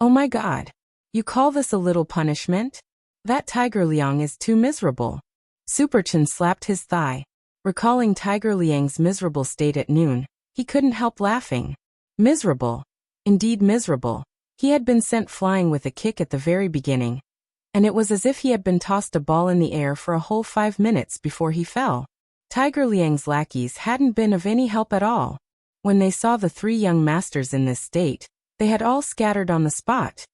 Oh my God. You call this a little punishment? That Tiger Liang is too miserable. Super Chen slapped his thigh. Recalling Tiger Liang's miserable state at noon, he couldn't help laughing. Miserable. Indeed miserable. He had been sent flying with a kick at the very beginning, and it was as if he had been tossed a ball in the air for a whole 5 minutes before he fell. Tiger Liang's lackeys hadn't been of any help at all. When they saw the three young masters in this state, they had all scattered on the spot.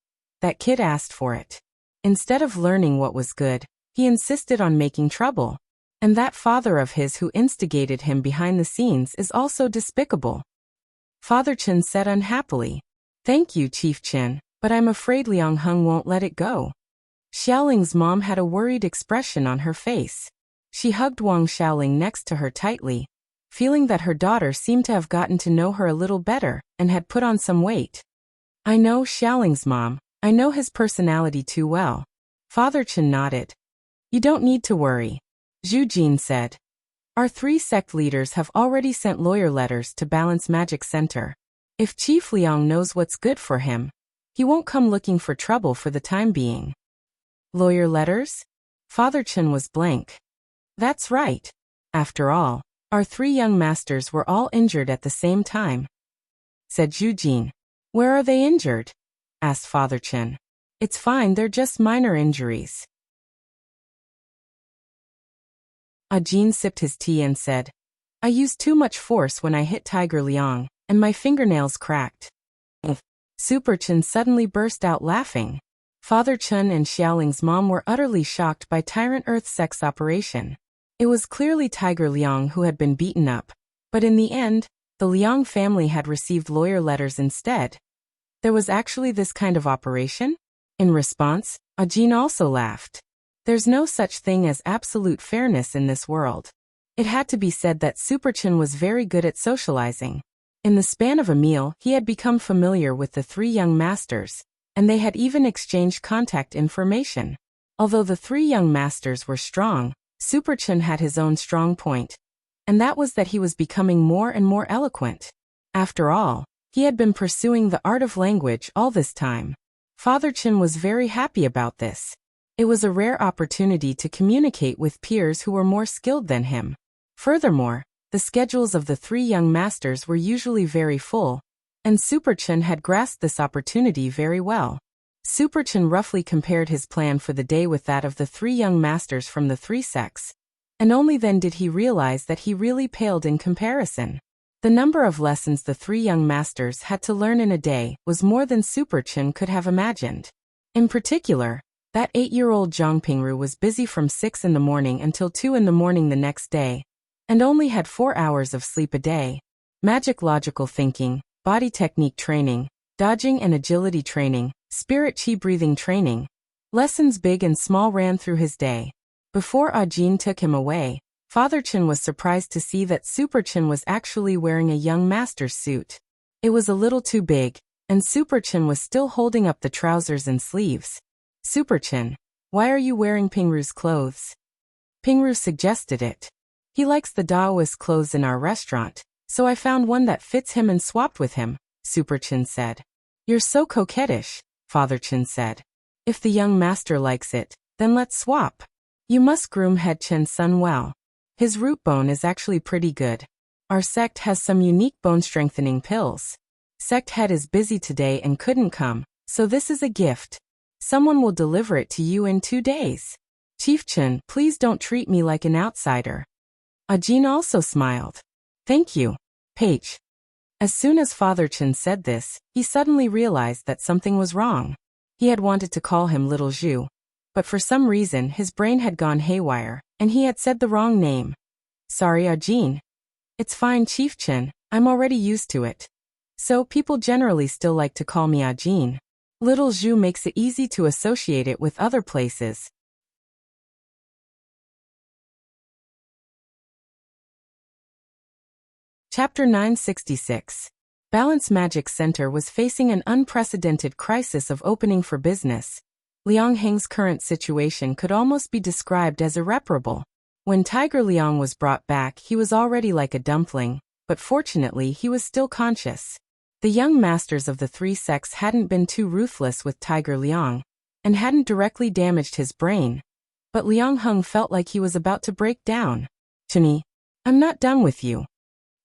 That kid asked for it. Instead of learning what was good, he insisted on making trouble. And that father of his who instigated him behind the scenes is also despicable. Father Chen said unhappily, Thank you, Chief Chen, but I'm afraid Liang Heng won't let it go. Xiaoling's mom had a worried expression on her face. She hugged Wang Xiaoling next to her tightly, feeling that her daughter seemed to have gotten to know her a little better and had put on some weight. I know Xiaoling's mom. I know his personality too well. Father Chen nodded. You don't need to worry. Zhu Jin said. Our three sect leaders have already sent lawyer letters to Balance Magic Center. If Chief Liang knows what's good for him, he won't come looking for trouble for the time being. Lawyer letters? Father Chen was blank. That's right. After all, our three young masters were all injured at the same time, said Zhu Jin. Where are they injured? Asked Father Chen. It's fine, they're just minor injuries. Jin sipped his tea and said, I used too much force when I hit Tiger Liang, and my fingernails cracked. Super Chen suddenly burst out laughing. Father Chen and Xiaoling's mom were utterly shocked by Tyrant Earth Sect's operation. It was clearly Tiger Liang who had been beaten up, but in the end, the Liang family had received lawyer letters instead. There was actually this kind of operation? In response, Jin also laughed. There's no such thing as absolute fairness in this world. It had to be said that Super Chen was very good at socializing. In the span of a meal, he had become familiar with the three young masters, and they had even exchanged contact information. Although the three young masters were strong, Super Chen had his own strong point, and that was that he was becoming more and more eloquent. After all, he had been pursuing the art of language all this time. Father Chen was very happy about this. It was a rare opportunity to communicate with peers who were more skilled than him. Furthermore, the schedules of the three young masters were usually very full, and Super Chen had grasped this opportunity very well. Super Chen roughly compared his plan for the day with that of the three young masters from the three sects, and only then did he realize that he really paled in comparison. The number of lessons the three young masters had to learn in a day was more than Super Chen could have imagined. In particular, that 8-year-old Zhang Pingru was busy from 6 in the morning until 2 in the morning the next day, and only had 4 hours of sleep a day. Magic logical thinking, body technique training, dodging and agility training, spirit chi breathing training. Lessons big and small ran through his day. Before Jin took him away, Father Chen was surprised to see that Super Chen was actually wearing a young master's suit. It was a little too big, and Super Chen was still holding up the trousers and sleeves. Super Chen, why are you wearing Pingru's clothes? Pingru suggested it. He likes the Daoist clothes in our restaurant, so I found one that fits him and swapped with him, Super Chin said. You're so coquettish, Father Chin said. If the young master likes it, then let's swap. You must groom Head Chen's son well. His root bone is actually pretty good. Our sect has some unique bone-strengthening pills. Sect head is busy today and couldn't come, so this is a gift. Someone will deliver it to you in 2 days. Chief Chen, please don't treat me like an outsider. Ajin also smiled. Thank you, Paige. As soon as Father Chen said this, he suddenly realized that something was wrong. He had wanted to call him Little Zhu, but for some reason his brain had gone haywire, and he had said the wrong name. Sorry, Ajin. It's fine, Chief Chen, I'm already used to it. So people generally still like to call me Ajin. Little Zhu makes it easy to associate it with other places. Chapter 966. Balance Magic Center was facing an unprecedented crisis of opening for business. Liang Heng's current situation could almost be described as irreparable. When Tiger Liang was brought back, he was already like a dumpling, but fortunately he was still conscious. The young masters of the 3 sects hadn't been too ruthless with Tiger Liang, and hadn't directly damaged his brain. But Liang Heng felt like he was about to break down. Chini, I'm not done with you.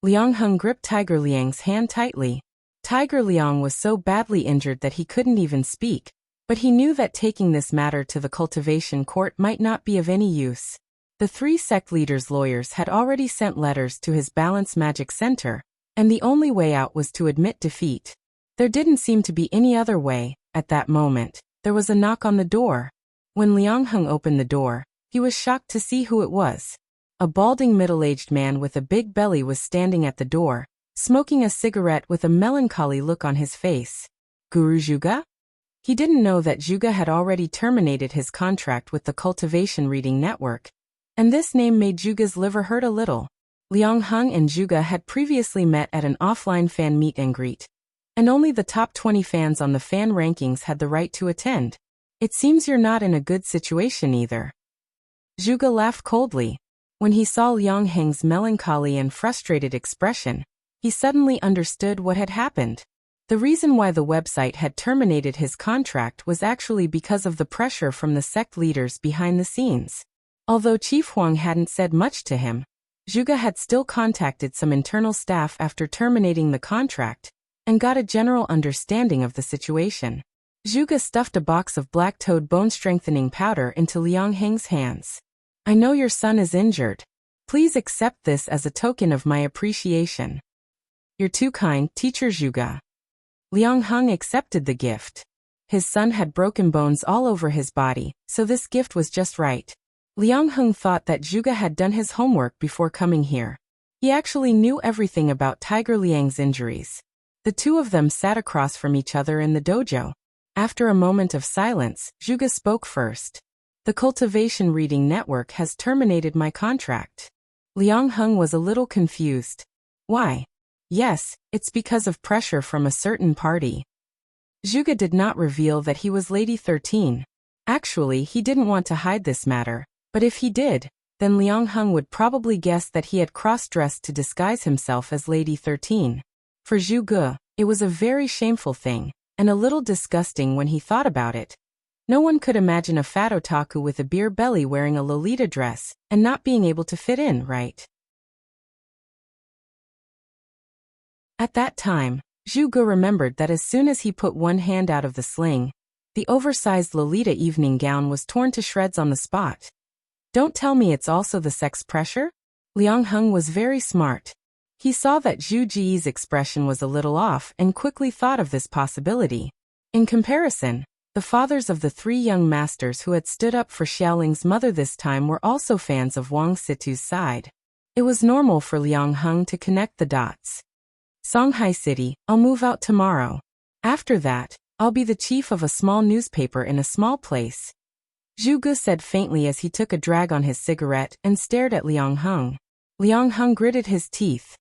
Liang Heng gripped Tiger Liang's hand tightly. Tiger Liang was so badly injured that he couldn't even speak, but he knew that taking this matter to the cultivation court might not be of any use. The 3 sect leaders' lawyers had already sent letters to his Balance Magic Center, and the only way out was to admit defeat. There didn't seem to be any other way. At that moment, there was a knock on the door. When Liang Heng opened the door, he was shocked to see who it was. A balding middle-aged man with a big belly was standing at the door, smoking a cigarette with a melancholy look on his face. Guru Zhuge? He didn't know that Zhuge had already terminated his contract with the Cultivation Reading Network, and this name made Zhuge's liver hurt a little. Liang Heng and Zhuge had previously met at an offline fan meet and greet, and only the top 20 fans on the fan rankings had the right to attend. It seems you're not in a good situation either. Zhuge laughed coldly. When he saw Liang Heng's melancholy and frustrated expression, he suddenly understood what had happened. The reason why the website had terminated his contract was actually because of the pressure from the sect leaders behind the scenes. Although Chief Huang hadn't said much to him, Zhuge had still contacted some internal staff after terminating the contract, and got a general understanding of the situation. Zhuge stuffed a box of black-toad bone-strengthening powder into Liang Heng's hands. I know your son is injured. Please accept this as a token of my appreciation. You're too kind, Teacher Zhuge. Liang Heng accepted the gift. His son had broken bones all over his body, so this gift was just right. Liang Heng thought that Zhuge had done his homework before coming here. He actually knew everything about Tiger Liang's injuries. The two of them sat across from each other in the dojo. After a moment of silence, Zhuge spoke first. The Cultivation Reading Network has terminated my contract. Liang Heng was a little confused. Why? Yes, it's because of pressure from a certain party. Zhuge did not reveal that he was Lady 13. Actually, he didn't want to hide this matter. But if he did, then Liang Heng would probably guess that he had cross-dressed to disguise himself as Lady 13. For Zhuge, it was a very shameful thing, and a little disgusting when he thought about it. No one could imagine a fat otaku with a beer belly wearing a Lolita dress, and not being able to fit in, right? At that time, Zhuge remembered that as soon as he put one hand out of the sling, the oversized Lolita evening gown was torn to shreds on the spot. Don't tell me it's also the sex pressure? Liang Heng was very smart. He saw that Zhu Ji's expression was a little off and quickly thought of this possibility. In comparison, the fathers of the 3 young masters who had stood up for Xiaoling's mother this time were also fans of Wang Situ's side. It was normal for Liang Heng to connect the dots. Songhai City, I'll move out tomorrow. After that, I'll be the chief of a small newspaper in a small place. Zhuge said faintly as he took a drag on his cigarette and stared at Liang Heng. Liang Heng gritted his teeth.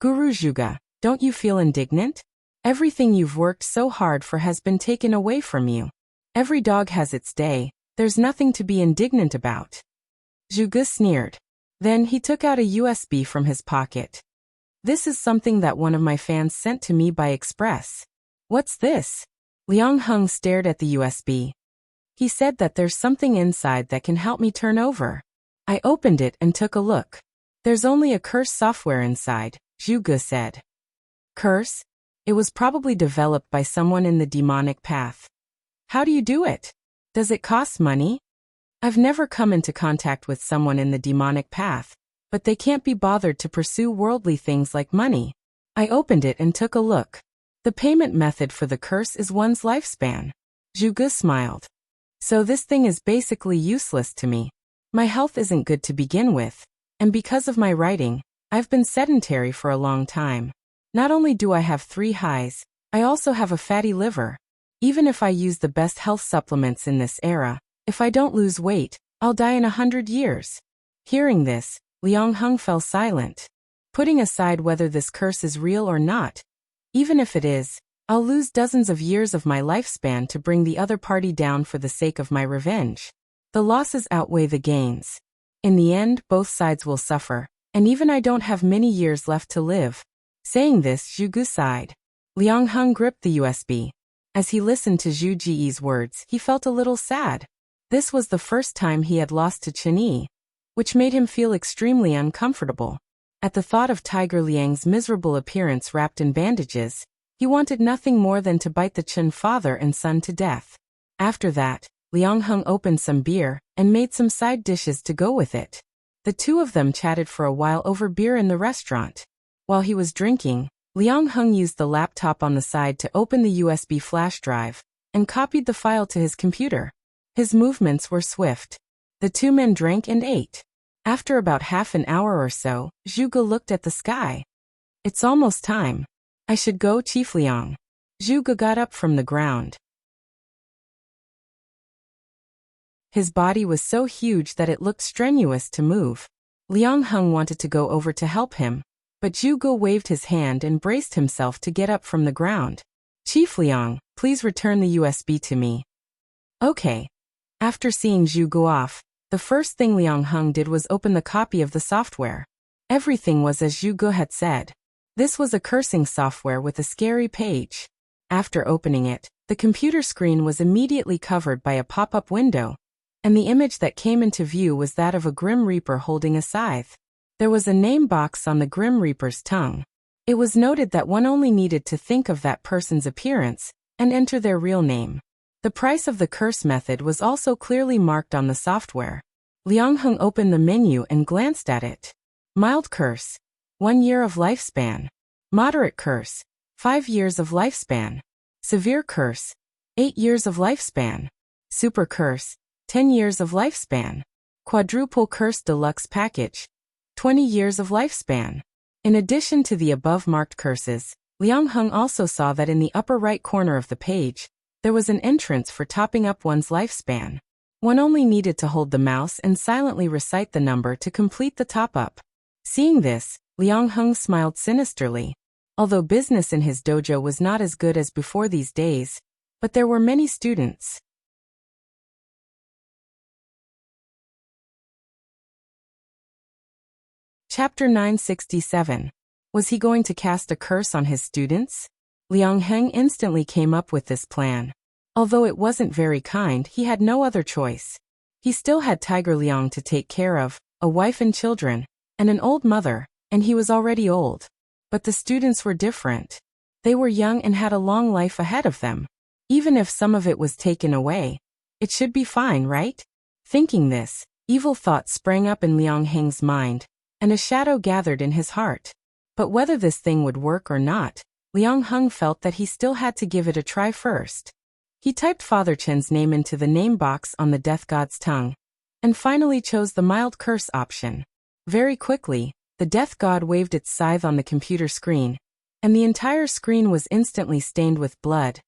Guru Zhuge, don't you feel indignant? Everything you've worked so hard for has been taken away from you. Every dog has its day, there's nothing to be indignant about. Zhuge sneered. Then he took out a USB from his pocket. This is something that one of my fans sent to me by express. What's this? Liang Heng stared at the USB. He said that there's something inside that can help me turn over. I opened it and took a look. There's only a curse software inside, Zhu Ge said. Curse? It was probably developed by someone in the demonic path. How do you do it? Does it cost money? I've never come into contact with someone in the demonic path, but they can't be bothered to pursue worldly things like money. I opened it and took a look. The payment method for the curse is one's lifespan. Zhu Ge smiled. So this thing is basically useless to me. My health isn't good to begin with, and because of my writing, I've been sedentary for a long time. Not only do I have 3 highs, I also have a fatty liver. Even if I use the best health supplements in this era, if I don't lose weight, I'll die in 100 years. Hearing this, Liang Heng fell silent. Putting aside whether this curse is real or not, even if it is, I'll lose dozens of years of my lifespan to bring the other party down for the sake of my revenge. The losses outweigh the gains. In the end, both sides will suffer, and even I don't have many years left to live. Saying this, Zhu Ge sighed. Liang Heng gripped the USB. As he listened to Zhu Ji's words, he felt a little sad. This was the first time he had lost to Chen Yi, which made him feel extremely uncomfortable. At the thought of Tiger Liang's miserable appearance wrapped in bandages, he wanted nothing more than to bite the Chen father and son to death. After that, Liang Heng opened some beer and made some side dishes to go with it. The two of them chatted for a while over beer in the restaurant. While he was drinking, Liang Heng used the laptop on the side to open the USB flash drive and copied the file to his computer. His movements were swift. The two men drank and ate. After about half an hour or so, Zhu Ge looked at the sky. It's almost time. I should go, Chief Liang. Zhu Ge got up from the ground. His body was so huge that it looked strenuous to move. Liang Heng wanted to go over to help him, but Zhu Ge waved his hand and braced himself to get up from the ground. Chief Liang, please return the USB to me. Okay. After seeing Zhu Ge off, the first thing Liang Heng did was open the copy of the software. Everything was as Zhu Ge had said. This was a cursing software with a scary page. After opening it, the computer screen was immediately covered by a pop-up window, and the image that came into view was that of a Grim Reaper holding a scythe. There was a name box on the Grim Reaper's tongue. It was noted that one only needed to think of that person's appearance and enter their real name. The price of the curse method was also clearly marked on the software. Liang Heng opened the menu and glanced at it. Mild curse, 1 year of lifespan. Moderate curse, 5 years of lifespan. Severe curse, 8 years of lifespan. Super curse, 10 years of lifespan. Quadruple curse deluxe package, 20 years of lifespan. In addition to the above marked curses, Liang Heng also saw that in the upper right corner of the page, there was an entrance for topping up one's lifespan. One only needed to hold the mouse and silently recite the number to complete the top-up. Seeing this, Liang Heng smiled sinisterly. Although business in his dojo was not as good as before these days, but there were many students. Chapter 967. Was he going to cast a curse on his students? Liang Heng instantly came up with this plan. Although it wasn't very kind, he had no other choice. He still had Tiger Liang to take care of, a wife and children, and an old mother, and he was already old. But the students were different. They were young and had a long life ahead of them. Even if some of it was taken away, it should be fine, right? Thinking this, evil thoughts sprang up in Liang Heng's mind, and a shadow gathered in his heart. But whether this thing would work or not, Liang Heng felt that he still had to give it a try first. He typed Father Chen's name into the name box on the death god's tongue, and finally chose the mild curse option. Very quickly, the death god waved its scythe on the computer screen, and the entire screen was instantly stained with blood.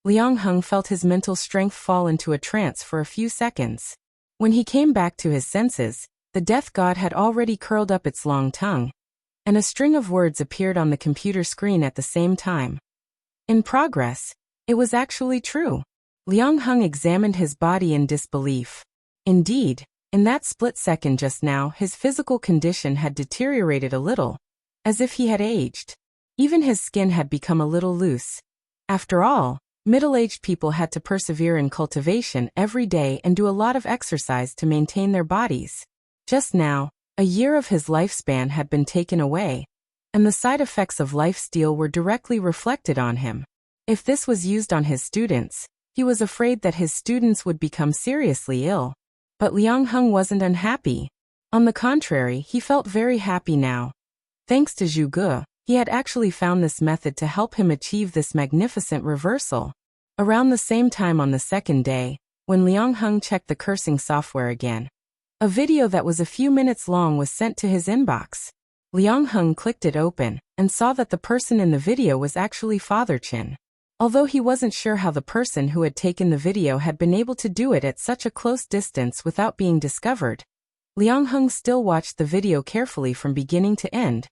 Liang Heng felt his mental strength fall into a trance for a few seconds. When he came back to his senses, the death god had already curled up its long tongue, and a string of words appeared on the computer screen at the same time. In progress, it was actually true. Liang Heng examined his body in disbelief. Indeed, In that split second just now, his physical condition had deteriorated a little, as if he had aged. Even his skin had become a little loose. After all, middle-aged people had to persevere in cultivation every day and do a lot of exercise to maintain their bodies. Just now, a year of his lifespan had been taken away, and the side effects of lifestyle were directly reflected on him. If this was used on his students, he was afraid that his students would become seriously ill. But Liang Heng wasn't unhappy. On the contrary, he felt very happy now. Thanks to Zhu Ge, he had actually found this method to help him achieve this magnificent reversal. Around the same time on the second day, when Liang Heng checked the cursing software again, a video that was a few minutes long was sent to his inbox. Liang Heng clicked it open and saw that the person in the video was actually Father Chin. Although he wasn't sure how the person who had taken the video had been able to do it at such a close distance without being discovered, Liang Heng still watched the video carefully from beginning to end,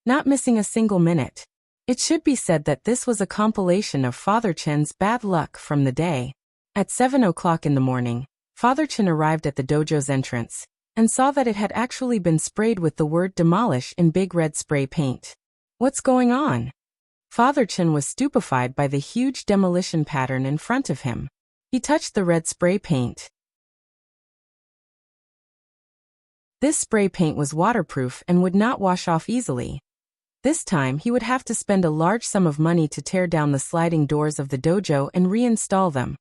not missing a single minute. It should be said that this was a compilation of Father Chen's bad luck from the day. At 7 o'clock in the morning, Father Chen arrived at the dojo's entrance and saw that it had actually been sprayed with the word demolish in big red spray paint. What's going on? Father Chen was stupefied by the huge demolition pattern in front of him. He touched the red spray paint. This spray paint was waterproof and would not wash off easily. This time he would have to spend a large sum of money to tear down the sliding doors of the dojo and reinstall them.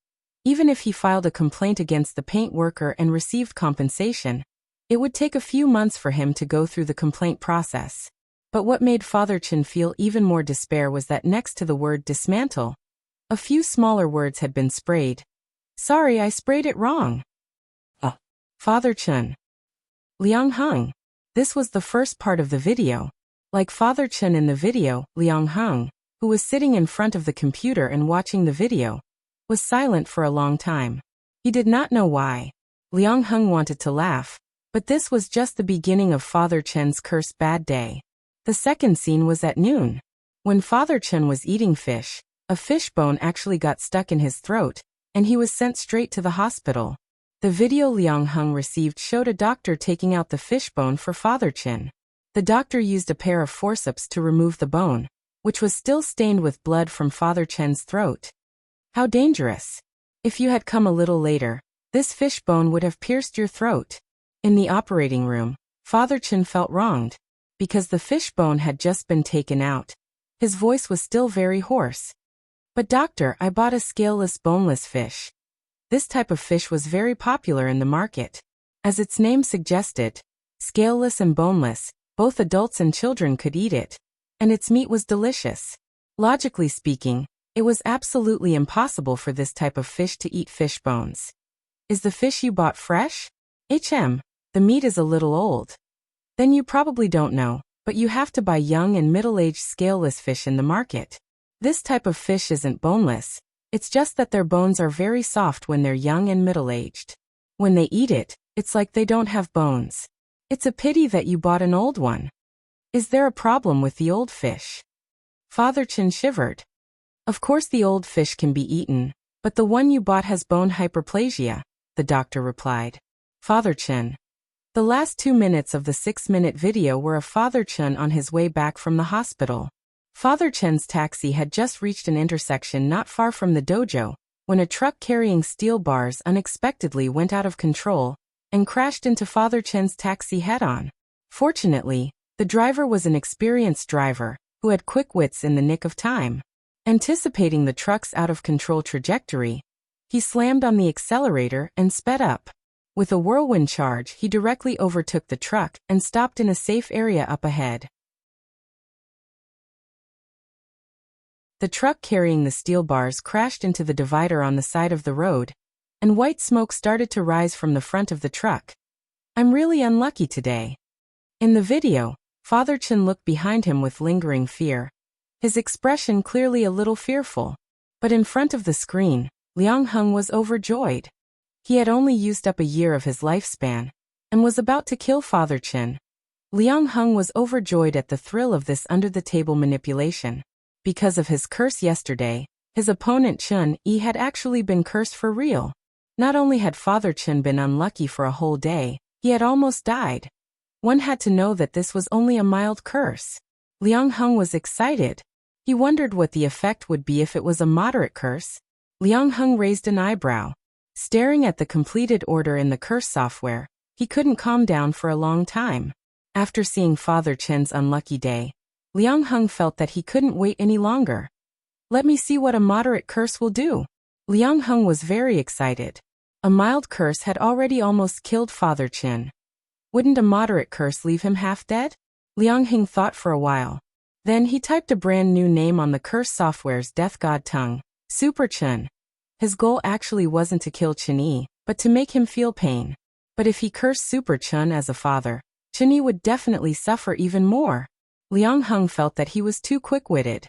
Even if he filed a complaint against the paint worker and received compensation, it would take a few months for him to go through the complaint process. But what made Father Chen feel even more despair was that next to the word dismantle, a few smaller words had been sprayed. Sorry, I sprayed it wrong. Father Chen. Liang Heng. This was the first part of the video. Like Father Chen in the video, Liang Heng, who was sitting in front of the computer and watching the video, was silent for a long time. He did not know why. Liang Heng wanted to laugh, but this was just the beginning of Father Chen's cursed bad day. The second scene was at noon. When Father Chen was eating fish, a fish bone actually got stuck in his throat, and he was sent straight to the hospital. The video Liang Heng received showed a doctor taking out the fish bone for Father Chen. The doctor used a pair of forceps to remove the bone, which was still stained with blood from Father Chen's throat. How dangerous. If you had come a little later, this fish bone would have pierced your throat. In the operating room, Father Chen felt wronged. Because the fish bone had just been taken out, his voice was still very hoarse. But doctor, I bought a scaleless boneless fish. This type of fish was very popular in the market. As its name suggested, scaleless and boneless, both adults and children could eat it, and its meat was delicious. Logically speaking, it was absolutely impossible for this type of fish to eat fish bones. Is the fish you bought fresh? The meat is a little old. Then you probably don't know, but you have to buy young and middle-aged scaleless fish in the market. This type of fish isn't boneless, it's just that their bones are very soft when they're young and middle-aged. When they eat it, it's like they don't have bones. It's a pity that you bought an old one. Is there a problem with the old fish? Father Chen shivered. Of course the old fish can be eaten, but the one you bought has bone hyperplasia, the doctor replied. Father Chen. The last 2 minutes of the 6-minute video were of Father Chen on his way back from the hospital. Father Chen's taxi had just reached an intersection not far from the dojo, when a truck carrying steel bars unexpectedly went out of control and crashed into Father Chen's taxi head-on. Fortunately, the driver was an experienced driver who had quick wits in the nick of time. Anticipating the truck's out-of-control trajectory, he slammed on the accelerator and sped up. With a whirlwind charge, he directly overtook the truck and stopped in a safe area up ahead. The truck carrying the steel bars crashed into the divider on the side of the road, and white smoke started to rise from the front of the truck. I'm really unlucky today. In the video, Father Chen looked behind him with lingering fear, his expression clearly a little fearful. But in front of the screen, Liang Heng was overjoyed. He had only used up a year of his lifespan, and was about to kill Father Chen. Liang Heng was overjoyed at the thrill of this under-the-table manipulation. Because of his curse yesterday, his opponent Chun Yi had actually been cursed for real. Not only had Father Chen been unlucky for a whole day, He had almost died. One had to know that this was only a mild curse. Liang Heng was excited. He wondered what the effect would be if it was a moderate curse. Liang Heng raised an eyebrow. Staring at the completed order in the curse software, he couldn't calm down for a long time. After seeing Father Chen's unlucky day, Liang Heng felt that he couldn't wait any longer. Let me see what a moderate curse will do. Liang Heng was very excited. A mild curse had already almost killed Father Chen. Wouldn't a moderate curse leave him half dead? Liang Heng thought for a while. Then he typed a brand new name on the curse software's death god tongue, Super Chen. His goal actually wasn't to kill Chen Yi, but to make him feel pain. But if he cursed Super Chen as a father, Chen Yi would definitely suffer even more. Liang Heng felt that he was too quick-witted.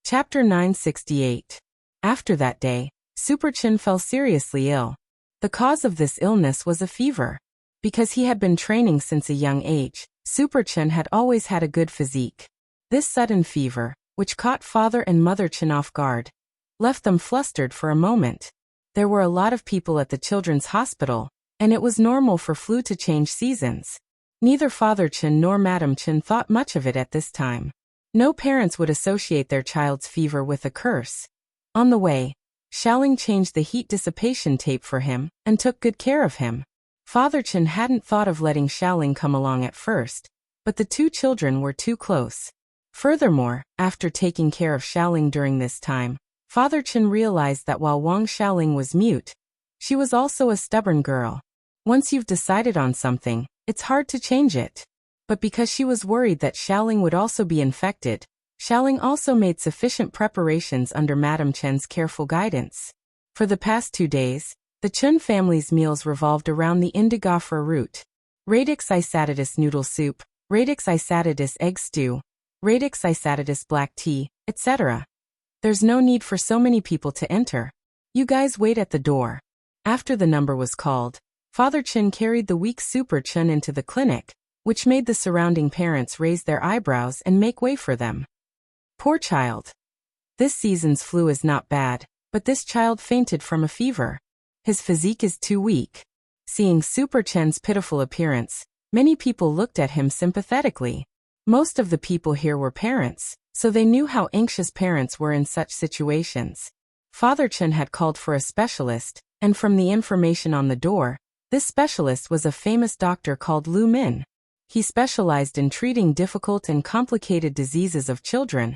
Chapter 968. After that day, Super Chen fell seriously ill. The cause of this illness was a fever. Because he had been training since a young age, Super Chen had always had a good physique. This sudden fever, which caught Father and Mother Chen off guard, left them flustered for a moment. There were a lot of people at the children's hospital, and it was normal for flu to change seasons. Neither Father Chen nor Madam Chen thought much of it at this time. No parents would associate their child's fever with a curse. On the way, Xiaoling changed the heat dissipation tape for him and took good care of him. Father Chen hadn't thought of letting Xiaoling come along at first, but the two children were too close. Furthermore, after taking care of Xiaoling during this time, Father Chen realized that while Wang Xiaoling was mute, she was also a stubborn girl. Once you've decided on something, it's hard to change it. But because she was worried that Xiaoling would also be infected, Xiaoling also made sufficient preparations under Madame Chen's careful guidance. For the past 2 days, the Chen family's meals revolved around the indigofra root. Radix isatidis noodle soup, Radix isatidis egg stew, Radix isatidis black tea, etc. There's no need for so many people to enter. You guys wait at the door. After the number was called, Father Chen carried the weak Super Chen into the clinic, which made the surrounding parents raise their eyebrows and make way for them. Poor child. This season's flu is not bad, but this child fainted from a fever. His physique is too weak. Seeing Super Chen's pitiful appearance, many people looked at him sympathetically. Most of the people here were parents, so they knew how anxious parents were in such situations. Father Chen had called for a specialist, and from the information on the door, this specialist was a famous doctor called Lu Min. He specialized in treating difficult and complicated diseases of children,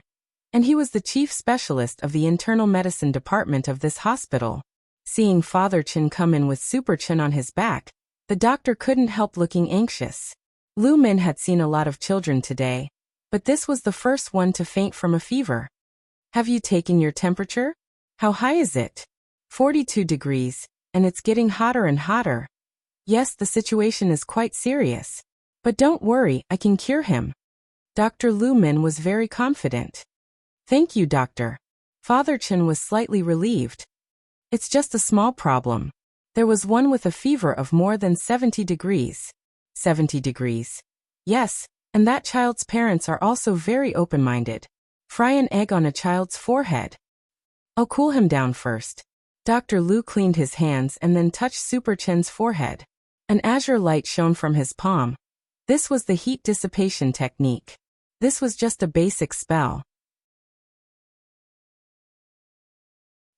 and he was the chief specialist of the internal medicine department of this hospital. Seeing Father Chen come in with Super Chen on his back, the doctor couldn't help looking anxious. Lu Min had seen a lot of children today, but this was the first one to faint from a fever. Have you taken your temperature? How high is it? 42 degrees, and it's getting hotter and hotter. Yes, the situation is quite serious. But don't worry, I can cure him. Dr. Lu Min was very confident. Thank you, doctor. Father Chen was slightly relieved. It's just a small problem. There was one with a fever of more than 70 degrees. 70 degrees. Yes, and that child's parents are also very open-minded. Fry an egg on a child's forehead. I'll cool him down first. Dr. Lu cleaned his hands and then touched Super Chen's forehead. An azure light shone from his palm. This was the heat dissipation technique. This was just a basic spell.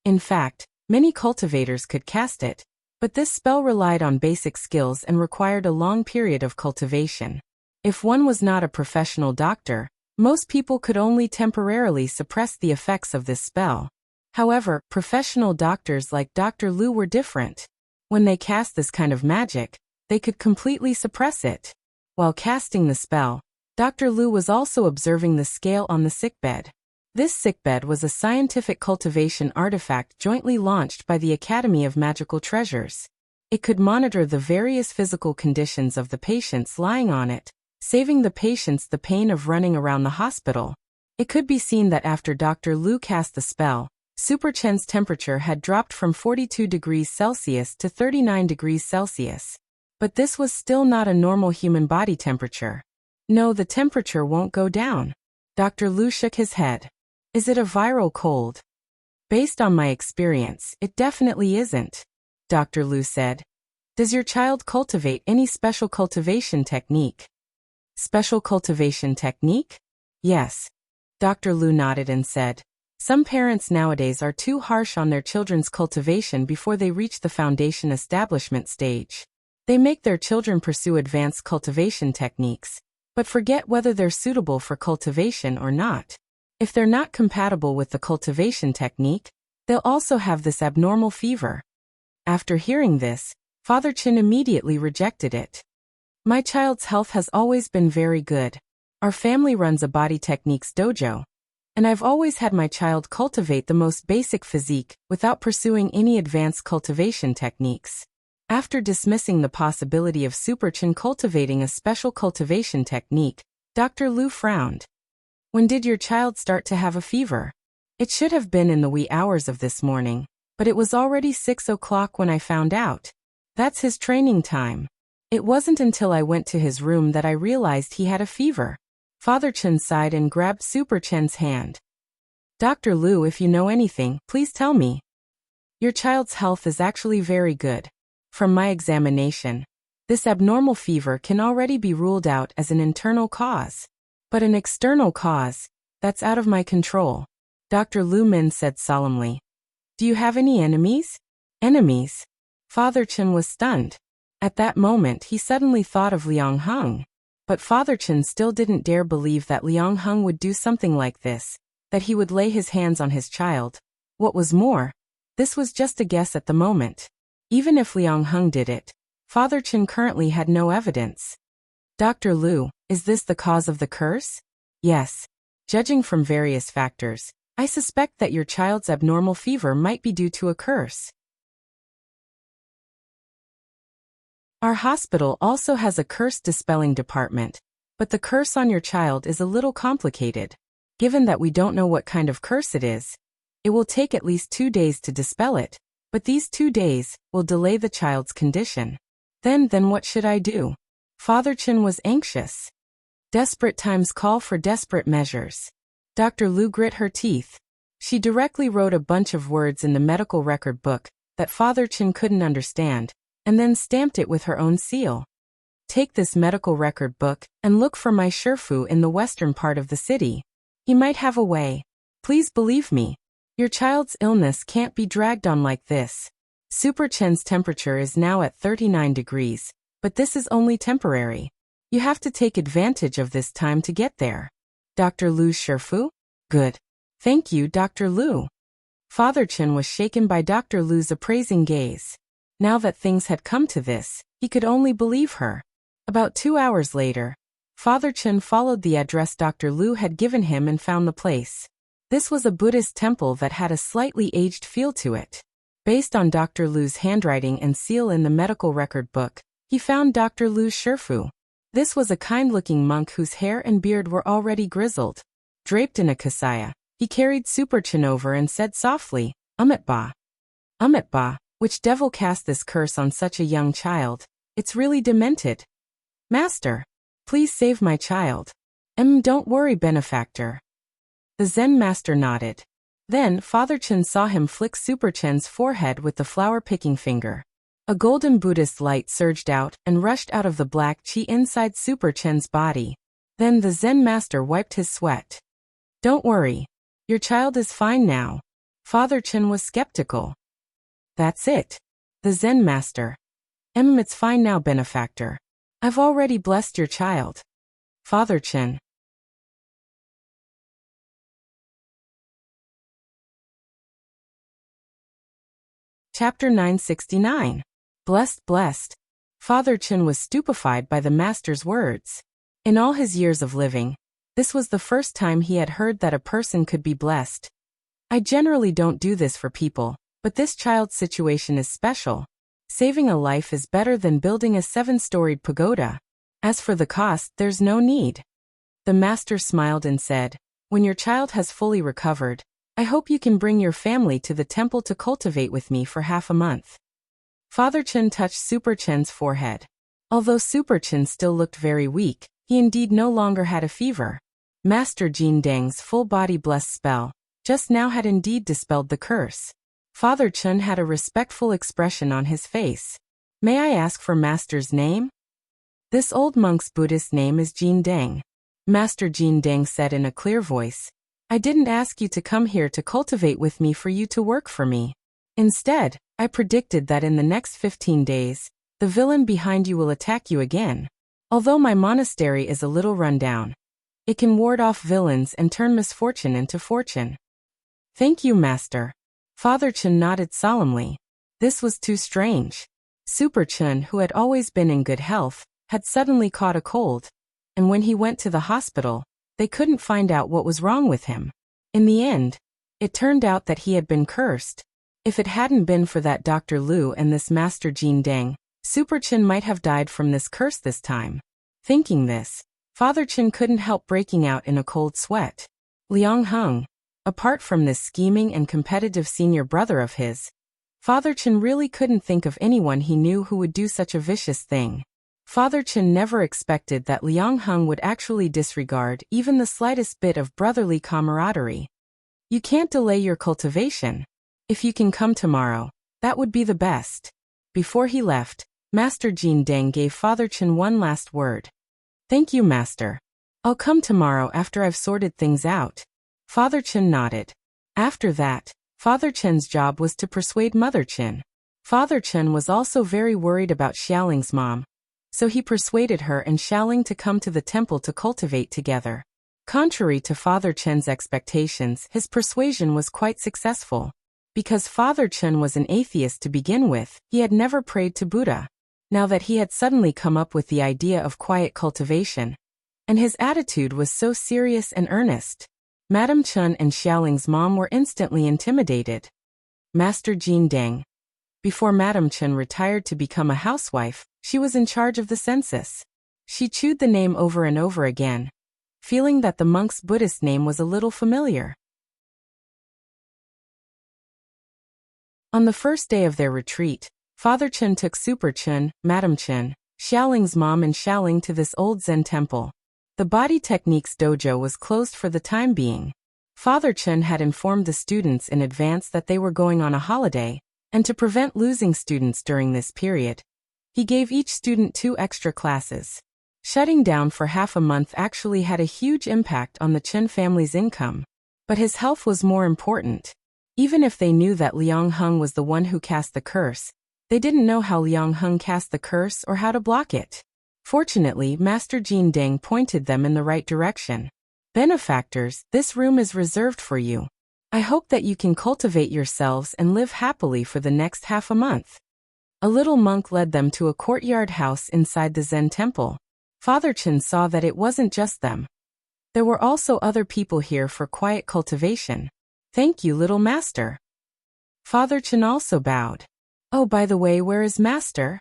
In fact, many cultivators could cast it, but this spell relied on basic skills and required a long period of cultivation. If one was not a professional doctor, most people could only temporarily suppress the effects of this spell. However, professional doctors like Dr. Lu were different. When they cast this kind of magic, they could completely suppress it. While casting the spell, Dr. Lu was also observing the scale on the sickbed. This sickbed was a scientific cultivation artifact jointly launched by the Academy of Magical Treasures. It could monitor the various physical conditions of the patients lying on it, saving the patients the pain of running around the hospital. It could be seen that after Dr. Lu cast the spell, Super Chen's temperature had dropped from 42 degrees Celsius to 39 degrees Celsius. But this was still not a normal human body temperature. No, the temperature won't go down. Dr. Lu shook his head. Is it a viral cold? Based on my experience, it definitely isn't, Dr. Lu said. Does your child cultivate any special cultivation technique? Special cultivation technique? Yes. Dr. Lu nodded and said, some parents nowadays are too harsh on their children's cultivation before they reach the foundation establishment stage. They make their children pursue advanced cultivation techniques, but forget whether they're suitable for cultivation or not. If they're not compatible with the cultivation technique, they'll also have this abnormal fever. After hearing this, Father Chin immediately rejected it. My child's health has always been very good. Our family runs a body techniques dojo, and I've always had my child cultivate the most basic physique without pursuing any advanced cultivation techniques. After dismissing the possibility of Super Chin cultivating a special cultivation technique, Dr. Lu frowned. When did your child start to have a fever? It should have been in the wee hours of this morning, but it was already 6 o'clock when I found out. That's his training time. It wasn't until I went to his room that I realized he had a fever. Father Chin sighed and grabbed Super Chen's hand. Dr. Lu, if you know anything, please tell me. Your child's health is actually very good. From my examination, this abnormal fever can already be ruled out as an internal cause. But an external cause, that's out of my control, Dr. Lu Min said solemnly. Do you have any enemies? Enemies? Father Chin was stunned. At that moment he suddenly thought of Liang Heng. But Father Chin still didn't dare believe that Liang Heng would do something like this, that he would lay his hands on his child. What was more, this was just a guess at the moment. Even if Liang Heng did it, Father Chin currently had no evidence. Dr. Lu, is this the cause of the curse? Yes. Judging from various factors, I suspect that your child's abnormal fever might be due to a curse. Our hospital also has a curse-dispelling department, but the curse on your child is a little complicated. Given that we don't know what kind of curse it is, it will take at least 2 days to dispel it, but these 2 days will delay the child's condition. Then what should I do? Father Chin was anxious. Desperate times call for desperate measures. Dr. Lu grit her teeth. She directly wrote a bunch of words in the medical record book that Father Chin couldn't understand, and then stamped it with her own seal. Take this medical record book and look for my Shifu in the western part of the city. He might have a way. Please believe me. Your child's illness can't be dragged on like this. Super Chen's temperature is now at 39 degrees, but this is only temporary. You have to take advantage of this time to get there. Dr. Lu's Shifu? Good. Thank you, Dr. Lu. Father Chin was shaken by Dr. Lu's appraising gaze. Now that things had come to this, he could only believe her. About 2 hours later, Father Chin followed the address Dr. Lu had given him and found the place. This was a Buddhist temple that had a slightly aged feel to it. Based on Dr. Lu's handwriting and seal in the medical record book, he found Dr. Lu's Shifu. This was a kind-looking monk whose hair and beard were already grizzled. Draped in a kasaya, he carried Super Chin over and said softly, Umitba. Umitba, which devil cast this curse on such a young child? It's really demented. Master, please save my child. Don't worry, benefactor. The Zen master nodded. Then Father Chin saw him flick Super Chen's forehead with the flower-picking finger. A golden Buddhist light surged out and rushed out of the black chi inside Super Chen's body. Then the Zen master wiped his sweat. Don't worry. Your child is fine now. Father Chin was skeptical. That's it. The Zen master. It's fine now, benefactor. I've already blessed your child. Father Chin. Chapter 969. Blessed, blessed. Father Chin was stupefied by the master's words. In all his years of living, this was the first time he had heard that a person could be blessed. I generally don't do this for people, but this child's situation is special. Saving a life is better than building a 7-storied pagoda. As for the cost, there's no need. The master smiled and said, when your child has fully recovered, I hope you can bring your family to the temple to cultivate with me for half a month. Father Chin touched Super Chen's forehead. Although Super Chin still looked very weak, he indeed no longer had a fever. Master Jin Deng's full-body bless spell, just now had indeed dispelled the curse. Father Chun had a respectful expression on his face. May I ask for Master's name? This old monk's Buddhist name is Jin Deng. Master Jin Deng said in a clear voice. I didn't ask you to come here to cultivate with me for you to work for me. Instead, I predicted that in the next 15 days, the villain behind you will attack you again. Although my monastery is a little run down, it can ward off villains and turn misfortune into fortune. Thank you, Master. Father Chun nodded solemnly. This was too strange. Super Chun, who had always been in good health, had suddenly caught a cold, and when he went to the hospital, they couldn't find out what was wrong with him. In the end, it turned out that he had been cursed. If it hadn't been for that Dr. Liu and this Master Jin Deng, Super Chun might have died from this curse this time. Thinking this, Father Chun couldn't help breaking out in a cold sweat. Liang Heng. Apart from this scheming and competitive senior brother of his, Father Chun really couldn't think of anyone he knew who would do such a vicious thing. Father Chun never expected that Liang Heng would actually disregard even the slightest bit of brotherly camaraderie. You can't delay your cultivation. If you can come tomorrow, that would be the best. Before he left, Master Jin Deng gave Father Chun one last word. Thank you, Master. I'll come tomorrow after I've sorted things out. Father Chun nodded. After that, Father Chun's job was to persuade Mother Chun. Father Chun was also very worried about Xiaoling's mom, so he persuaded her and Xiaoling to come to the temple to cultivate together. Contrary to Father Chun's expectations, his persuasion was quite successful. Because Father Chun was an atheist to begin with, he had never prayed to Buddha. Now that he had suddenly come up with the idea of quiet cultivation, and his attitude was so serious and earnest, Madame Chun and Xiaoling's mom were instantly intimidated. Master Jin Deng. Before Madame Chun retired to become a housewife, she was in charge of the census. She chewed the name over and over again, feeling that the monk's Buddhist name was a little familiar. On the first day of their retreat, Father Chun took Super Chun, Madame Chun, Xiaoling's mom and Xiaoling to this old Zen temple. The body techniques dojo was closed for the time being. Father Chun had informed the students in advance that they were going on a holiday, and to prevent losing students during this period, he gave each student 2 extra classes. Shutting down for half a month actually had a huge impact on the Chun family's income. But his health was more important. Even if they knew that Liang Heng was the one who cast the curse, they didn't know how Liang Heng cast the curse or how to block it. Fortunately, Master Jin Deng pointed them in the right direction. Benefactors, this room is reserved for you. I hope that you can cultivate yourselves and live happily for the next half a month. A little monk led them to a courtyard house inside the Zen temple. Father Chun saw that it wasn't just them. There were also other people here for quiet cultivation. Thank you, little master. Father Chun also bowed. Oh, by the way, where is Master?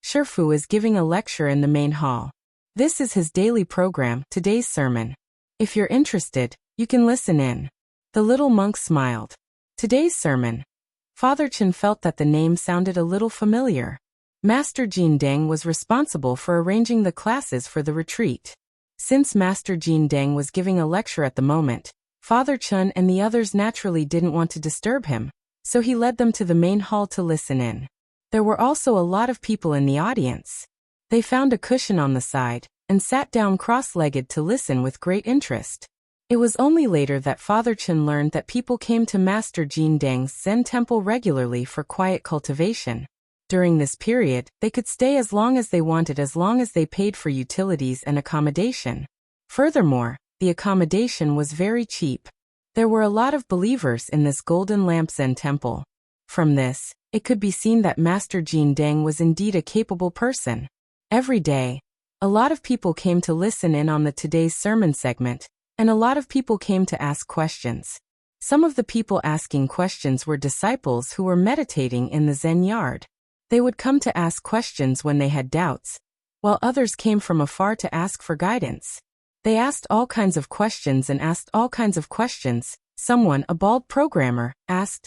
Shifu is giving a lecture in the main hall. This is his daily program, today's sermon. If you're interested, you can listen in. The little monk smiled. Today's sermon. Father Chun felt that the name sounded a little familiar. Master Jin Deng was responsible for arranging the classes for the retreat. Since Master Jin Deng was giving a lecture at the moment, Father Chun and the others naturally didn't want to disturb him, so he led them to the main hall to listen in. There were also a lot of people in the audience. They found a cushion on the side, and sat down cross-legged to listen with great interest. It was only later that Father Chun learned that people came to Master Jin Deng's Zen temple regularly for quiet cultivation. During this period, they could stay as long as they wanted as long as they paid for utilities and accommodation. Furthermore, the accommodation was very cheap. There were a lot of believers in this Golden Lamp Zen temple. From this, it could be seen that Master Jin Deng was indeed a capable person. Every day, a lot of people came to listen in on the today's sermon segment, and a lot of people came to ask questions. Some of the people asking questions were disciples who were meditating in the Zen yard. They would come to ask questions when they had doubts, while others came from afar to ask for guidance. They asked all kinds of questions and asked all kinds of questions. Someone, a bald programmer, asked,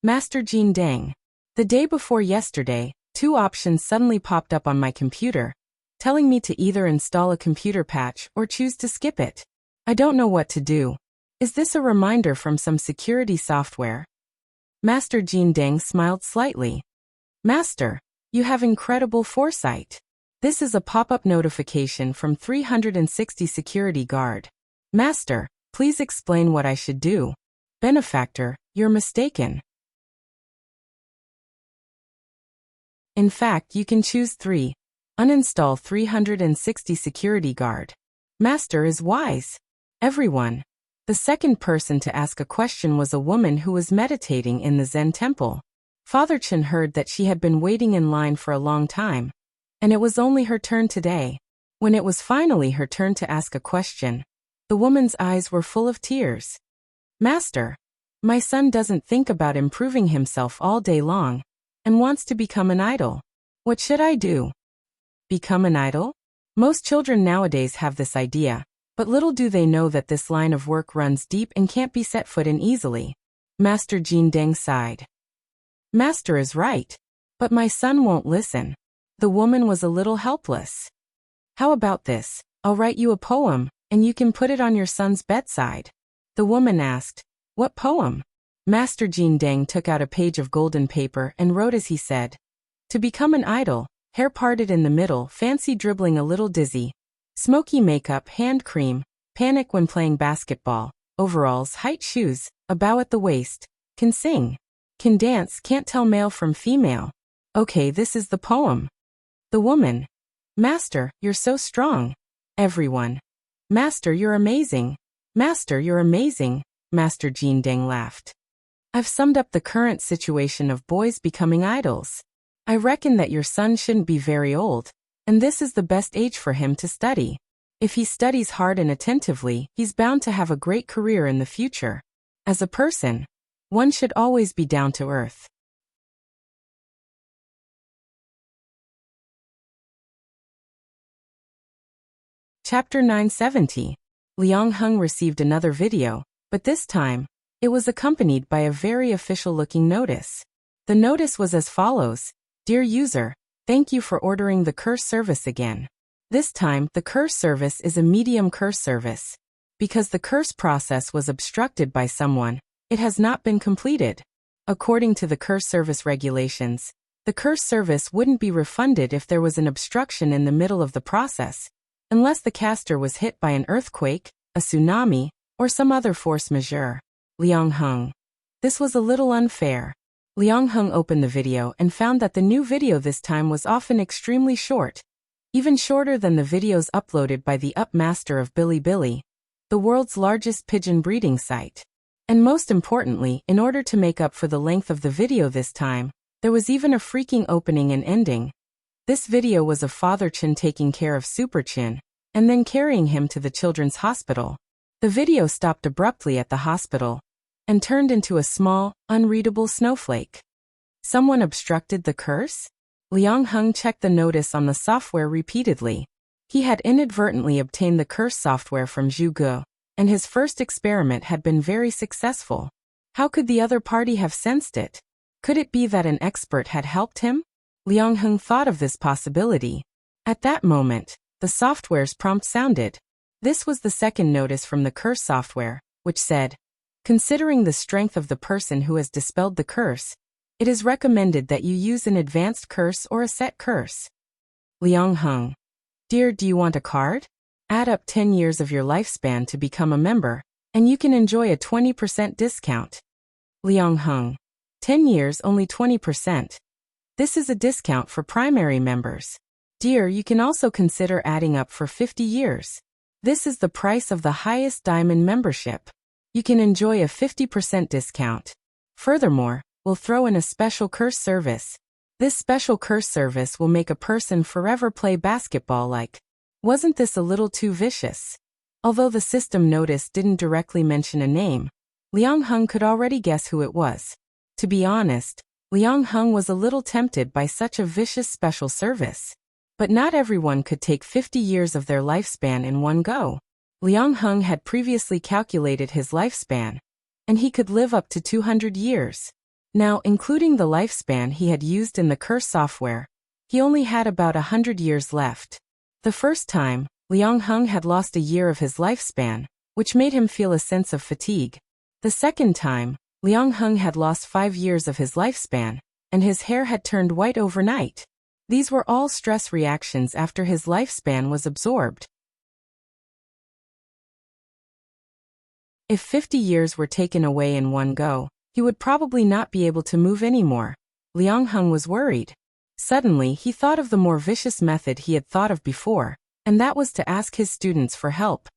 Master Jin Deng, the day before yesterday, 2 options suddenly popped up on my computer, telling me to either install a computer patch or choose to skip it. I don't know what to do. Is this a reminder from some security software? Master Jin Deng smiled slightly. Master, you have incredible foresight. This is a pop-up notification from 360 security guard. Master, please explain what I should do. Benefactor, you're mistaken. In fact, you can choose 3. Uninstall 360 security guard. Master is wise. Everyone. The second person to ask a question was a woman who was meditating in the Zen temple. Father Chen heard that she had been waiting in line for a long time, and it was only her turn today. When it was finally her turn to ask a question, the woman's eyes were full of tears. Master, my son doesn't think about improving himself all day long, and wants to become an idol. What should I do? Become an idol? Most children nowadays have this idea, but little do they know that this line of work runs deep and can't be set foot in easily. Master Jin Deng sighed. Master is right, but my son won't listen. The woman was a little helpless. How about this? I'll write you a poem, and you can put it on your son's bedside. The woman asked, What poem? Master Jin Deng took out a page of golden paper and wrote as he said. To become an idol, hair parted in the middle, fancy dribbling a little dizzy, smoky makeup, hand cream, panic when playing basketball, overalls, height shoes, a bow at the waist, can sing, can dance, can't tell male from female. Okay, this is the poem. The woman. Master, you're so strong. Everyone. Master, you're amazing. Master, you're amazing. Master Jin Deng laughed. I've summed up the current situation of boys becoming idols. I reckon that your son shouldn't be very old, and this is the best age for him to study. If he studies hard and attentively, he's bound to have a great career in the future. As a person, one should always be down to earth. Chapter 970. Liang Heng received another video, but this time, it was accompanied by a very official-looking notice. The notice was as follows. Dear user, thank you for ordering the curse service again. This time, the curse service is a medium curse service. Because the curse process was obstructed by someone, it has not been completed. According to the curse service regulations, the curse service wouldn't be refunded if there was an obstruction in the middle of the process, unless the caster was hit by an earthquake, a tsunami, or some other force majeure. Liang Heng. This was a little unfair. Liang Heng opened the video and found that the new video this time was often extremely short, even shorter than the videos uploaded by the Up Master of Bilibili, the world's largest pigeon breeding site. And most importantly, in order to make up for the length of the video this time, there was even a freaking opening and ending. This video was of Father Chen taking care of Super Chen, and then carrying him to the children's hospital. The video stopped abruptly at the hospital, and turned into a small, unreadable snowflake. Someone obstructed the curse? Liang Heng checked the notice on the software repeatedly. He had inadvertently obtained the curse software from Zhu Ge, and his first experiment had been very successful. How could the other party have sensed it? Could it be that an expert had helped him? Liang Heng thought of this possibility. At that moment, the software's prompt sounded. This was the second notice from the curse software, which said, Considering the strength of the person who has dispelled the curse, it is recommended that you use an advanced curse or a set curse. Liang Heng. Dear, do you want a card? Add up 10 years of your lifespan to become a member, and you can enjoy a 20% discount. Liang Heng. 10 years, only 20%. This is a discount for primary members. Dear, you can also consider adding up for 50 years. This is the price of the highest diamond membership. You can enjoy a 50% discount. Furthermore, we'll throw in a special curse service. This special curse service will make a person forever play basketball like. Wasn't this a little too vicious? Although the system notice didn't directly mention a name, Liang Heng could already guess who it was. To be honest, Liang Heng was a little tempted by such a vicious special service. But not everyone could take 50 years of their lifespan in one go. Liang Heng had previously calculated his lifespan, and he could live up to 200 years. Now, including the lifespan he had used in the curse software, he only had about 100 years left. The first time, Liang Heng had lost a year of his lifespan, which made him feel a sense of fatigue. The second time, Liang Heng had lost 5 years of his lifespan, and his hair had turned white overnight. These were all stress reactions after his lifespan was absorbed. If 50 years were taken away in one go, he would probably not be able to move anymore. Liang Heng was worried. Suddenly, he thought of the more vicious method he had thought of before, and that was to ask his students for help.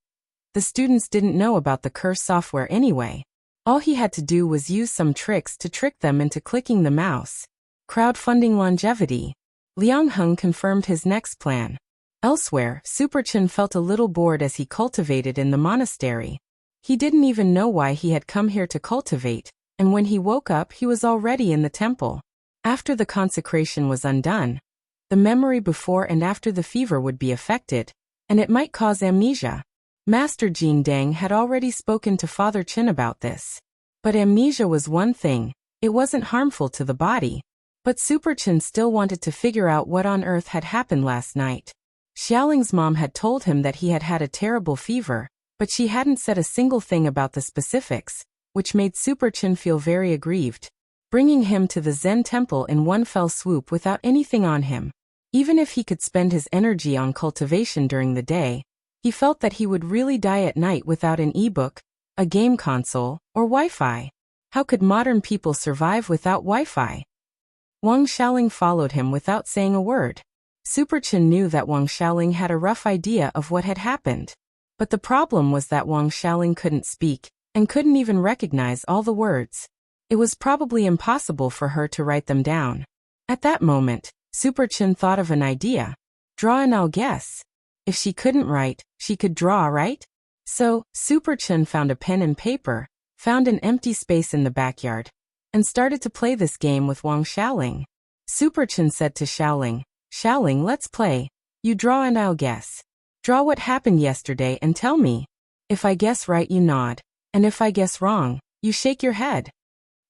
The students didn't know about the curse software anyway. All he had to do was use some tricks to trick them into clicking the mouse. Crowdfunding longevity. Liang Heng confirmed his next plan. Elsewhere, Super Chen felt a little bored as he cultivated in the monastery. He didn't even know why he had come here to cultivate, and when he woke up he was already in the temple. After the consecration was undone, the memory before and after the fever would be affected, and it might cause amnesia. Master Jin Deng had already spoken to Father Chen about this. But amnesia was one thing, it wasn't harmful to the body. But Super Chen still wanted to figure out what on earth had happened last night. Xiaoling's mom had told him that he had had a terrible fever, but she hadn't said a single thing about the specifics, which made Super Chen feel very aggrieved. Bringing him to the Zen temple in one fell swoop without anything on him. Even if he could spend his energy on cultivation during the day, he felt that he would really die at night without an e-book, a game console, or Wi-Fi. How could modern people survive without Wi-Fi? Wang Xiaoling followed him without saying a word. Super Chen knew that Wang Xiaoling had a rough idea of what had happened. But the problem was that Wang Xiaoling couldn't speak, and couldn't even recognize all the words. It was probably impossible for her to write them down. At that moment, Super Chen thought of an idea. Draw and I'll guess. If she couldn't write, she could draw, right? So, Super Chen found a pen and paper, found an empty space in the backyard, and started to play this game with Wang Xiaoling. Super Chen said to Xiaoling, "Xiaoling, let's play. You draw and I'll guess. Draw what happened yesterday and tell me. If I guess right, you nod, and if I guess wrong, you shake your head."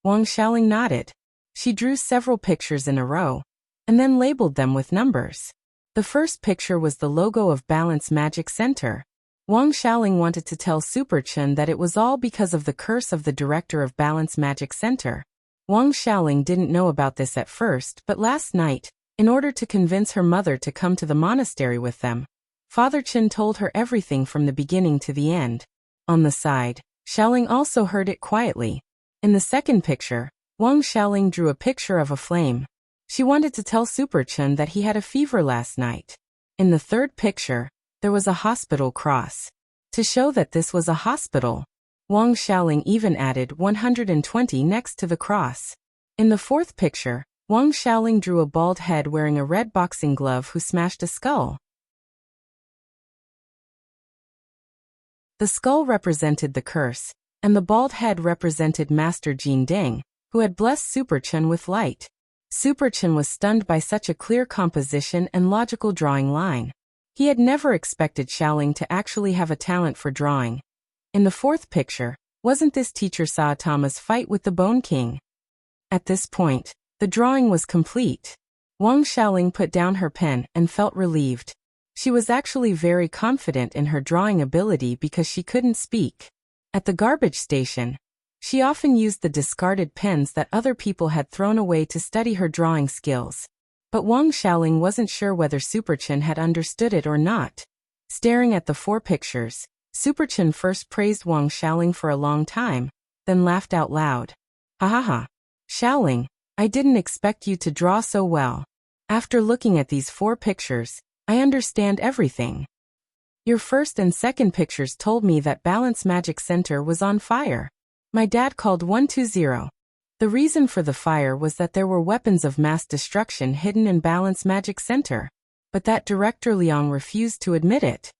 Wang Xiaoling nodded. She drew several pictures in a row, and then labeled them with numbers. The first picture was the logo of Balance Magic Center. Wang Xiaoling wanted to tell Super Chen that it was all because of the curse of the director of Balance Magic Center. Wang Xiaoling didn't know about this at first, but last night, in order to convince her mother to come to the monastery with them, Father Chen told her everything from the beginning to the end. On the side, Xiaoling also heard it quietly. In the second picture, Wang Xiaoling drew a picture of a flame. She wanted to tell Super Chen that he had a fever last night. In the third picture, there was a hospital cross. To show that this was a hospital, Wang Xiaoling even added 120 next to the cross. In the fourth picture, Wang Xiaoling drew a bald head wearing a red boxing glove who smashed a skull. The skull represented the curse, and the bald head represented Master Jin Deng, who had blessed Super Chen with light. Super Chen was stunned by such a clear composition and logical drawing line. He had never expected Xiaoling to actually have a talent for drawing. In the fourth picture, wasn't this teacher Saitama's fight with the Bone King? At this point, the drawing was complete. Wang Xiaoling put down her pen and felt relieved. She was actually very confident in her drawing ability because she couldn't speak. At the garbage station, she often used the discarded pens that other people had thrown away to study her drawing skills. But Wang Xiaoling wasn't sure whether Super Chen had understood it or not. Staring at the 4 pictures, Super Chen first praised Wang Xiaoling for a long time, then laughed out loud. "Ha ha ha. Xiaoling, I didn't expect you to draw so well. After looking at these 4 pictures, I understand everything. Your first and second pictures told me that Balance Magic Center was on fire. My dad called 120. The reason for the fire was that there were weapons of mass destruction hidden in Balance Magic Center, but that Director Liang refused to admit it.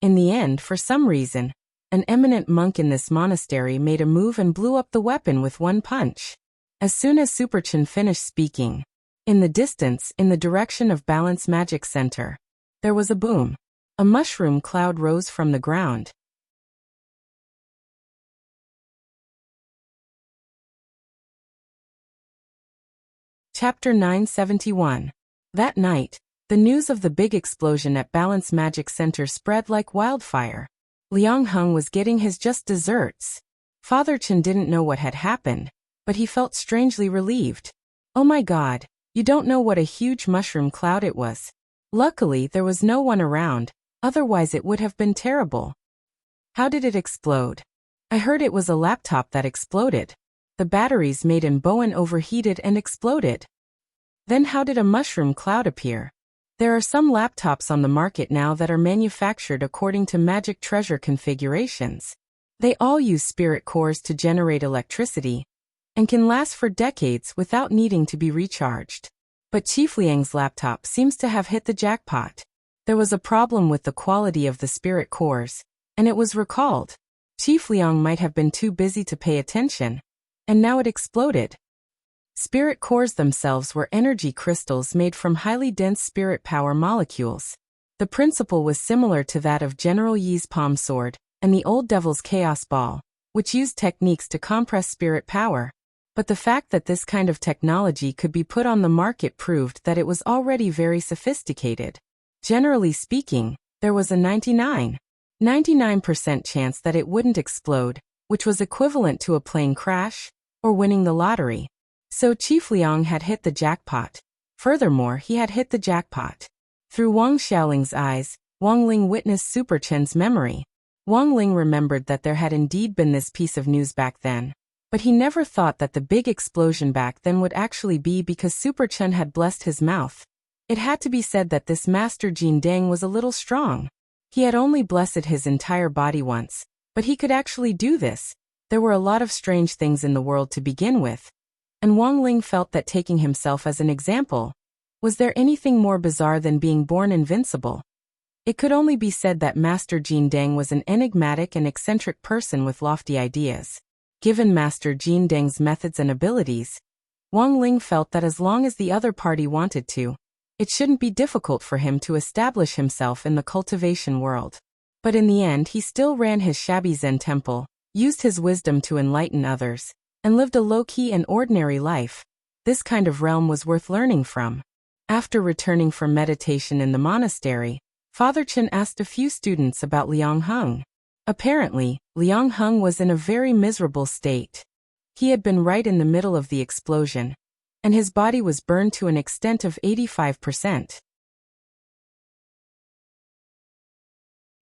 In the end, for some reason, an eminent monk in this monastery made a move and blew up the weapon with one punch." As soon as Super Chen finished speaking, in the distance, in the direction of Balance Magic Center, there was a boom. A mushroom cloud rose from the ground. Chapter 971. That night, the news of the big explosion at Balance Magic Center spread like wildfire. Liang Heng was getting his just desserts. Father Chen didn't know what had happened, but he felt strangely relieved. Oh my God, you don't know what a huge mushroom cloud it was. Luckily, there was no one around, otherwise it would have been terrible. How did it explode? I heard it was a laptop that exploded. The batteries made in Bowen overheated and exploded. Then how did a mushroom cloud appear? There are some laptops on the market now that are manufactured according to magic treasure configurations. They all use spirit cores to generate electricity and can last for decades without needing to be recharged. But Chief Liang's laptop seems to have hit the jackpot. There was a problem with the quality of the spirit cores, and it was recalled. Chief Liang might have been too busy to pay attention, and now it exploded. Spirit cores themselves were energy crystals made from highly dense spirit power molecules. The principle was similar to that of General Yi's palm sword and the Old Devil's chaos ball, which used techniques to compress spirit power. But the fact that this kind of technology could be put on the market proved that it was already very sophisticated. Generally speaking, there was a 99% chance that it wouldn't explode, which was equivalent to a plane crash or winning the lottery. So Chief Liang had hit the jackpot. Furthermore, he had hit the jackpot. Through Wang Xiaoling's eyes, Wang Ling witnessed Super Chen's memory. Wang Ling remembered that there had indeed been this piece of news back then. But he never thought that the big explosion back then would actually be because Super Chen had blessed his mouth. It had to be said that this Master Jin Deng was a little strong. He had only blessed his entire body once, but he could actually do this. There were a lot of strange things in the world to begin with. And Wang Ling felt that taking himself as an example, was there anything more bizarre than being born invincible? It could only be said that Master Jin Deng was an enigmatic and eccentric person with lofty ideas. Given Master Jin Deng's methods and abilities, Wang Ling felt that as long as the other party wanted to, it shouldn't be difficult for him to establish himself in the cultivation world. But in the end he still ran his shabby Zen temple, used his wisdom to enlighten others, and lived a low-key and ordinary life. This kind of realm was worth learning from. After returning from meditation in the monastery, Father Chen asked a few students about Liang Heng. Apparently, Liang Heng was in a very miserable state. He had been right in the middle of the explosion, and his body was burned to an extent of 85%.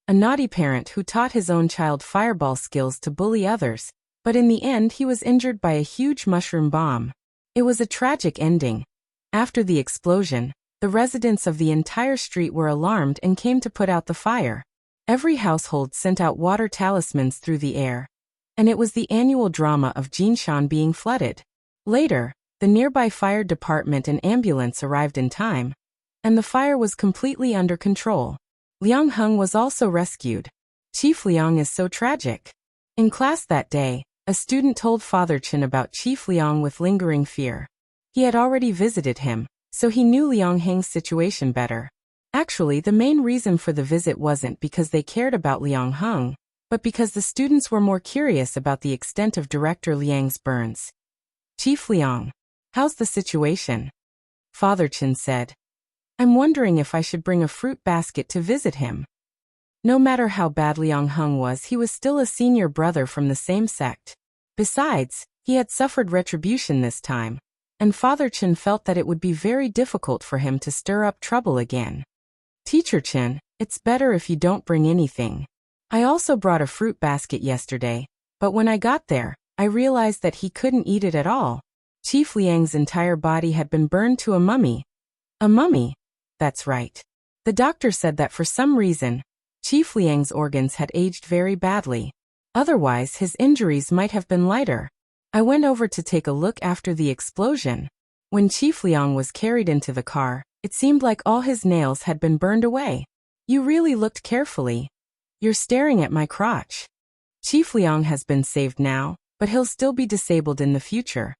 A naughty parent who taught his own child fireball skills to bully others, but in the end he was injured by a huge mushroom bomb. It was a tragic ending. After the explosion, the residents of the entire street were alarmed and came to put out the fire. Every household sent out water talismans through the air, and it was the annual drama of Jinshan being flooded. Later, the nearby fire department and ambulance arrived in time, and the fire was completely under control. Liang Heng was also rescued. Chief Liang is so tragic. In class that day, a student told Father Chen about Chief Liang with lingering fear. He had already visited him, so he knew Liang Heng's situation better. Actually, the main reason for the visit wasn't because they cared about Liang Heng, but because the students were more curious about the extent of Director Liang's burns. Chief Liang, how's the situation? Father Chen said. I'm wondering if I should bring a fruit basket to visit him. No matter how bad Liang Heng was, he was still a senior brother from the same sect. Besides, he had suffered retribution this time, and Father Chen felt that it would be very difficult for him to stir up trouble again. Teacher Chen, it's better if you don't bring anything. I also brought a fruit basket yesterday, but when I got there, I realized that he couldn't eat it at all. Chief Liang's entire body had been burned to a mummy. A mummy? That's right. The doctor said that for some reason, Chief Liang's organs had aged very badly. Otherwise, his injuries might have been lighter. I went over to take a look after the explosion. When Chief Liang was carried into the car, it seemed like all his nails had been burned away. You really looked carefully. You're staring at my crotch. Chief Liang has been saved now, but he'll still be disabled in the future.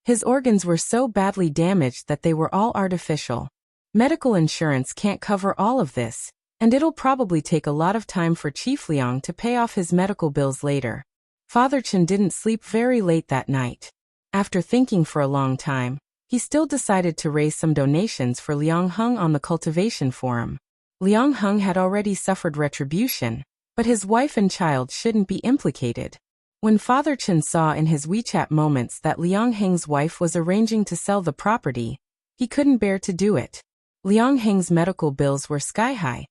His organs were so badly damaged that they were all artificial. Medical insurance can't cover all of this, and it'll probably take a lot of time for Chief Liang to pay off his medical bills later. Father Chen didn't sleep very late that night. After thinking for a long time, he still decided to raise some donations for Liang Heng on the cultivation forum. Liang Heng had already suffered retribution, But his wife and child shouldn't be implicated. When Father Chen saw in his WeChat moments that Liang Heng's wife was arranging to sell the property, he couldn't bear to do it. Liang Heng's medical bills were sky-high.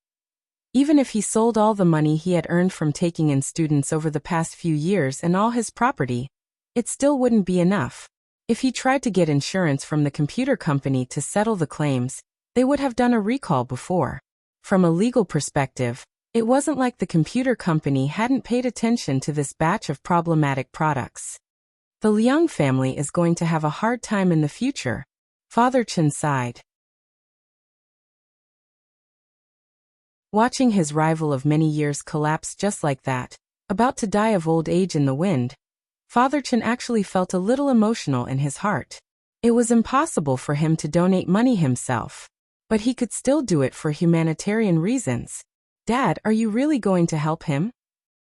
Even if he sold all the money he had earned from taking in students over the past few years and all his property, it still wouldn't be enough. If he tried to get insurance from the computer company to settle the claims, they would have done a recall before. From a legal perspective, it wasn't like the computer company hadn't paid attention to this batch of problematic products. The Liang family is going to have a hard time in the future, Father Chen sighed. Watching his rival of many years collapse just like that, about to die of old age in the wind, Father Chen actually felt a little emotional in his heart. It was impossible for him to donate money himself, but he could still do it for humanitarian reasons. Dad, are you really going to help him?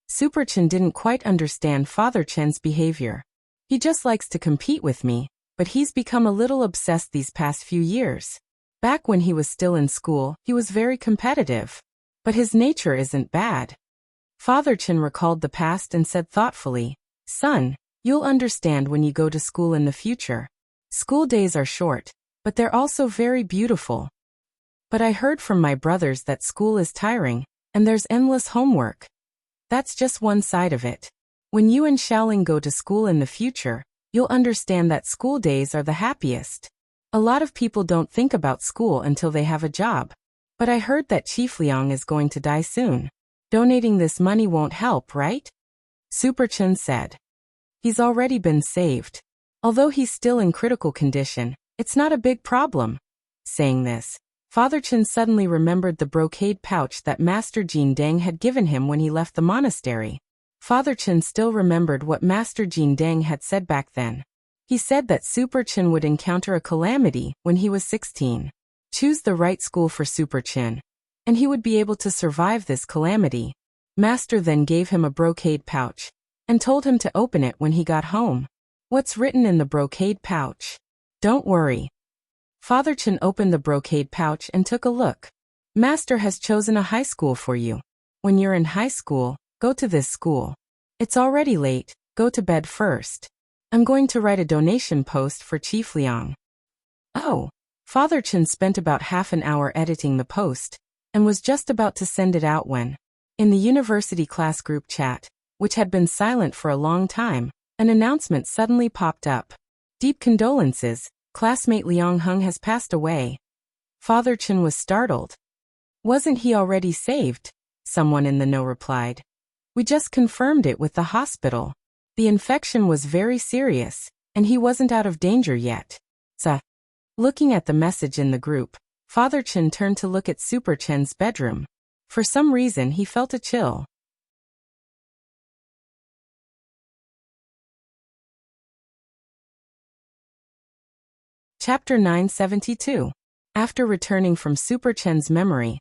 Super Chen didn't quite understand Father Chen's behavior. He just likes to compete with me, but he's become a little obsessed these past few years. Back when he was still in school, he was very competitive. But his nature isn't bad. Father Chen recalled the past and said thoughtfully, "Son, you'll understand when you go to school in the future. School days are short, but they're also very beautiful. But I heard from my brothers that school is tiring, and there's endless homework. That's just one side of it. When you and Xiaoling go to school in the future, you'll understand that school days are the happiest. A lot of people don't think about school until they have a job. But I heard that Chief Liang is going to die soon. Donating this money won't help, right?" Super Chen said. "He's already been saved. Although he's still in critical condition, it's not a big problem." Saying this, Father Chen suddenly remembered the brocade pouch that Master Jin Deng had given him when he left the monastery. Father Chen still remembered what Master Jin Deng had said back then. He said that Super Chen would encounter a calamity when he was 16. Choose the right school for Super Chen, and he would be able to survive this calamity. Master then gave him a brocade pouch, and told him to open it when he got home. What's written in the brocade pouch? Don't worry. Father Chen opened the brocade pouch and took a look. Master has chosen a high school for you. When you're in high school, go to this school. It's already late, go to bed first. I'm going to write a donation post for Chief Liang. Oh. Father Chen spent about half an hour editing the post, and was just about to send it out when, in the university class group chat, which had been silent for a long time, an announcement suddenly popped up. Deep condolences, classmate Liang Heng has passed away. Father Chen was startled. Wasn't he already saved? Someone in the know replied. We just confirmed it with the hospital. The infection was very serious, and he wasn't out of danger yet. Looking at the message in the group, Father Chen turned to look at Super Chen's bedroom. For some reason he felt a chill. Chapter 972. After returning from Super Chen's memory,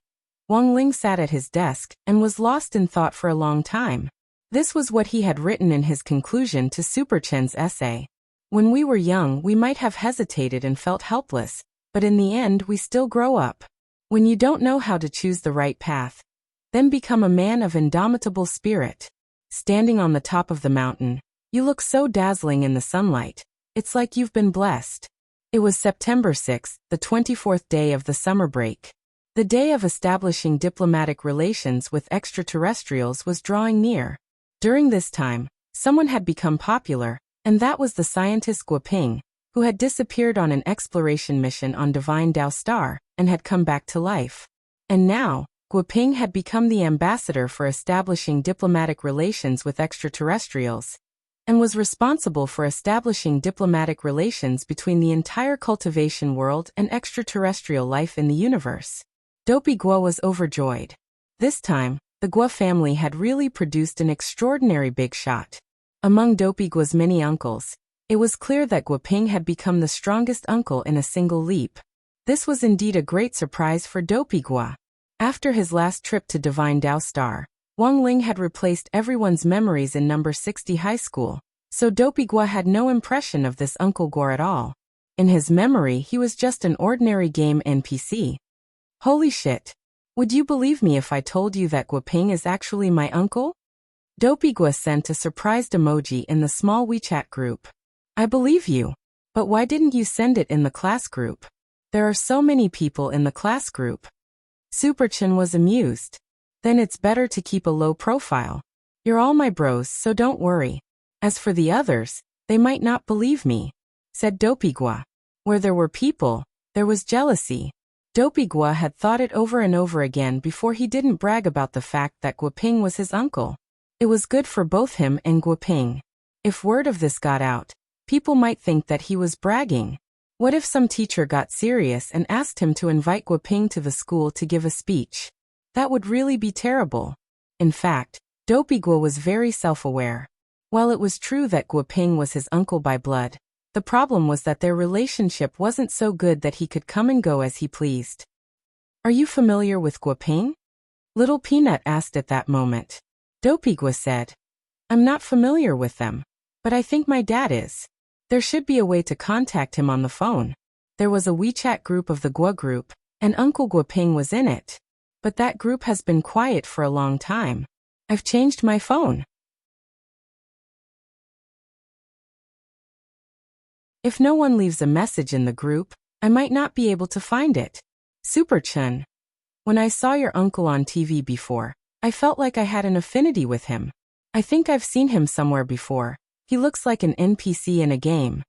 Wang Ling sat at his desk and was lost in thought for a long time. This was what he had written in his conclusion to Super Chen's essay. When we were young, we might have hesitated and felt helpless, but in the end we still grow up. When you don't know how to choose the right path, then become a man of indomitable spirit. Standing on the top of the mountain, you look so dazzling in the sunlight. It's like you've been blessed. It was September 6th, the 24th day of the summer break. The day of establishing diplomatic relations with extraterrestrials was drawing near. During this time, someone had become popular, and that was the scientist Guoping, who had disappeared on an exploration mission on Divine Dao Star, and had come back to life. And now, Guoping had become the ambassador for establishing diplomatic relations with extraterrestrials, and was responsible for establishing diplomatic relations between the entire cultivation world and extraterrestrial life in the universe. Dopey Guo was overjoyed. This time, the Guo family had really produced an extraordinary big shot. Among Dopey Guo's many uncles, it was clear that Guoping had become the strongest uncle in a single leap. This was indeed a great surprise for Dopey Guo. After his last trip to Divine Dao Star, Wang Ling had replaced everyone's memories in number 60 high school, so Dopey Guo had no impression of this Uncle Guo at all. In his memory, he was just an ordinary game NPC. Holy shit! Would you believe me if I told you that Guoping is actually my uncle? Dopey Gua sent a surprised emoji in the small WeChat group. I believe you. But why didn't you send it in the class group? There are so many people in the class group. Superchin was amused. Then it's better to keep a low profile. You're all my bros, so don't worry. As for the others, they might not believe me, said Dopey Gua. Where there were people, there was jealousy. Dopey Gua had thought it over and over again before he didn't brag about the fact that Guoping was his uncle. It was good for both him and Guoping. If word of this got out, people might think that he was bragging. What if some teacher got serious and asked him to invite Guoping to the school to give a speech? That would really be terrible. In fact, Dopey Gua was very self-aware. While it was true that Guoping was his uncle by blood, the problem was that their relationship wasn't so good that he could come and go as he pleased. Are you familiar with Guoping? Little Peanut asked at that moment. Dopey Gua said, I'm not familiar with them, but I think my dad is. There should be a way to contact him on the phone. There was a WeChat group of the Gua group, and Uncle Guoping was in it. But that group has been quiet for a long time. I've changed my phone. If no one leaves a message in the group, I might not be able to find it. Superchun. When I saw your uncle on TV before, I felt like I had an affinity with him. I think I've seen him somewhere before. He looks like an NPC in a game.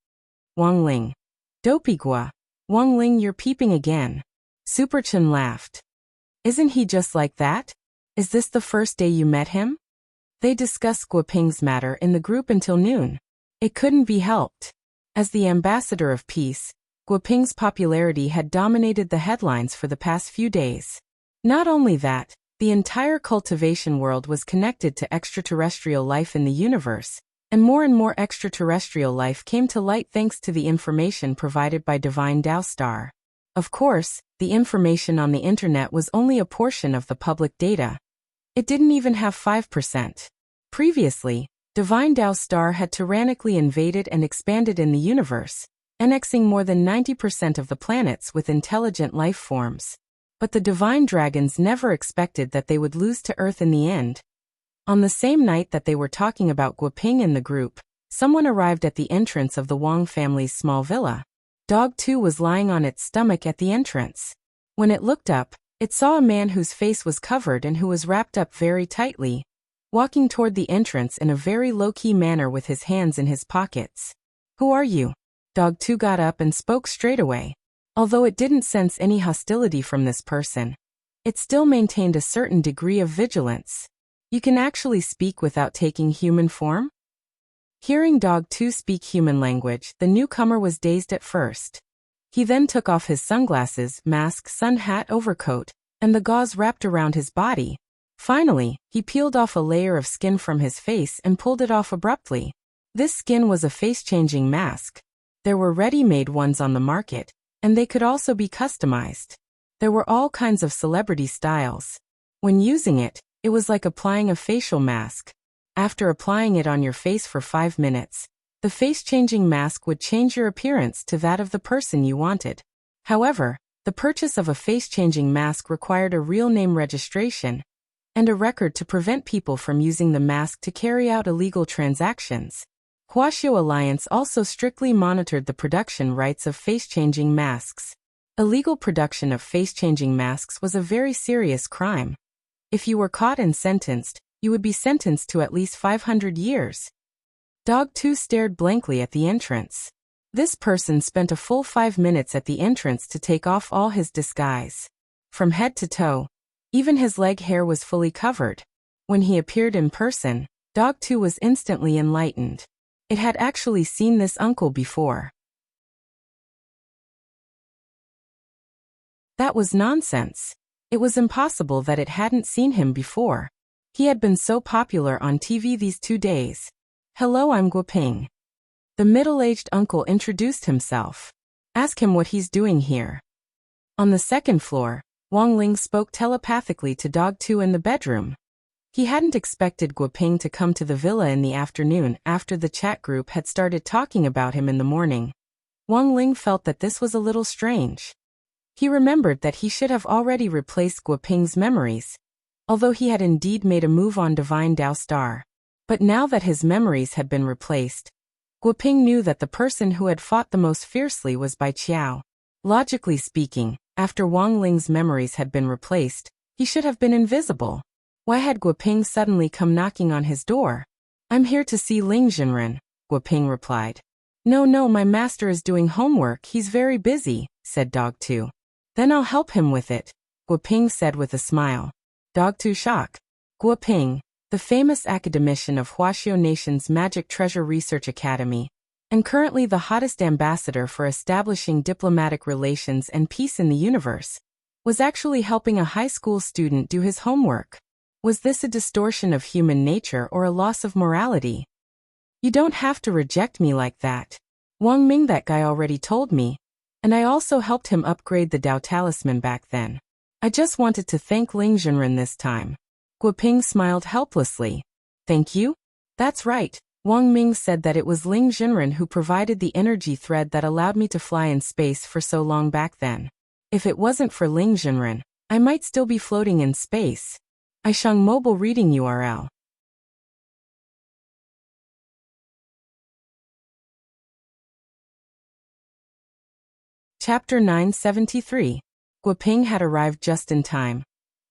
Wang Ling. Dopey Gua. Wang Ling, you're peeping again. Superchun laughed. Isn't he just like that? Is this the first day you met him? They discussed Guoping's matter in the group until noon. It couldn't be helped. As the ambassador of peace, Guoping's popularity had dominated the headlines for the past few days. Not only that, the entire cultivation world was connected to extraterrestrial life in the universe, and more extraterrestrial life came to light thanks to the information provided by Divine Tao Star. Of course, the information on the internet was only a portion of the public data. It didn't even have 5%. Previously, Divine Tao Star had tyrannically invaded and expanded in the universe, annexing more than 90% of the planets with intelligent life forms. But the Divine Dragons never expected that they would lose to Earth in the end. On the same night that they were talking about Guoping in the group, someone arrived at the entrance of the Wang family's small villa. Dog 2 was lying on its stomach at the entrance. When it looked up, it saw a man whose face was covered and who was wrapped up very tightly, walking toward the entrance in a very low-key manner with his hands in his pockets. Who are you? Dog 2 got up and spoke straight away. Although it didn't sense any hostility from this person, it still maintained a certain degree of vigilance. You can actually speak without taking human form? Hearing Dog 2 speak human language, the newcomer was dazed at first. He then took off his sunglasses, mask, sun hat, overcoat, and the gauze wrapped around his body. Finally, he peeled off a layer of skin from his face and pulled it off abruptly. This skin was a face-changing mask. There were ready-made ones on the market, and they could also be customized. There were all kinds of celebrity styles. When using it, it was like applying a facial mask. After applying it on your face for 5 minutes, the face-changing mask would change your appearance to that of the person you wanted. However, the purchase of a face-changing mask required a real name registration and a record to prevent people from using the mask to carry out illegal transactions. Huaxiao Alliance also strictly monitored the production rights of face-changing masks. Illegal production of face-changing masks was a very serious crime. If you were caught and sentenced, you would be sentenced to at least 500 years. Dog 2 stared blankly at the entrance. This person spent a full 5 minutes at the entrance to take off all his disguise. From head to toe, even his leg hair was fully covered. When he appeared in person, Dog 2 was instantly enlightened. It had actually seen this uncle before. That was nonsense. It was impossible that it hadn't seen him before. He had been so popular on TV these 2 days. Hello, I'm Guoping. The middle-aged uncle introduced himself. Ask him what he's doing here. On the second floor, Wang Ling spoke telepathically to Dog 2 in the bedroom. He hadn't expected Guoping to come to the villa in the afternoon after the chat group had started talking about him in the morning. Wang Ling felt that this was a little strange. He remembered that he should have already replaced Guoping's memories, although he had indeed made a move on Divine Dao Star. But now that his memories had been replaced, Guoping knew that the person who had fought the most fiercely was Bai Qiao. Logically speaking, after Wang Ling's memories had been replaced, he should have been invisible. Why had Guoping suddenly come knocking on his door? "I'm here to see Ling Jinren," Guoping replied. No, my master is doing homework, he's very busy," said Dog 2. "Then I'll help him with it," Guoping said with a smile. Dog 2 shock. Guoping, the famous academician of Huaxiao Nation's Magic Treasure Research Academy, and currently the hottest ambassador for establishing diplomatic relations and peace in the universe, was actually helping a high school student do his homework. Was this a distortion of human nature or a loss of morality? "You don't have to reject me like that. Wang Ming, that guy, already told me, and I also helped him upgrade the Dao Talisman back then. I just wanted to thank Ling Jinren this time." Guoping smiled helplessly. "Thank you?" "That's right. Wang Ming said that it was Ling Jinren who provided the energy thread that allowed me to fly in space for so long back then. If it wasn't for Ling Jinren, I might still be floating in space." iShang Mobile Reading URL. Chapter 973. Guoping had arrived just in time.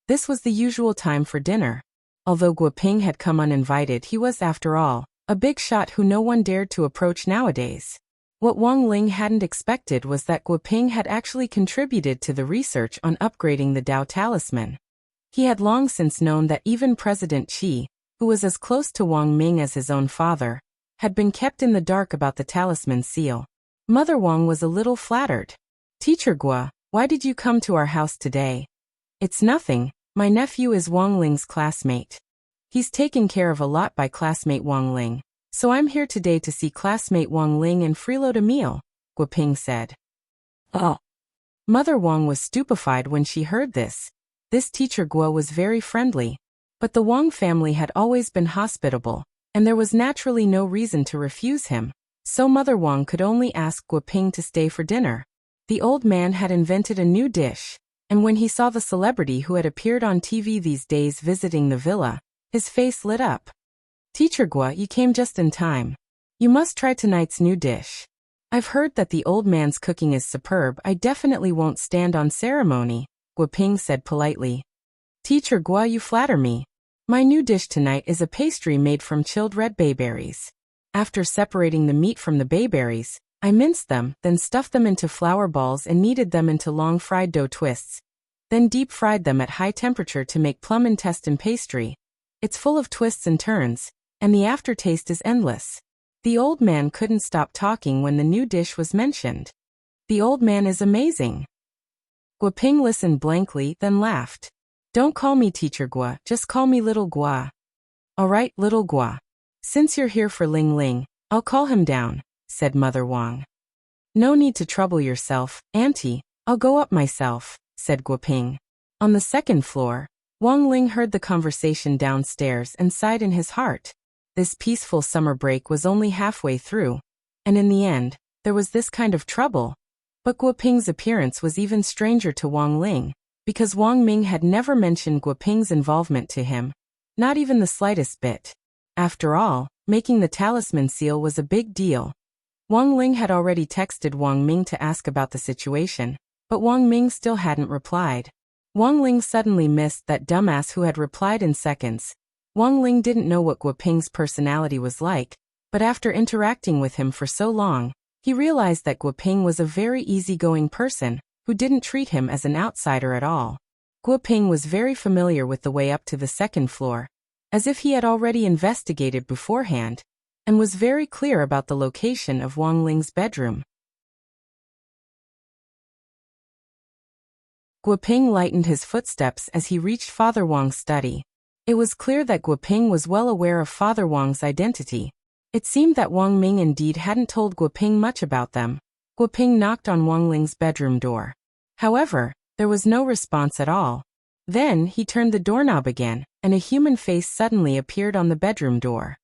This was the usual time for dinner. Although Guoping had come uninvited, he was, after all, a big shot who no one dared to approach nowadays. What Wang Ling hadn't expected was that Guoping had actually contributed to the research on upgrading the Dao Talisman. He had long since known that even President Qi, who was as close to Wang Ming as his own father, had been kept in the dark about the talisman seal. Mother Wang was a little flattered. "Teacher Gua, why did you come to our house today?" "It's nothing. My nephew is Wang Ling's classmate. He's taken care of a lot by classmate Wang Ling, so I'm here today to see classmate Wang Ling and freeload a meal," Guoping said. "Oh." Mother Wang was stupefied when she heard this. This teacher Gua was very friendly, but the Wang family had always been hospitable, and there was naturally no reason to refuse him, so Mother Wang could only ask Guoping to stay for dinner. The old man had invented a new dish, and when he saw the celebrity who had appeared on TV these days visiting the villa, his face lit up. "Teacher Gua, you came just in time. You must try tonight's new dish. I've heard that the old man's cooking is superb. I definitely won't stand on ceremony," Guoping said politely. "Teacher Gua, you flatter me. My new dish tonight is a pastry made from chilled red bayberries. After separating the meat from the bayberries, I minced them, then stuffed them into flour balls and kneaded them into long fried dough twists. Then deep-fried them at high temperature to make plum intestine pastry. It's full of twists and turns, and the aftertaste is endless." The old man couldn't stop talking when the new dish was mentioned. "The old man is amazing." Guoping listened blankly, then laughed. "Don't call me Teacher Gua, just call me Little Gua." "All right, Little Gua. Since you're here for Ling Ling, I'll call him down," said Mother Wang. "No need to trouble yourself, Auntie. I'll go up myself," said Guoping. On the second floor, Wang Ling heard the conversation downstairs and sighed in his heart. This peaceful summer break was only halfway through, and in the end, there was this kind of trouble. But Guoping's appearance was even stranger to Wang Ling, because Wang Ming had never mentioned Guoping's involvement to him, not even the slightest bit. After all, making the talisman seal was a big deal. Wang Ling had already texted Wang Ming to ask about the situation, but Wang Ming still hadn't replied. Wang Ling suddenly missed that dumbass who had replied in seconds. Wang Ling didn't know what Guoping's personality was like, but after interacting with him for so long, he realized that Guoping was a very easygoing person who didn't treat him as an outsider at all. Guoping was very familiar with the way up to the second floor, as if he had already investigated beforehand, and was very clear about the location of Wang Ling's bedroom. Guoping lightened his footsteps as he reached Father Wang's study. It was clear that Guoping was well aware of Father Wang's identity. It seemed that Wang Ming indeed hadn't told Guoping much about them. Guoping knocked on Wang Ling's bedroom door. However, there was no response at all. Then he turned the doorknob again, and a human face suddenly appeared on the bedroom door.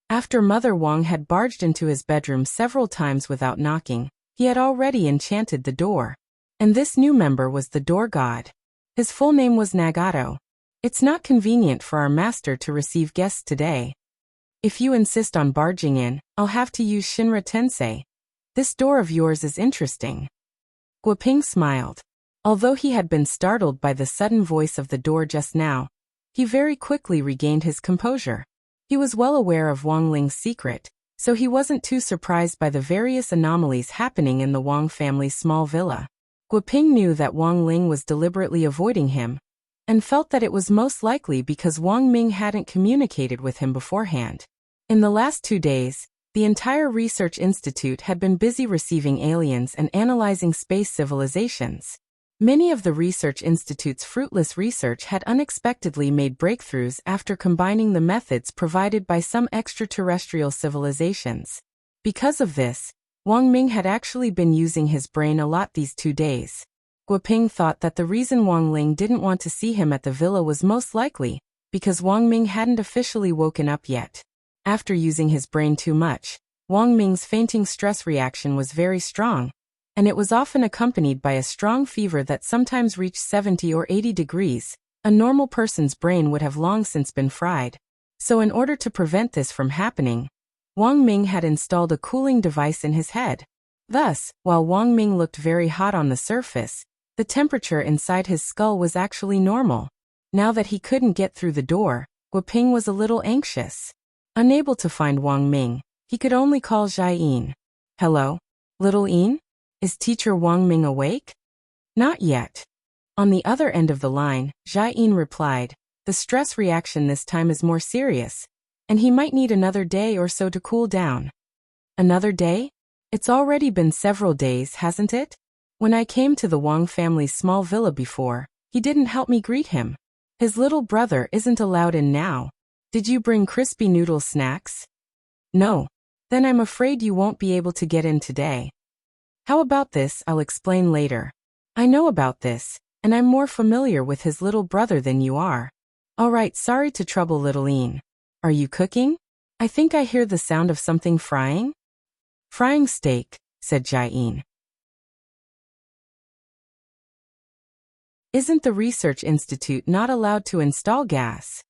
After Mother Wang had barged into his bedroom several times without knocking, he had already enchanted the door. And this new member was the door god. His full name was Nagato. It's not convenient for our master to receive guests today. If you insist on barging in, I'll have to use Shinra Tensei. This door of yours is interesting. Guoping smiled. Although he had been startled by the sudden voice of the door just now, he very quickly regained his composure. He was well aware of Wang Ling's secret, so he wasn't too surprised by the various anomalies happening in the Wang family's small villa. Guoping knew that Wang Ling was deliberately avoiding him, and felt that it was most likely because Wang Ming hadn't communicated with him beforehand. In the last 2 days, the entire research institute had been busy receiving aliens and analyzing space civilizations. Many of the research institute's fruitless research had unexpectedly made breakthroughs after combining the methods provided by some extraterrestrial civilizations. Because of this, Wang Ming had actually been using his brain a lot these 2 days. Guoping thought that the reason Wang Ling didn't want to see him at the villa was most likely because Wang Ming hadn't officially woken up yet. After using his brain too much, Wang Ming's fainting stress reaction was very strong, and it was often accompanied by a strong fever that sometimes reached 70 or 80 degrees. A normal person's brain would have long since been fried. So in order to prevent this from happening, Wang Ming had installed a cooling device in his head. Thus, while Wang Ming looked very hot on the surface, the temperature inside his skull was actually normal. Now that he couldn't get through the door, Guoping was a little anxious. Unable to find Wang Ming, he could only call Jiayin. Hello? Little Yin? Is teacher Wang Ming awake? Not yet. On the other end of the line, Jiayin replied, the stress reaction this time is more serious, and he might need another day or so to cool down. Another day? It's already been several days, hasn't it? When I came to the Wang family's small villa before, he didn't help me greet him. His little brother isn't allowed in now. Did you bring crispy noodle snacks? No. Then I'm afraid you won't be able to get in today. How about this? I'll explain later. I know about this, and I'm more familiar with his little brother than you are. Alright, sorry to trouble little Ian. Are you cooking? I think I hear the sound of something frying. Frying steak, said Jiayin. Isn't the research institute not allowed to install gas?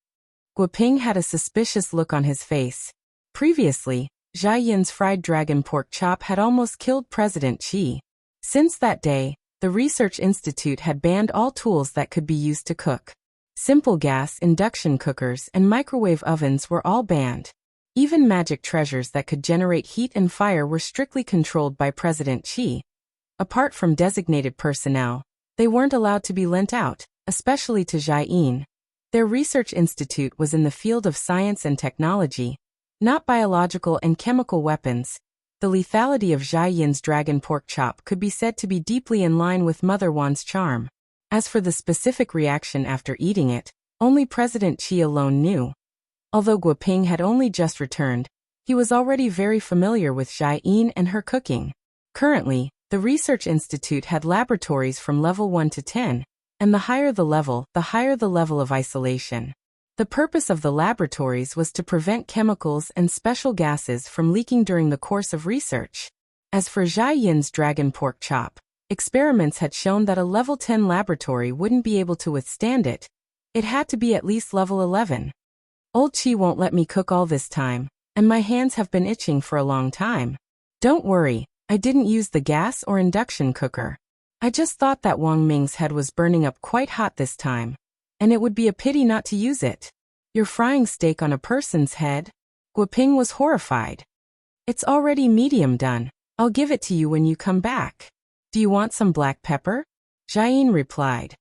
Guoping had a suspicious look on his face. Previously, Jiayin's fried dragon pork chop had almost killed President Qi. Since that day, the research institute had banned all tools that could be used to cook. Simple gas induction cookers and microwave ovens were all banned. Even magic treasures that could generate heat and fire were strictly controlled by President Qi. Apart from designated personnel, they weren't allowed to be lent out, especially to Jiayin. Their research institute was in the field of science and technology, not biological and chemical weapons. The lethality of Jiayin's dragon pork chop could be said to be deeply in line with Mother Wan's charm. As for the specific reaction after eating it, only President Qi alone knew. Although Guoping had only just returned, he was already very familiar with Jiayin and her cooking. Currently, the research institute had laboratories from level 1 to 10, and the higher the level of isolation. The purpose of the laboratories was to prevent chemicals and special gases from leaking during the course of research. As for Jiayin's dragon pork chop, experiments had shown that a level 10 laboratory wouldn't be able to withstand it. It had to be at least level 11. Old Qi won't let me cook all this time, and my hands have been itching for a long time. Don't worry, I didn't use the gas or induction cooker. I just thought that Wang Ming's head was burning up quite hot this time, and it would be a pity not to use it. You're frying steak on a person's head? Guoping was horrified. It's already medium done. I'll give it to you when you come back. Do you want some black pepper? Jiayin replied.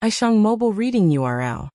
Aishang mobile reading URL.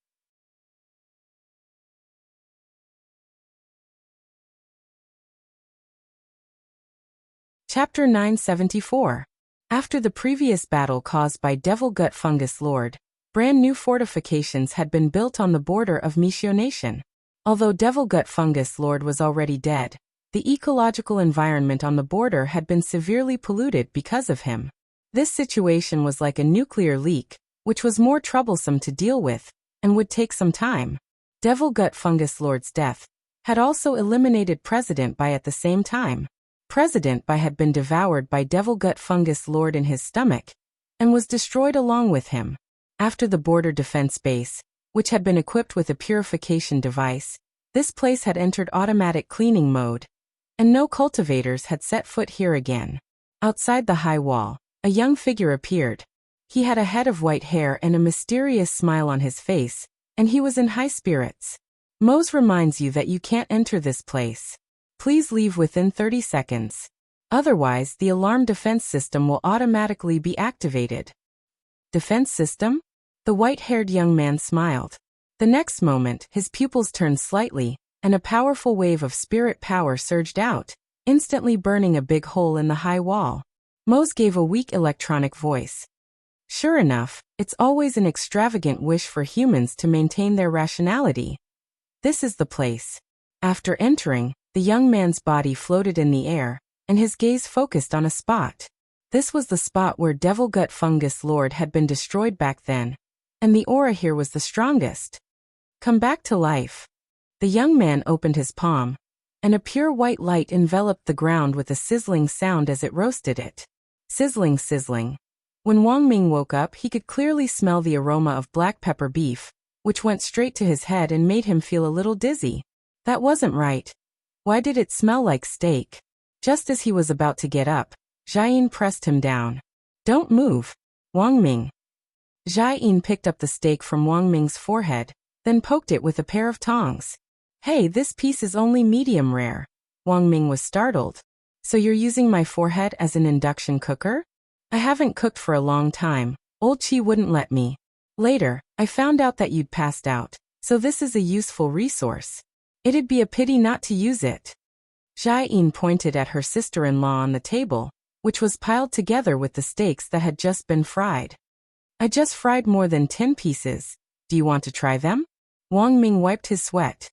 Chapter 974. After the previous battle caused by Devil Gut Fungus Lord, brand new fortifications had been built on the border of Mishio Nation. Although Devil Gut Fungus Lord was already dead, the ecological environment on the border had been severely polluted because of him. This situation was like a nuclear leak, which was more troublesome to deal with, and would take some time. Devil Gut Fungus Lord's death had also eliminated President Bai at the same time. President Bai had been devoured by Devil Gut Fungus Lord in his stomach, and was destroyed along with him. After the border defense base, which had been equipped with a purification device, this place had entered automatic cleaning mode, and no cultivators had set foot here again. Outside the high wall, a young figure appeared. He had a head of white hair and a mysterious smile on his face, and he was in high spirits. Mose reminds you that you can't enter this place. Please leave within 30 seconds. Otherwise, the alarm defense system will automatically be activated. Defense system? The white-haired young man smiled. The next moment, his pupils turned slightly, and a powerful wave of spirit power surged out, instantly burning a big hole in the high wall. Mose gave a weak electronic voice. Sure enough, it's always an extravagant wish for humans to maintain their rationality. This is the place. After entering, the young man's body floated in the air, and his gaze focused on a spot. This was the spot where Devil Gut Fungus Lord had been destroyed back then, and the aura here was the strongest. Come back to life. The young man opened his palm, and a pure white light enveloped the ground with a sizzling sound as it roasted it. Sizzling, sizzling. When Wang Ming woke up, he could clearly smell the aroma of black pepper beef, which went straight to his head and made him feel a little dizzy. That wasn't right. Why did it smell like steak? Just as he was about to get up, Jiayin pressed him down. Don't move, Wang Ming. Jiayin picked up the steak from Wang Ming's forehead, then poked it with a pair of tongs. Hey, this piece is only medium rare. Wang Ming was startled. So you're using my forehead as an induction cooker? I haven't cooked for a long time. Old Chi wouldn't let me. Later, I found out that you'd passed out, so this is a useful resource. It'd be a pity not to use it. Jiayin pointed at her sister-in-law on the table, which was piled together with the steaks that had just been fried. I just fried more than 10 pieces. Do you want to try them? Wang Ming wiped his sweat.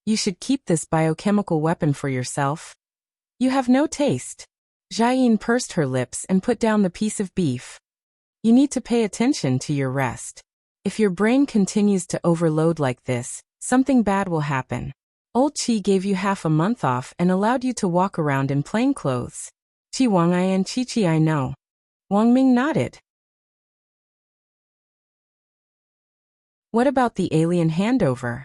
You should keep this biochemical weapon for yourself. You have no taste. Jiayin pursed her lips and put down the piece of beef. You need to pay attention to your rest. If your brain continues to overload like this, something bad will happen. Old Chi gave you half a month off and allowed you to walk around in plain clothes. Chi Wang I and Chi Chi I know. Wang Ming nodded. What about the alien handover?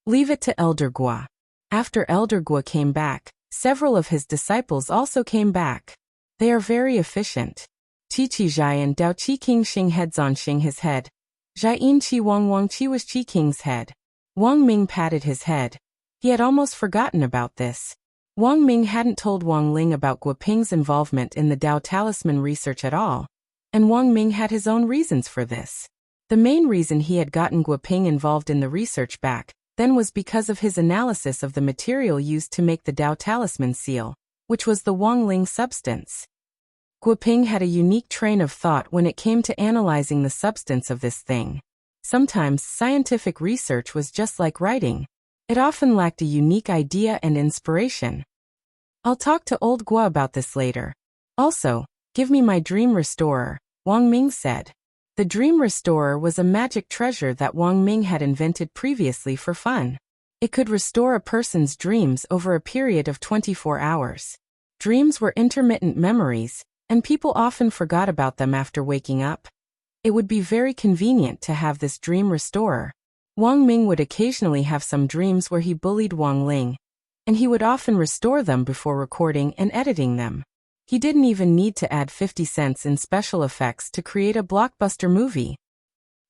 Leave it to Elder Gua. After Elder Gua came back, several of his disciples also came back. They are very efficient. Chi Chi Jiayin Dao Chi King Xing heads on Xing his head. Jiayin Chi Wang Wang Chi was Chi King's head. Wang Ming patted his head. He had almost forgotten about this. Wang Ming hadn't told Wang Ling about Gua Ping's involvement in the Dao Talisman research at all, and Wang Ming had his own reasons for this. The main reason he had gotten Gua Ping involved in the research back then was because of his analysis of the material used to make the Dao Talisman seal, which was the Wang Ling substance. Gua Ping had a unique train of thought when it came to analyzing the substance of this thing. Sometimes scientific research was just like writing. It often lacked a unique idea and inspiration. I'll talk to old Gua about this later. Also, give me my dream restorer, Wang Ming said. The dream restorer was a magic treasure that Wang Ming had invented previously for fun. It could restore a person's dreams over a period of 24 hours. Dreams were intermittent memories, and people often forgot about them after waking up. It would be very convenient to have this dream restorer. Wang Ming would occasionally have some dreams where he bullied Wang Ling, and he would often restore them before recording and editing them. He didn't even need to add 50 cents in special effects to create a blockbuster movie.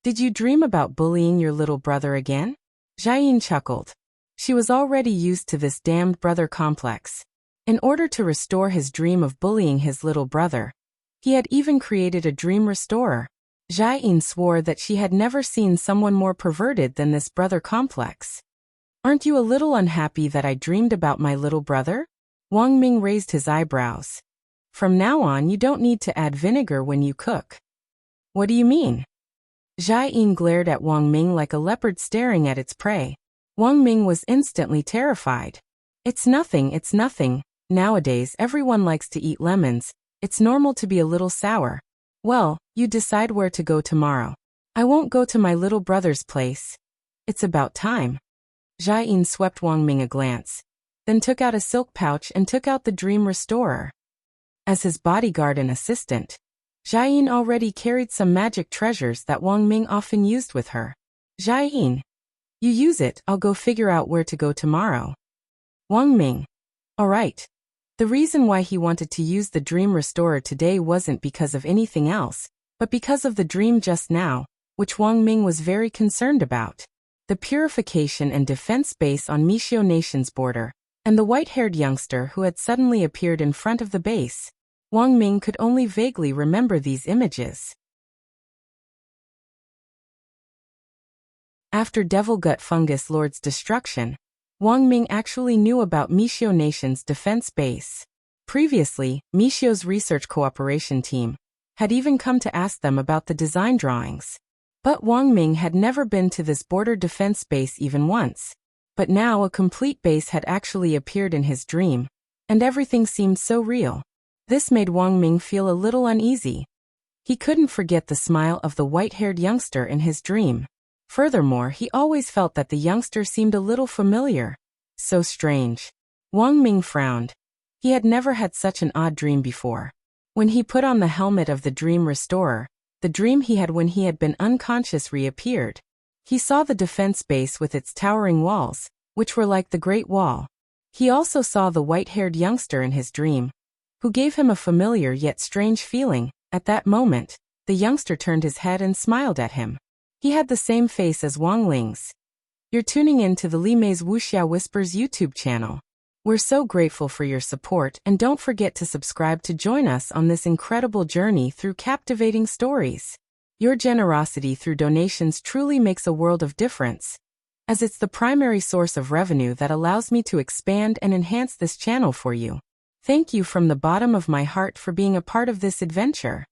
Did you dream about bullying your little brother again? Jiayin chuckled. She was already used to this damned brother complex. In order to restore his dream of bullying his little brother, he had even created a dream restorer. Jiayin swore that she had never seen someone more perverted than this brother complex. Aren't you a little unhappy that I dreamed about my little brother? Wang Ming raised his eyebrows. From now on you don't need to add vinegar when you cook. What do you mean? Jiayin glared at Wang Ming like a leopard staring at its prey. Wang Ming was instantly terrified. It's nothing, it's nothing. Nowadays everyone likes to eat lemons. It's normal to be a little sour. Well, you decide where to go tomorrow. I won't go to my little brother's place. It's about time. Jiayin swept Wang Ming a glance, then took out a silk pouch and took out the dream restorer. As his bodyguard and assistant, Jiayin already carried some magic treasures that Wang Ming often used with her. Jiayin, you use it, I'll go figure out where to go tomorrow. Wang Ming, alright. The reason why he wanted to use the Dream Restorer today wasn't because of anything else, but because of the dream just now, which Wang Ming was very concerned about. The purification and defense base on Mishio Nation's border, and the white-haired youngster who had suddenly appeared in front of the base. Wang Ming could only vaguely remember these images. After Devil Gut Fungus Lord's destruction, Wang Ming actually knew about Mishio Nation's defense base. Previously, Mishio's research cooperation team had even come to ask them about the design drawings. But Wang Ming had never been to this border defense base even once. But now a complete base had actually appeared in his dream, and everything seemed so real. This made Wang Ming feel a little uneasy. He couldn't forget the smile of the white-haired youngster in his dream. Furthermore, he always felt that the youngster seemed a little familiar. So strange. Wang Ming frowned. He had never had such an odd dream before. When he put on the helmet of the Dream Restorer, the dream he had when he had been unconscious reappeared. He saw the defense base with its towering walls, which were like the Great Wall. He also saw the white-haired youngster in his dream, who gave him a familiar yet strange feeling. At that moment, the youngster turned his head and smiled at him. He had the same face as Wang Ling's. You're tuning in to the Li Mei's Wuxia Whispers YouTube channel. We're so grateful for your support, and don't forget to subscribe to join us on this incredible journey through captivating stories. Your generosity through donations truly makes a world of difference, as it's the primary source of revenue that allows me to expand and enhance this channel for you. Thank you from the bottom of my heart for being a part of this adventure.